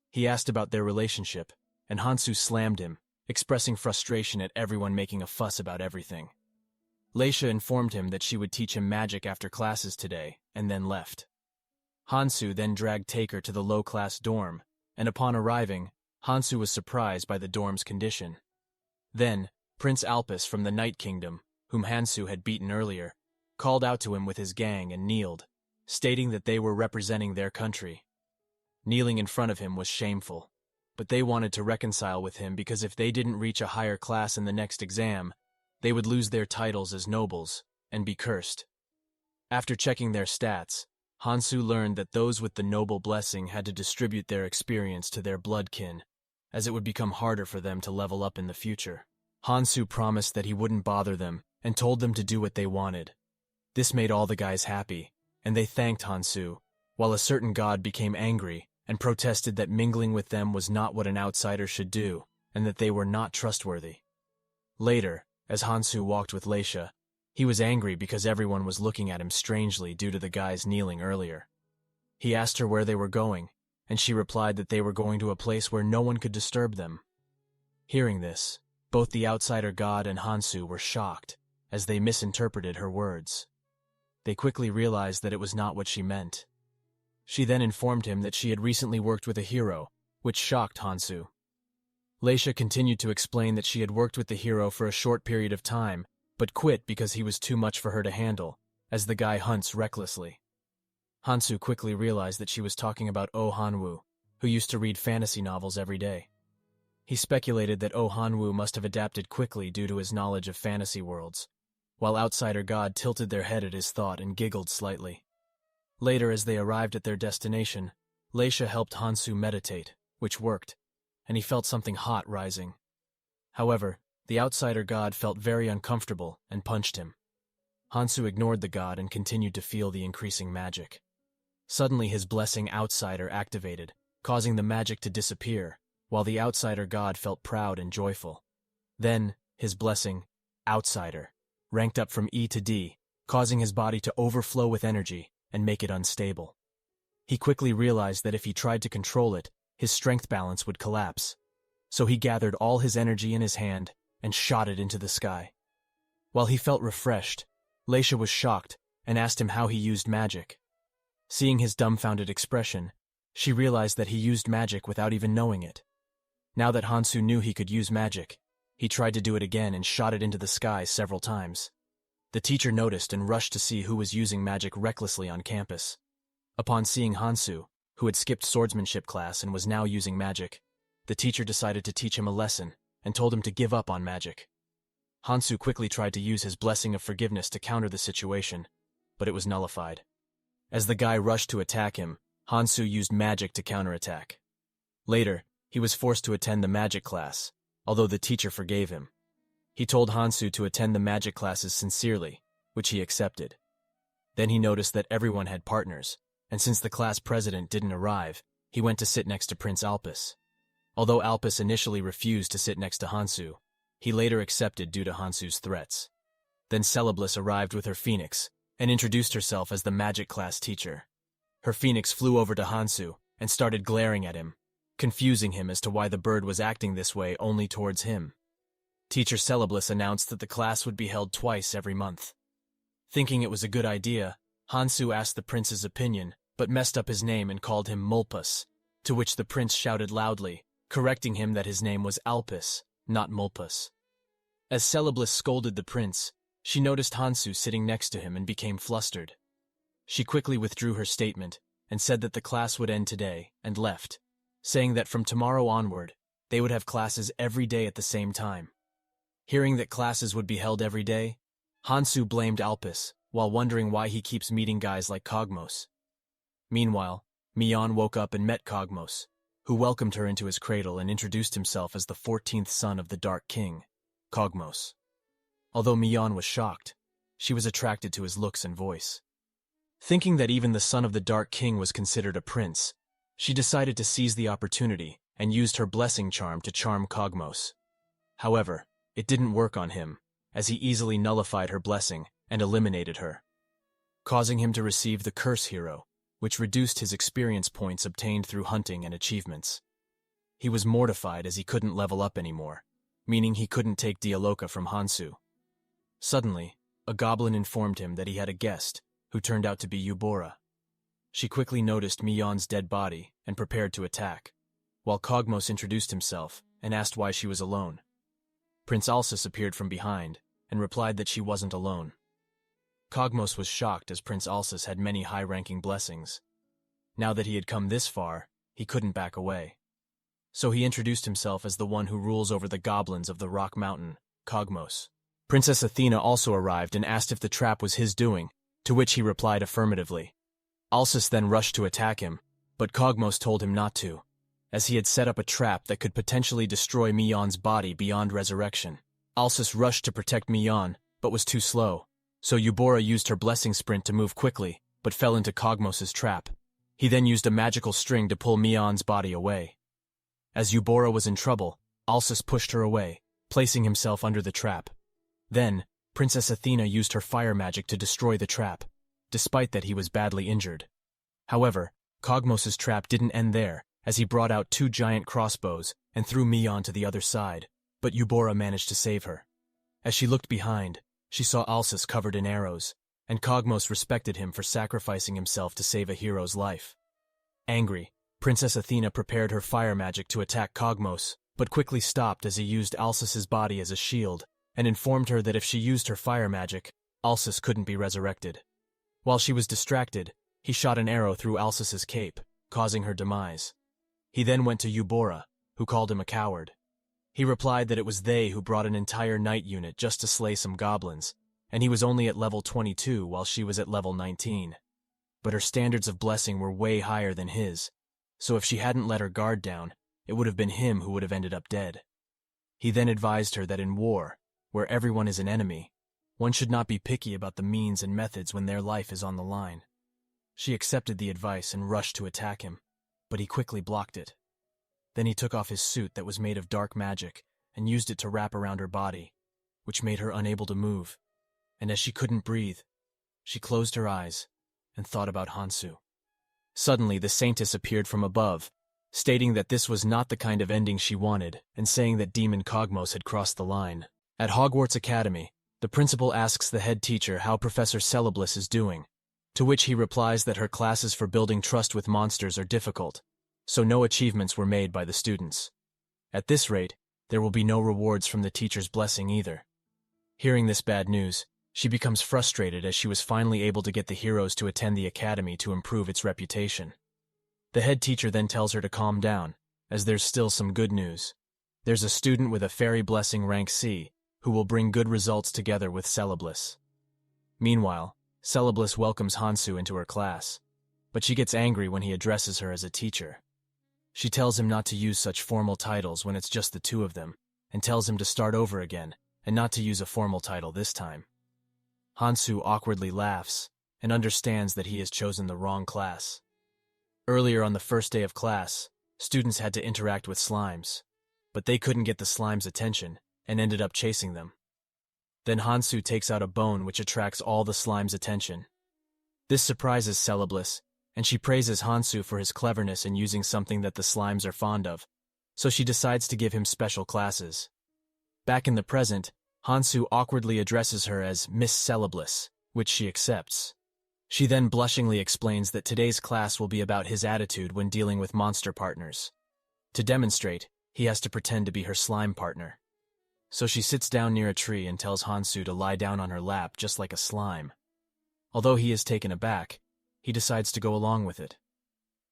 He asked about their relationship, and Hansoo slammed him, expressing frustration at everyone making a fuss about everything. Leisha informed him that she would teach him magic after classes today, and then left. Hansoo then dragged Taker to the low-class dorm, and upon arriving, Hansoo was surprised by the dorm's condition. Then, Prince Alpus from the Night Kingdom, whom Hansoo had beaten earlier, called out to him with his gang and kneeled, stating that they were representing their country. Kneeling in front of him was shameful, but they wanted to reconcile with him because if they didn't reach a higher class in the next exam, they would lose their titles as nobles and be cursed. After checking their stats, Hansoo learned that those with the noble blessing had to distribute their experience to their bloodkin, as it would become harder for them to level up in the future. Hansoo promised that he wouldn't bother them and told them to do what they wanted. This made all the guys happy, and they thanked Hansoo, while a certain god became angry and protested that mingling with them was not what an outsider should do, and that they were not trustworthy. Later, as Hansoo walked with Leisha, he was angry because everyone was looking at him strangely due to the guys kneeling earlier. He asked her where they were going, and she replied that they were going to a place where no one could disturb them. Hearing this, both the outsider god and Hansoo were shocked, as they misinterpreted her words. They quickly realized that it was not what she meant. She then informed him that she had recently worked with a hero, which shocked Hansoo. Leisha continued to explain that she had worked with the hero for a short period of time, but quit because he was too much for her to handle, as the guy hunts recklessly. Hansoo quickly realized that she was talking about Oh Hanwoo, who used to read fantasy novels every day. He speculated that Oh Hanwoo must have adapted quickly due to his knowledge of fantasy worlds, while outsider god tilted their head at his thought and giggled slightly. Later, as they arrived at their destination, Leisha helped Hansoo meditate, which worked, and he felt something hot rising. However, the outsider god felt very uncomfortable and punched him. Hansoo ignored the god and continued to feel the increasing magic. Suddenly his blessing outsider activated, causing the magic to disappear, while the outsider god felt proud and joyful. Then, his blessing, outsider, ranked up from E to D, causing his body to overflow with energy and make it unstable. He quickly realized that if he tried to control it, his strength balance would collapse. So he gathered all his energy in his hand and shot it into the sky. While he felt refreshed, Leisha was shocked and asked him how he used magic. Seeing his dumbfounded expression, she realized that he used magic without even knowing it. Now that Hansoo knew he could use magic, he tried to do it again and shot it into the sky several times. The teacher noticed and rushed to see who was using magic recklessly on campus. Upon seeing Hansoo, who had skipped swordsmanship class and was now using magic, the teacher decided to teach him a lesson and told him to give up on magic. Hansoo quickly tried to use his blessing of forgiveness to counter the situation, but it was nullified. As the guy rushed to attack him, Hansoo used magic to counterattack. Later, he was forced to attend the magic class, although the teacher forgave him. He told Hansoo to attend the magic classes sincerely, which he accepted. Then he noticed that everyone had partners, and since the class president didn't arrive, he went to sit next to Prince Alpus. Although Alpus initially refused to sit next to Hansoo, he later accepted due to Hansoo's threats. Then Celeblis arrived with her phoenix and introduced herself as the magic class teacher. Her phoenix flew over to Hansoo and started glaring at him, confusing him as to why the bird was acting this way only towards him. Teacher Celeblis announced that the class would be held twice every month. Thinking it was a good idea, Hansoo asked the prince's opinion, but messed up his name and called him Mulpus, to which the prince shouted loudly, correcting him that his name was Alpus, not Mulpus. As Celeblis scolded the prince, she noticed Hansoo sitting next to him and became flustered. She quickly withdrew her statement and said that the class would end today and left, saying that from tomorrow onward, they would have classes every day at the same time. Hearing that classes would be held every day, Hansoo blamed Alpus while wondering why he keeps meeting guys like Kogmos. Meanwhile, Mion woke up and met Kogmos, who welcomed her into his cradle and introduced himself as the 14th son of the Dark King, Kogmos. Although Mion was shocked, she was attracted to his looks and voice. Thinking that even the son of the Dark King was considered a prince, she decided to seize the opportunity and used her blessing charm to charm Kogmos. However, it didn't work on him, as he easily nullified her blessing and eliminated her, causing him to receive the Curse Hero, which reduced his experience points obtained through hunting and achievements. He was mortified as he couldn't level up anymore, meaning he couldn't take Dialoka from Hansoo. Suddenly, a goblin informed him that he had a guest, who turned out to be Eubora. She quickly noticed Mion's dead body and prepared to attack, while Kogmos introduced himself and asked why she was alone. Prince Alsus appeared from behind and replied that she wasn't alone. Kogmos was shocked as Prince Alsus had many high-ranking blessings. Now that he had come this far, he couldn't back away. So he introduced himself as the one who rules over the goblins of the Rock Mountain, Kogmos. Princess Athena also arrived and asked if the trap was his doing, to which he replied affirmatively. Alsus then rushed to attack him, but Kogmos told him not to, as he had set up a trap that could potentially destroy Mion's body beyond resurrection. Alsus rushed to protect Mion, but was too slow, so Eubora used her blessing sprint to move quickly, but fell into Kogmos' trap. He then used a magical string to pull Mion's body away. As Eubora was in trouble, Alsus pushed her away, placing himself under the trap. Then, Princess Athena used her fire magic to destroy the trap, despite that he was badly injured. However, Kogmos's trap didn't end there, as he brought out 2 giant crossbows and threw Mi onto the other side, but Eubora managed to save her. As she looked behind, she saw Alsus covered in arrows, and Kogmos respected him for sacrificing himself to save a hero's life. Angry, Princess Athena prepared her fire magic to attack Kogmos, but quickly stopped as he used Alsus's body as a shield, and informed her that if she used her fire magic, Alsus couldn't be resurrected. While she was distracted, he shot an arrow through Alsus's cape, causing her demise. He then went to Eubora, who called him a coward. He replied that it was they who brought an entire knight unit just to slay some goblins, and he was only at level 22 while she was at level 19. But her standards of blessing were way higher than his, so if she hadn't let her guard down, it would have been him who would have ended up dead. He then advised her that in war, where everyone is an enemy, one should not be picky about the means and methods when their life is on the line. She accepted the advice and rushed to attack him, but he quickly blocked it. Then he took off his suit that was made of dark magic and used it to wrap around her body, which made her unable to move, and as she couldn't breathe, she closed her eyes and thought about Hansoo. Suddenly, the Saintess appeared from above, stating that this was not the kind of ending she wanted, and saying that Demon Kogmos had crossed the line. At Hogwarts Academy, the principal asks the head teacher how Professor Celeblis is doing, to which he replies that her classes for building trust with monsters are difficult, so no achievements were made by the students. At this rate, there will be no rewards from the teacher's blessing either. Hearing this bad news, she becomes frustrated as she was finally able to get the heroes to attend the academy to improve its reputation. The head teacher then tells her to calm down, as there's still some good news. There's a student with a fairy blessing rank C, who will bring good results together with Celeblis. Meanwhile, Celeblis welcomes Hansoo into her class, but she gets angry when he addresses her as a teacher. She tells him not to use such formal titles when it's just the two of them, and tells him to start over again, and not to use a formal title this time. Hansoo awkwardly laughs, and understands that he has chosen the wrong class. Earlier on the first day of class, students had to interact with slimes, but they couldn't get the slimes' attention, and ended up chasing them. Then Hansoo takes out a bone which attracts all the slimes' attention. This surprises Celeblis, and she praises Hansoo for his cleverness in using something that the slimes are fond of, so she decides to give him special classes. Back in the present, Hansoo awkwardly addresses her as Miss Celeblis, which she accepts. She then blushingly explains that today's class will be about his attitude when dealing with monster partners. To demonstrate, he has to pretend to be her slime partner. So she sits down near a tree and tells Hansoo to lie down on her lap just like a slime. Although he is taken aback, he decides to go along with it.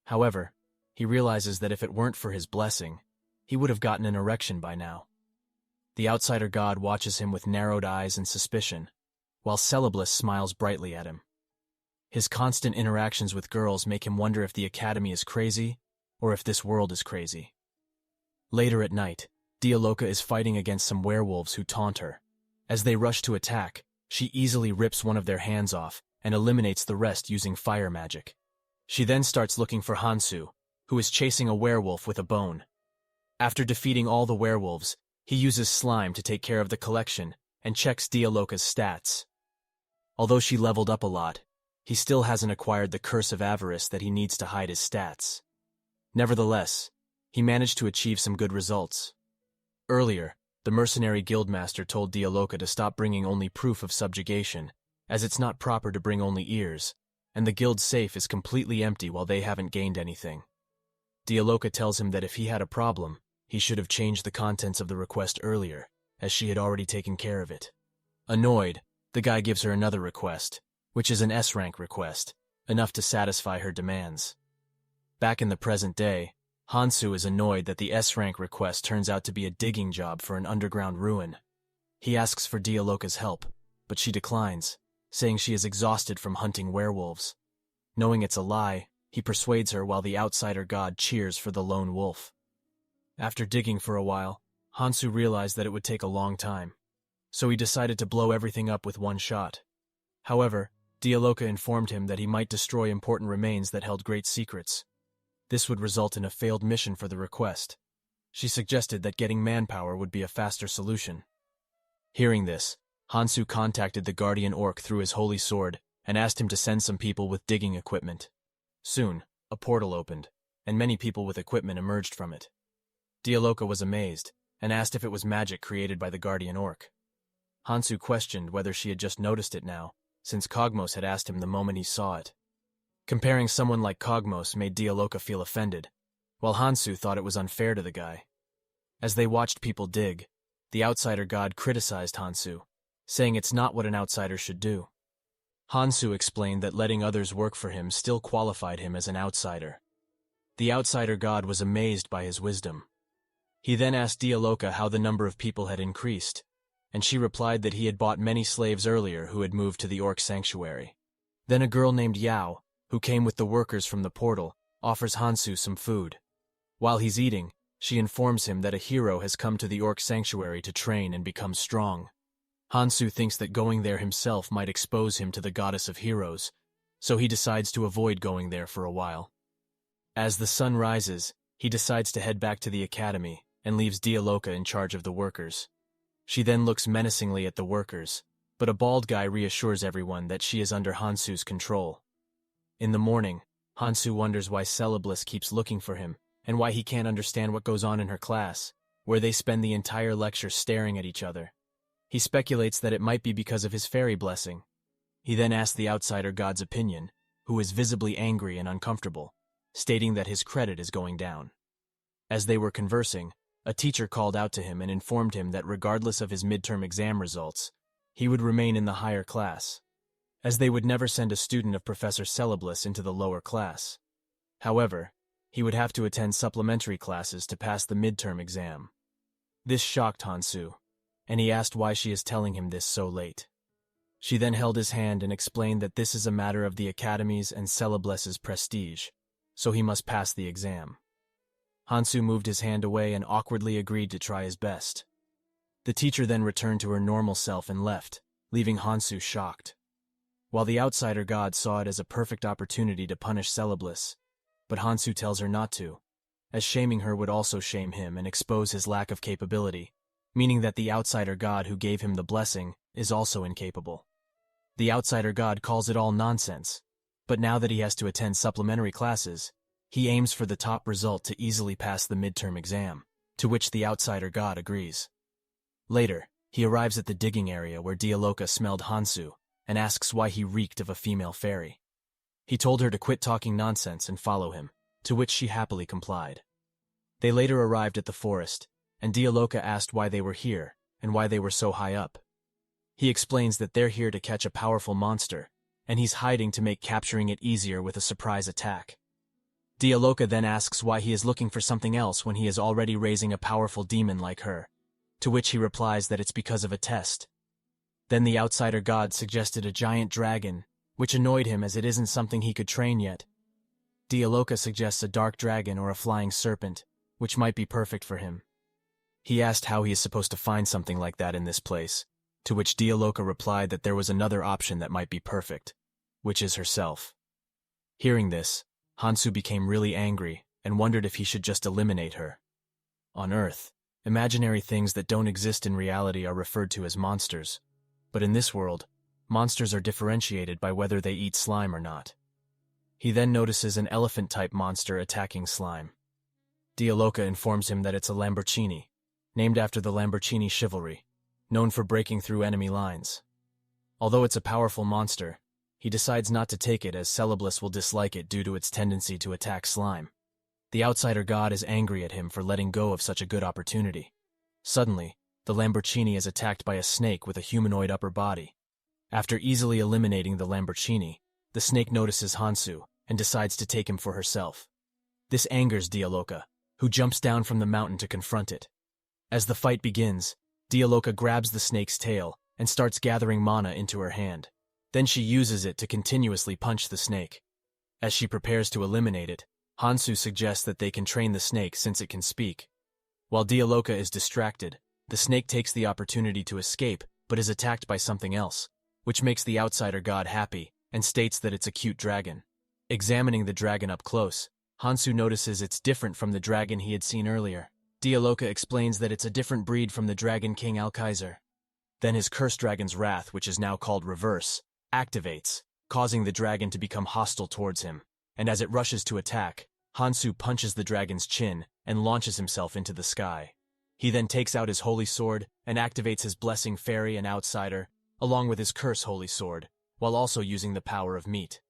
However, he realizes that if it weren't for his blessing, he would have gotten an erection by now. The outsider god watches him with narrowed eyes and suspicion, while Celeblis smiles brightly at him. His constant interactions with girls make him wonder if the academy is crazy, or if this world is crazy. Later at night, Dialoka is fighting against some werewolves who taunt her. As they rush to attack, she easily rips one of their hands off and eliminates the rest using fire magic. She then starts looking for Hansoo, who is chasing a werewolf with a bone. After defeating all the werewolves, he uses slime to take care of the collection and checks Dialoka's stats. Although she leveled up a lot, he still hasn't acquired the curse of avarice that he needs to hide his stats. Nevertheless, he managed to achieve some good results. Earlier, the mercenary guildmaster told Dialoka to stop bringing only proof of subjugation, as it's not proper to bring only ears, and the guild safe is completely empty while they haven't gained anything. Dialoka tells him that if he had a problem, he should have changed the contents of the request earlier, as she had already taken care of it. Annoyed, the guy gives her another request, which is an S-rank request, enough to satisfy her demands. Back in the present day, Hansoo is annoyed that the S-rank request turns out to be a digging job for an underground ruin. He asks for Dialoka's help, but she declines, saying she is exhausted from hunting werewolves. Knowing it's a lie, he persuades her while the outsider god cheers for the lone wolf. After digging for a while, Hansoo realized that it would take a long time, so he decided to blow everything up with one shot. However, Dialoka informed him that he might destroy important remains that held great secrets. This would result in a failed mission for the request. She suggested that getting manpower would be a faster solution. Hearing this, Hansoo contacted the guardian orc through his holy sword and asked him to send some people with digging equipment. Soon, a portal opened, and many people with equipment emerged from it. Dialoka was amazed, and asked if it was magic created by the guardian orc. Hansoo questioned whether she had just noticed it now, since Kogmos had asked him the moment he saw it. Comparing someone like Kogmos made Dialoka feel offended, while Hansoo thought it was unfair to the guy. As they watched people dig, the outsider god criticized Hansoo, saying it's not what an outsider should do. Hansoo explained that letting others work for him still qualified him as an outsider. The outsider god was amazed by his wisdom. He then asked Dialoka how the number of people had increased, and she replied that he had bought many slaves earlier who had moved to the orc sanctuary. Then a girl named Yao, who came with the workers from the portal, offers Hansoo some food. While he's eating, she informs him that a hero has come to the orc sanctuary to train and become strong. Hansoo thinks that going there himself might expose him to the goddess of heroes, so he decides to avoid going there for a while. As the sun rises, he decides to head back to the academy and leaves Dialoka in charge of the workers. She then looks menacingly at the workers, but a bald guy reassures everyone that she is under Hansoo's control. In the morning, Hansoo wonders why Celeblis keeps looking for him and why he can't understand what goes on in her class, where they spend the entire lecture staring at each other. He speculates that it might be because of his fairy blessing. He then asks the outsider god's opinion, who is visibly angry and uncomfortable, stating that his credit is going down. As they were conversing, a teacher called out to him and informed him that regardless of his midterm exam results, he would remain in the higher class, as they would never send a student of Professor Celeblis into the lower class. However, he would have to attend supplementary classes to pass the midterm exam. This shocked Hansoo, and he asked why she is telling him this so late. She then held his hand and explained that this is a matter of the Academy's and Celeblis's prestige, so he must pass the exam. Hansoo moved his hand away and awkwardly agreed to try his best. The teacher then returned to her normal self and left, leaving Hansoo shocked. While the outsider god saw it as a perfect opportunity to punish Celeblis, but Hansoo tells her not to, as shaming her would also shame him and expose his lack of capability, meaning that the outsider god who gave him the blessing is also incapable. The outsider god calls it all nonsense, but now that he has to attend supplementary classes, he aims for the top result to easily pass the midterm exam, to which the outsider god agrees. Later, he arrives at the digging area where Dialoka smelled Hansoo and asks why he reeked of a female fairy. He told her to quit talking nonsense and follow him, to which she happily complied. They later arrived at the forest, and Dialoka asked why they were here and why they were so high up. He explains that they're here to catch a powerful monster, and he's hiding to make capturing it easier with a surprise attack. Dialoka then asks why he is looking for something else when he is already raising a powerful demon like her, to which he replies that it's because of a test. Then the outsider god suggested a giant dragon, which annoyed him as it isn't something he could train yet. Dialoka suggests a dark dragon or a flying serpent, which might be perfect for him. He asked how he is supposed to find something like that in this place, to which Dialoka replied that there was another option that might be perfect, which is herself. Hearing this, Hansoo became really angry and wondered if he should just eliminate her. On Earth, imaginary things that don't exist in reality are referred to as monsters, but in this world, monsters are differentiated by whether they eat slime or not. He then notices an elephant-type monster attacking slime. Dialoka informs him that it's a Lamborghini, named after the Lamborghini chivalry, known for breaking through enemy lines. Although it's a powerful monster, he decides not to take it as Celeblis will dislike it due to its tendency to attack slime. The outsider god is angry at him for letting go of such a good opportunity. Suddenly, the Lamborghini is attacked by a snake with a humanoid upper body. After easily eliminating the Lamborghini, the snake notices Hansoo and decides to take him for herself. This angers Dialoka, who jumps down from the mountain to confront it. As the fight begins, Dialoka grabs the snake's tail and starts gathering mana into her hand. Then she uses it to continuously punch the snake. As she prepares to eliminate it, Hansoo suggests that they can train the snake since it can speak. While Dialoka is distracted, the snake takes the opportunity to escape but is attacked by something else, which makes the outsider god happy and states that it's a cute dragon. Examining the dragon up close, Hansoo notices it's different from the dragon he had seen earlier. Dialoka explains that it's a different breed from the Dragon King Alkaiser. Then his cursed dragon's wrath, which is now called Reverse, activates, causing the dragon to become hostile towards him. and as it rushes to attack, Hansoo punches the dragon's chin and launches himself into the sky. He then takes out his holy sword and activates his blessing fairy and outsider, along with his curse holy sword, while also using the power of meat.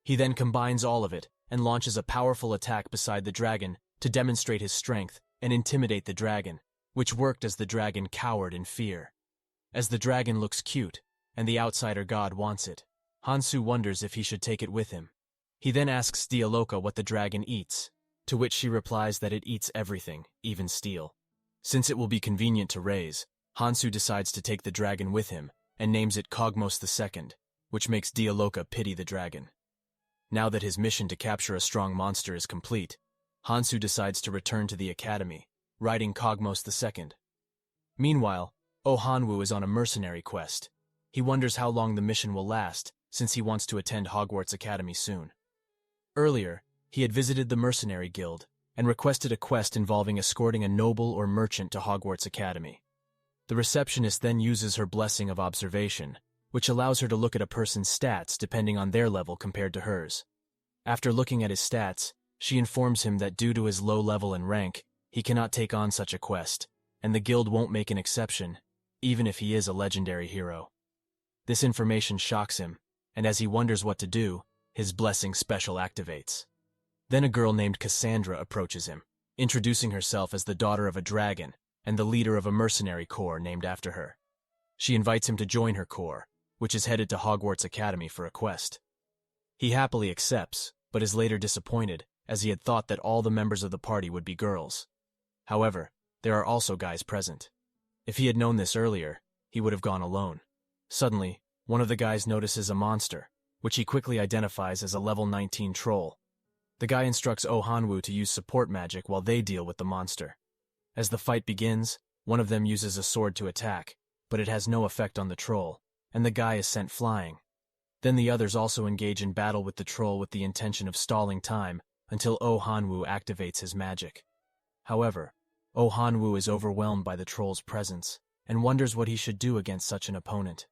He then combines all of it and launches a powerful attack beside the dragon to demonstrate his strength and intimidate the dragon, which worked as the dragon cowered in fear. As the dragon looks cute, and the outsider god wants it, Hansoo wonders if he should take it with him. He then asks Dialoka what the dragon eats, to which she replies that it eats everything, even steel. Since it will be convenient to raise, Hansoo decides to take the dragon with him and names it Kogmos II, which makes Dialoka pity the dragon. Now that his mission to capture a strong monster is complete, Hansoo decides to return to the academy, riding Kogmos II. Meanwhile, Oh Hanwoo is on a mercenary quest. He wonders how long the mission will last, since he wants to attend Hogwarts Academy soon. Earlier, he had visited the Mercenary Guild and requested a quest involving escorting a noble or merchant to Hogwarts Academy. The receptionist then uses her blessing of observation, which allows her to look at a person's stats depending on their level compared to hers. After looking at his stats, she informs him that due to his low level and rank, he cannot take on such a quest, and the guild won't make an exception, even if he is a legendary hero. This information shocks him, and as he wonders what to do, his blessing special activates. Then a girl named Cassandra approaches him, introducing herself as the daughter of a dragon and the leader of a mercenary corps named after her. She invites him to join her corps, which is headed to Hogwarts Academy for a quest. He happily accepts, but is later disappointed, as he had thought that all the members of the party would be girls. However, there are also guys present. If he had known this earlier, he would have gone alone. Suddenly, one of the guys notices a monster, which he quickly identifies as a level 19 troll. The guy instructs Oh Hanwoo to use support magic while they deal with the monster. As the fight begins, one of them uses a sword to attack, but it has no effect on the troll, and the guy is sent flying. Then the others also engage in battle with the troll with the intention of stalling time until Oh Hanwoo activates his magic. However, Oh Hanwoo is overwhelmed by the troll's presence and wonders what he should do against such an opponent.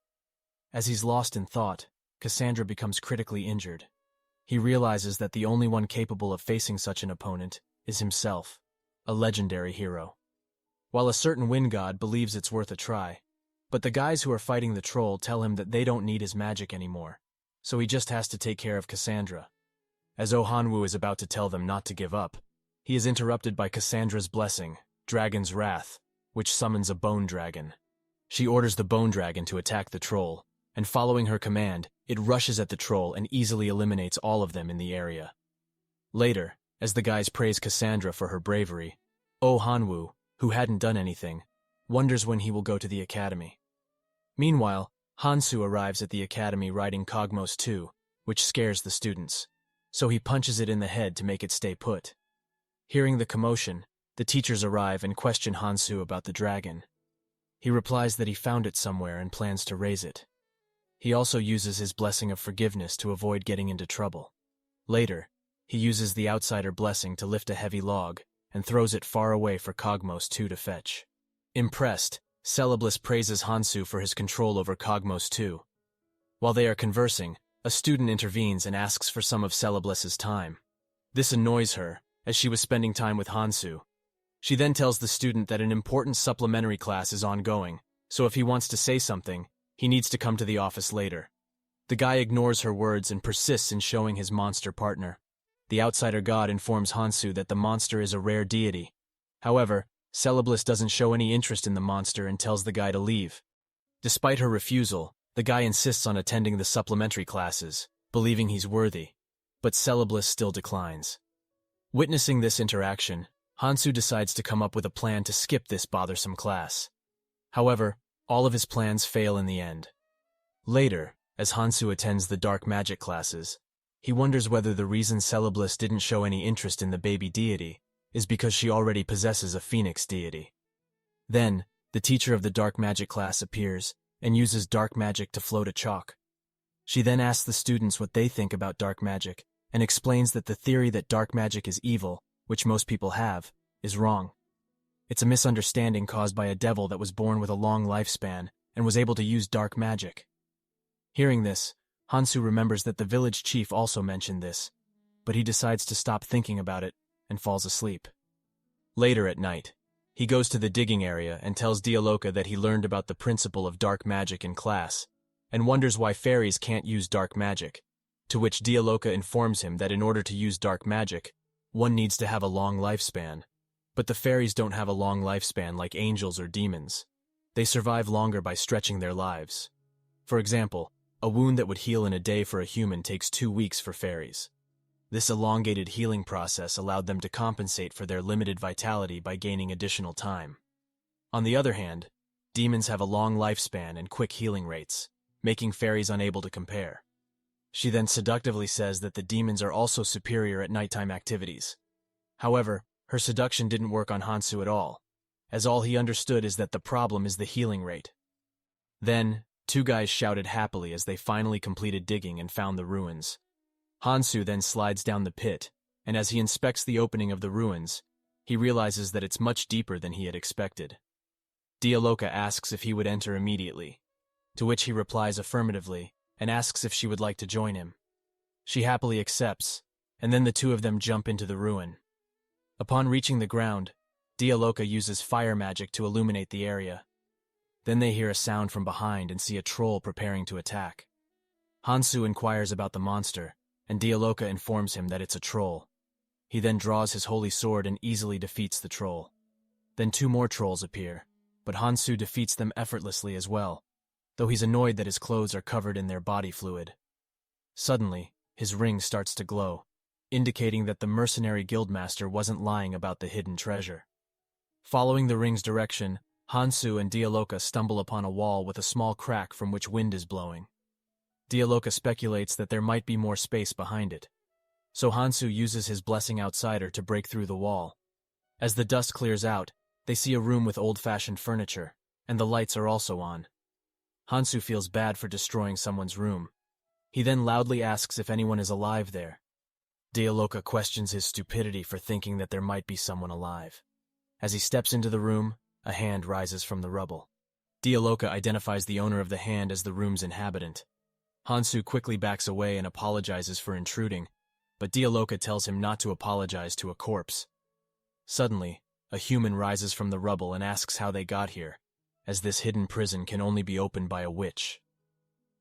As he's lost in thought, Cassandra becomes critically injured. He realizes that the only one capable of facing such an opponent is himself, a legendary hero. While a certain wind god believes it's worth a try, but the guys who are fighting the troll tell him that they don't need his magic anymore, so he just has to take care of Cassandra. As Oh Hanwoo is about to tell them not to give up, he is interrupted by Cassandra's blessing, Dragon's Wrath, which summons a bone dragon. She orders the bone dragon to attack the troll, and following her command, it rushes at the troll and easily eliminates all of them in the area. Later, as the guys praise Cassandra for her bravery, Oh Hanwoo, who hadn't done anything, wonders when he will go to the academy. Meanwhile, Hansoo arrives at the academy riding Kogmos II, which scares the students, so he punches it in the head to make it stay put. Hearing the commotion, the teachers arrive and question Hansoo about the dragon. He replies that he found it somewhere and plans to raise it. He also uses his blessing of forgiveness to avoid getting into trouble. Later, he uses the outsider blessing to lift a heavy log and throws it far away for Kogmos II to fetch. Impressed, Celeblis praises Hansoo for his control over Kogmos II. While they are conversing, a student intervenes and asks for some of Celeblis's time. This annoys her, as she was spending time with Hansoo. She then tells the student that an important supplementary class is ongoing, so if he wants to say something, he needs to come to the office later. The guy ignores her words and persists in showing his monster partner. The outsider god informs Hansoo that the monster is a rare deity. However, Celeblis doesn't show any interest in the monster and tells the guy to leave. Despite her refusal, the guy insists on attending the supplementary classes, believing he's worthy, but Celeblis still declines. Witnessing this interaction, Hansoo decides to come up with a plan to skip this bothersome class. However, all of his plans fail in the end. Later, as Hansoo attends the dark magic classes, he wonders whether the reason Celeblis didn't show any interest in the baby deity is because she already possesses a phoenix deity. Then, the teacher of the dark magic class appears and uses dark magic to float a chalk. She then asks the students what they think about dark magic and explains that the theory that dark magic is evil, which most people have, is wrong. It's a misunderstanding caused by a devil that was born with a long lifespan and was able to use dark magic. Hearing this, Hansoo remembers that the village chief also mentioned this. but he decides to stop thinking about it and falls asleep. Later at night, he goes to the digging area and tells Dialoka that he learned about the principle of dark magic in class, and wonders why fairies can't use dark magic, to which Dialoka informs him that in order to use dark magic, one needs to have a long lifespan. But the fairies don't have a long lifespan like angels or demons. They survive longer by stretching their lives. For example, a wound that would heal in a day for a human takes 2 weeks for fairies. This elongated healing process allowed them to compensate for their limited vitality by gaining additional time. On the other hand, demons have a long lifespan and quick healing rates, making fairies unable to compare. She then seductively says that the demons are also superior at nighttime activities. However, her seduction didn't work on Hansoo at all, as all he understood is that the problem is the healing rate. Then, 2 guys shouted happily as they finally completed digging and found the ruins. Hansoo then slides down the pit, and as he inspects the opening of the ruins, he realizes that it's much deeper than he had expected. Dialoka asks if he would enter immediately, to which he replies affirmatively and asks if she would like to join him. She happily accepts, and then the 2 of them jump into the ruin. Upon reaching the ground, Dialoka uses fire magic to illuminate the area. Then they hear a sound from behind and see a troll preparing to attack. Hansoo inquires about the monster, and Dialoka informs him that it's a troll. He then draws his holy sword and easily defeats the troll. Then 2 more trolls appear, but Hansoo defeats them effortlessly as well, though he's annoyed that his clothes are covered in their body fluid. Suddenly, his ring starts to glow, indicating that the mercenary guildmaster wasn't lying about the hidden treasure. Following the ring's direction, Hansoo and Dialoka stumble upon a wall with a small crack from which wind is blowing. Dialoka speculates that there might be more space behind it, so Hansoo uses his blessing outsider to break through the wall. As the dust clears out, they see a room with old-fashioned furniture, and the lights are also on. Hansoo feels bad for destroying someone's room. He then loudly asks if anyone is alive there. Dialoka questions his stupidity for thinking that there might be someone alive. As he steps into the room, a hand rises from the rubble. Dialoka identifies the owner of the hand as the room's inhabitant. Hansoo quickly backs away and apologizes for intruding, but Dialoka tells him not to apologize to a corpse. Suddenly, a human rises from the rubble and asks how they got here, as this hidden prison can only be opened by a witch.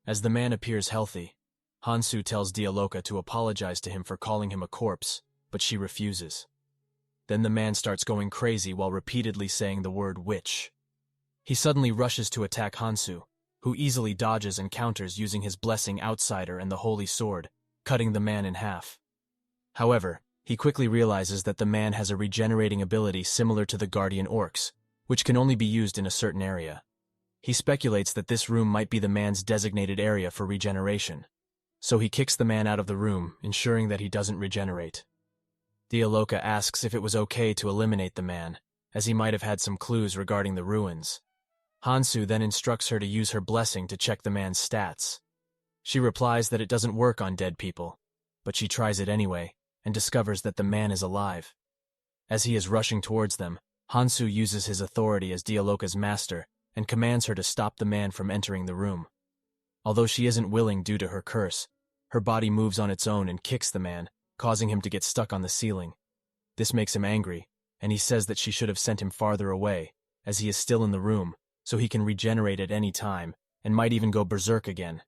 As the man appears healthy, Hansoo tells Dialoka to apologize to him for calling him a corpse, but she refuses. Then the man starts going crazy while repeatedly saying the word witch. He suddenly rushes to attack Hansoo, who easily dodges and counters using his blessing outsider and the holy sword, cutting the man in half. However, he quickly realizes that the man has a regenerating ability similar to the guardian orcs, which can only be used in a certain area. He speculates that this room might be the man's designated area for regeneration, so he kicks the man out of the room, ensuring that he doesn't regenerate. Dialoka asks if it was okay to eliminate the man, as he might have had some clues regarding the ruins. Hansoo then instructs her to use her blessing to check the man's stats. She replies that it doesn't work on dead people, but she tries it anyway, and discovers that the man is alive. As he is rushing towards them, Hansoo uses his authority as Dialoka's master and commands her to stop the man from entering the room. Although she isn't willing due to her curse, her body moves on its own and kicks the man, causing him to get stuck on the ceiling. This makes him angry, and he says that she should have sent him farther away, as he is still in the room, so he can regenerate at any time, and might even go berserk again.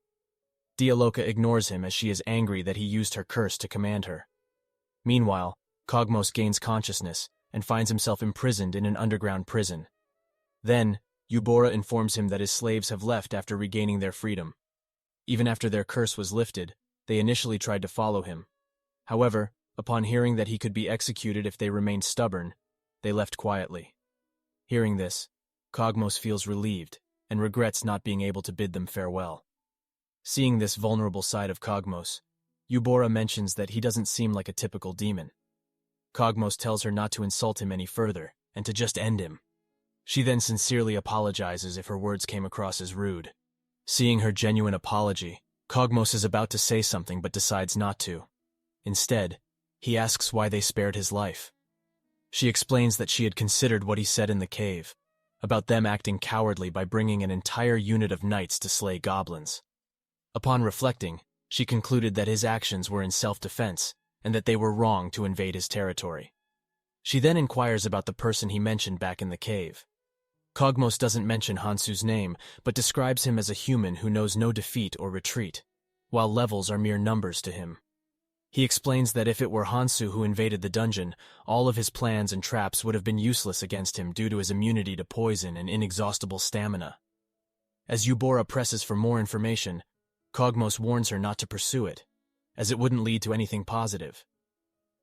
Dialoka ignores him as she is angry that he used her curse to command her. Meanwhile, Kogmos gains consciousness and finds himself imprisoned in an underground prison. Then, Eubora informs him that his slaves have left after regaining their freedom. Even after their curse was lifted, they initially tried to follow him. However, upon hearing that he could be executed if they remained stubborn, they left quietly. Hearing this, Kogmos feels relieved and regrets not being able to bid them farewell. Seeing this vulnerable side of Kogmos, Eubora mentions that he doesn't seem like a typical demon. Kogmos tells her not to insult him any further and to just end him. She then sincerely apologizes if her words came across as rude. Seeing her genuine apology, Kogmos is about to say something but decides not to. Instead, he asks why they spared his life. She explains that she had considered what he said in the cave, about them acting cowardly by bringing an entire unit of knights to slay goblins. Upon reflecting, she concluded that his actions were in self-defense, and that they were wrong to invade his territory. She then inquires about the person he mentioned back in the cave. Kogmos doesn't mention Hansoo's name, but describes him as a human who knows no defeat or retreat, while levels are mere numbers to him. He explains that if it were Hansoo who invaded the dungeon, all of his plans and traps would have been useless against him due to his immunity to poison and inexhaustible stamina. As Eubora presses for more information, Kogmos warns her not to pursue it, as it wouldn't lead to anything positive.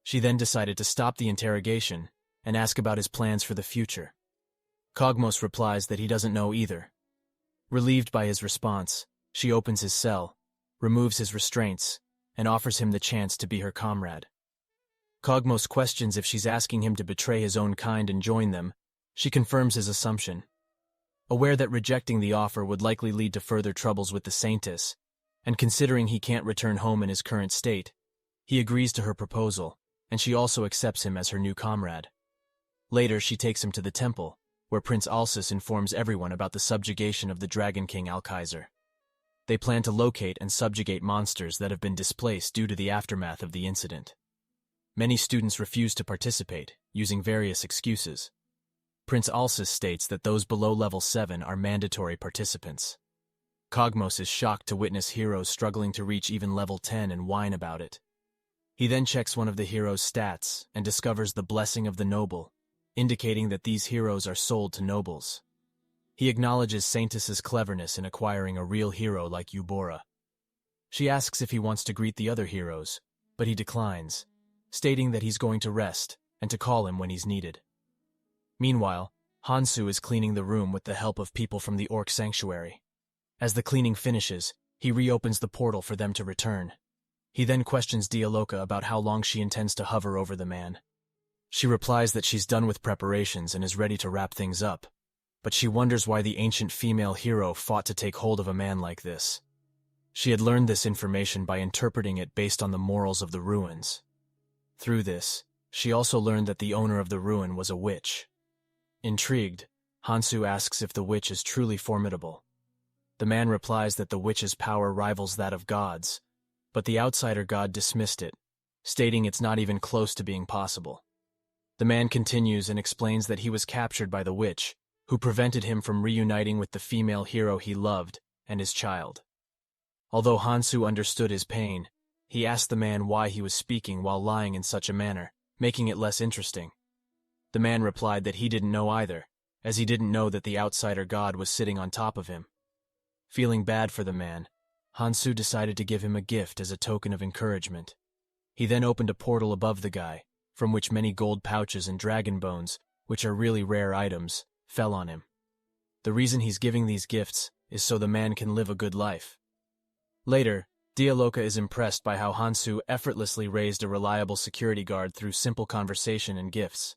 She then decided to stop the interrogation and ask about his plans for the future. Kogmos replies that he doesn't know either. Relieved by his response, she opens his cell, removes his restraints, and offers him the chance to be her comrade. Kogmos questions if she's asking him to betray his own kind and join them. She confirms his assumption. Aware that rejecting the offer would likely lead to further troubles with the Saintess, and considering he can't return home in his current state, he agrees to her proposal, and she also accepts him as her new comrade. Later, she takes him to the temple, where Prince Alsis informs everyone about the subjugation of the Dragon King Alkaiser. They plan to locate and subjugate monsters that have been displaced due to the aftermath of the incident. Many students refuse to participate, using various excuses. Prince Alsis states that those below level 7 are mandatory participants. Kogmos is shocked to witness heroes struggling to reach even level 10 and whine about it. He then checks one of the heroes' stats and discovers the Blessing of the Noble, indicating that these heroes are sold to nobles. He acknowledges Saintess's cleverness in acquiring a real hero like Eubora. She asks if he wants to greet the other heroes, but he declines, stating that he's going to rest and to call him when he's needed. Meanwhile, Hansoo is cleaning the room with the help of people from the Orc Sanctuary. As the cleaning finishes, he reopens the portal for them to return. He then questions Dialoka about how long she intends to hover over the man. She replies that she's done with preparations and is ready to wrap things up, but she wonders why the ancient female hero fought to take hold of a man like this. She had learned this information by interpreting it based on the morals of the ruins. Through this, she also learned that the owner of the ruin was a witch. Intrigued, Hansoo asks if the witch is truly formidable. The man replies that the witch's power rivals that of gods, but the outsider god dismissed it, stating it's not even close to being possible. The man continues and explains that he was captured by the witch, who prevented him from reuniting with the female hero he loved and his child. Although Hansoo understood his pain, he asked the man why he was speaking while lying in such a manner, making it less interesting. The man replied that he didn't know either, as he didn't know that the outsider god was sitting on top of him. Feeling bad for the man, Hansoo decided to give him a gift as a token of encouragement. He then opened a portal above the guy, from which many gold pouches and dragon bones, which are really rare items, fell on him. The reason he's giving these gifts is so the man can live a good life. Later, Dialoka is impressed by how Hansoo effortlessly raised a reliable security guard through simple conversation and gifts.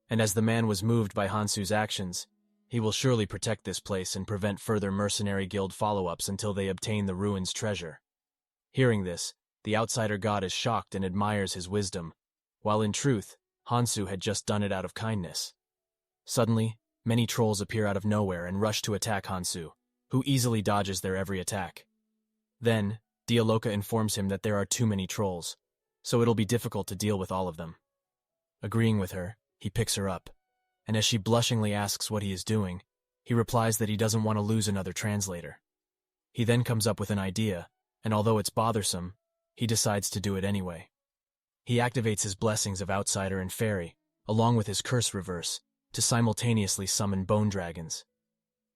And as the man was moved by Hansoo's actions, he will surely protect this place and prevent further mercenary guild follow-ups until they obtain the ruin's treasure. Hearing this, the outsider god is shocked and admires his wisdom, while in truth, Hansoo had just done it out of kindness. Suddenly, many trolls appear out of nowhere and rush to attack Hansoo, who easily dodges their every attack. Then, Dialoka informs him that there are too many trolls, so it'll be difficult to deal with all of them. Agreeing with her, he picks her up, and as she blushingly asks what he is doing, he replies that he doesn't want to lose another translator. He then comes up with an idea, and although it's bothersome, he decides to do it anyway. He activates his blessings of Outsider and Fairy, along with his curse reverse, to simultaneously summon bone dragons.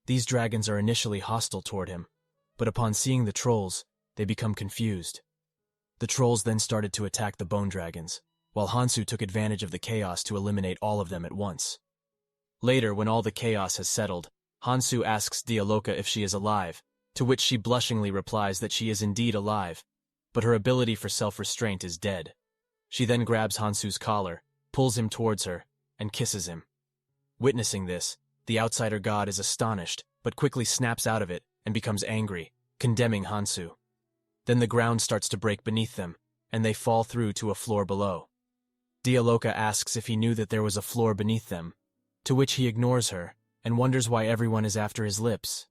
These dragons are initially hostile toward him, but upon seeing the trolls, they become confused. The trolls then started to attack the bone dragons, while Hansoo took advantage of the chaos to eliminate all of them at once. Later, when all the chaos has settled, Hansoo asks Dialoka if she is alive, to which she blushingly replies that she is indeed alive, but her ability for self-restraint is dead. She then grabs Hansoo's collar, pulls him towards her, and kisses him. Witnessing this, the outsider god is astonished, but quickly snaps out of it and becomes angry, condemning Hansoo. Then the ground starts to break beneath them, and they fall through to a floor below. Dialoka asks if he knew that there was a floor beneath them, to which he ignores her and wonders why everyone is after his lips.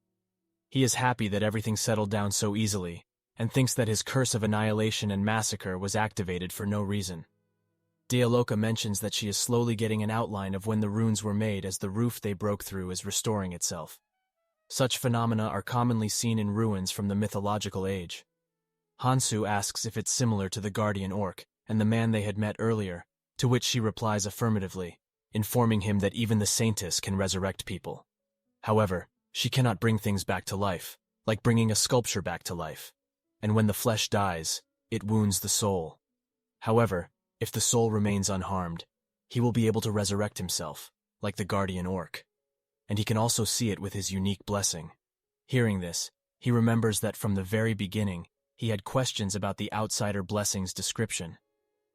He is happy that everything settled down so easily, and thinks that his curse of annihilation and massacre was activated for no reason. Dialoka mentions that she is slowly getting an outline of when the runes were made as the roof they broke through is restoring itself. Such phenomena are commonly seen in ruins from the mythological age. Hansoo asks if it's similar to the guardian orc and the man they had met earlier, to which she replies affirmatively, informing him that even the saintess can resurrect people. However, she cannot bring things back to life, like bringing a sculpture back to life. And when the flesh dies, it wounds the soul. However, if the soul remains unharmed, he will be able to resurrect himself, like the guardian orc. And he can also see it with his unique blessing. Hearing this, he remembers that from the very beginning, he had questions about the outsider blessing's description.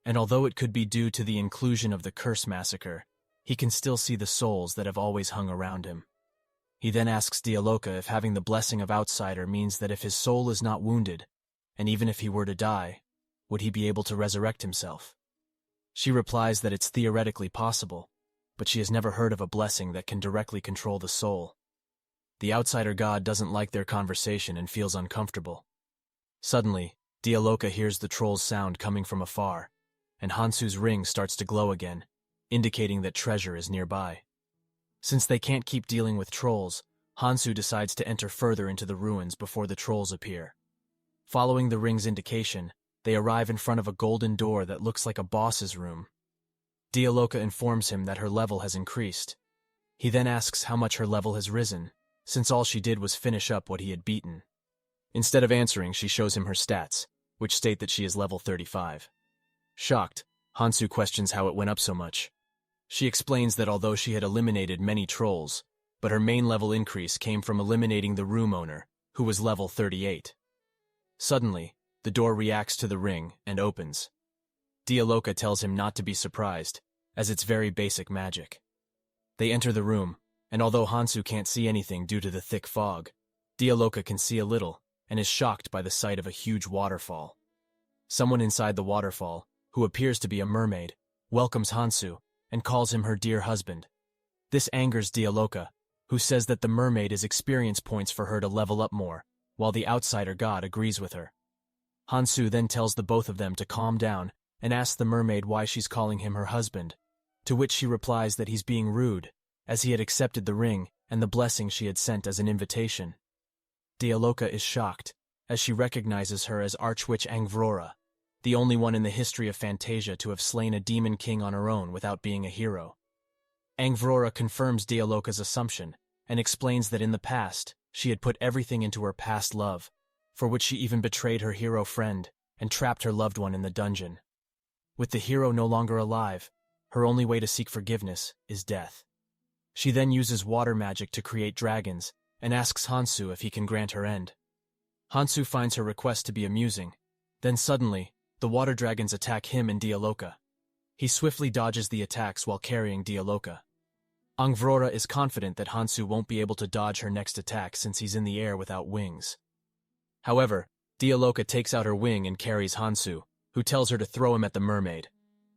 And although it could be due to the inclusion of the curse massacre, he can still see the souls that have always hung around him. He then asks Dialoka if having the blessing of outsider means that if his soul is not wounded, and even if he were to die, would he be able to resurrect himself? She replies that it's theoretically possible, but she has never heard of a blessing that can directly control the soul. The outsider god doesn't like their conversation and feels uncomfortable. Suddenly, Dialoka hears the troll's sound coming from afar, and Hansoo's ring starts to glow again, indicating that treasure is nearby. Since they can't keep dealing with trolls, Hansoo decides to enter further into the ruins before the trolls appear. Following the ring's indication, they arrive in front of a golden door that looks like a boss's room. Dialoka informs him that her level has increased. He then asks how much her level has risen, since all she did was finish up what he had beaten. Instead of answering, she shows him her stats, which state that she is level 35. Shocked, Hansoo questions how it went up so much. She explains that although she had eliminated many trolls, but her main level increase came from eliminating the room owner, who was level 38. Suddenly, the door reacts to the ring and opens. Dialoka tells him not to be surprised, as it's very basic magic. They enter the room, and although Hansoo can't see anything due to the thick fog, Dialoka can see a little and is shocked by the sight of a huge waterfall. Someone inside the waterfall, who appears to be a mermaid, welcomes Hansoo and calls him her dear husband. This angers Dialoka, who says that the mermaid is experience points for her to level up more, while the outsider god agrees with her. Hansoo then tells the both of them to calm down and asks the mermaid why she's calling him her husband, to which she replies that he's being rude, as he had accepted the ring and the blessing she had sent as an invitation. Dialoka is shocked, as she recognizes her as Archwitch Angvrora, the only one in the history of Fantasia to have slain a demon king on her own without being a hero. Angvrora confirms Dialoka's assumption and explains that in the past, she had put everything into her past love, for which she even betrayed her hero friend and trapped her loved one in the dungeon. With the hero no longer alive, her only way to seek forgiveness is death. She then uses water magic to create dragons and asks Hansoo if he can grant her end. Hansoo finds her request to be amusing. Then suddenly, the water dragons attack him and Dialoka. He swiftly dodges the attacks while carrying Dialoka. Angvrora is confident that Hansoo won't be able to dodge her next attack since he's in the air without wings. However, Dialoka takes out her wing and carries Hansoo, who tells her to throw him at the mermaid.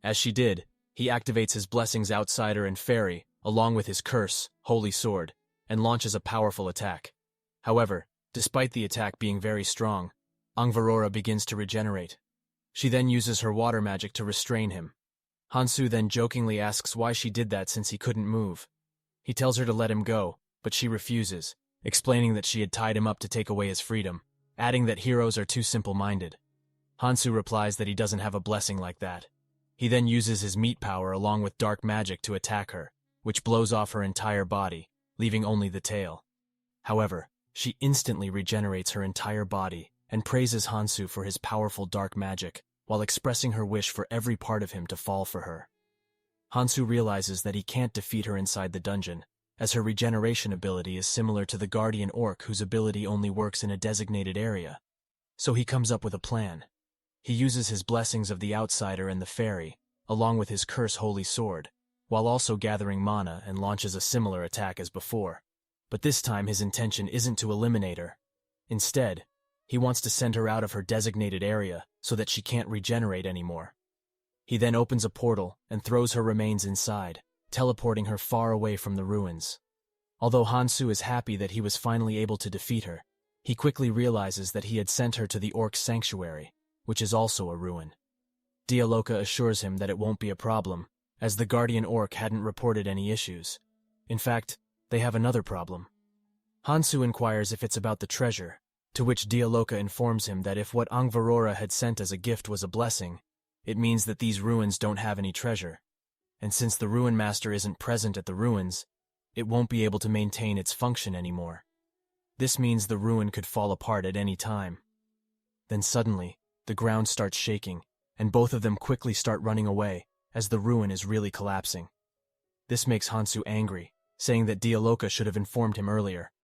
As she did, he activates his blessings Outsider and Fairy, along with his curse, Holy Sword, and launches a powerful attack. However, despite the attack being very strong, Angvrora begins to regenerate. She then uses her water magic to restrain him. Hansoo then jokingly asks why she did that since he couldn't move. He tells her to let him go, but she refuses, explaining that she had tied him up to take away his freedom, adding that heroes are too simple-minded. Hansoo replies that he doesn't have a blessing like that. He then uses his meat power along with dark magic to attack her, which blows off her entire body, leaving only the tail. However, she instantly regenerates her entire body and praises Hansoo for his powerful dark magic, while expressing her wish for every part of him to fall for her. Hansoo realizes that he can't defeat her inside the dungeon, as her regeneration ability is similar to the guardian orc whose ability only works in a designated area. So he comes up with a plan. He uses his blessings of the Outsider and the Fairy, along with his curse Holy Sword, while also gathering mana and launches a similar attack as before. But this time his intention isn't to eliminate her. Instead, he wants to send her out of her designated area so that she can't regenerate anymore. He then opens a portal and throws her remains inside, teleporting her far away from the ruins. Although Hansoo is happy that he was finally able to defeat her, He quickly realizes that he had sent her to the orc's sanctuary, which is also a ruin. Dialoka assures him that it won't be a problem, as the guardian orc hadn't reported any issues. In fact, they have another problem. Hansoo inquires if it's about the treasure, to which Dialoka informs him that if what Angvarora had sent as a gift was a blessing, it means that these ruins don't have any treasure. And since the ruin master isn't present at the ruins, it won't be able to maintain its function anymore. This means the ruin could fall apart at any time. Then suddenly, the ground starts shaking, and both of them quickly start running away, as the ruin is really collapsing. This makes Hansoo angry, saying that Dialoka should have informed him earlier,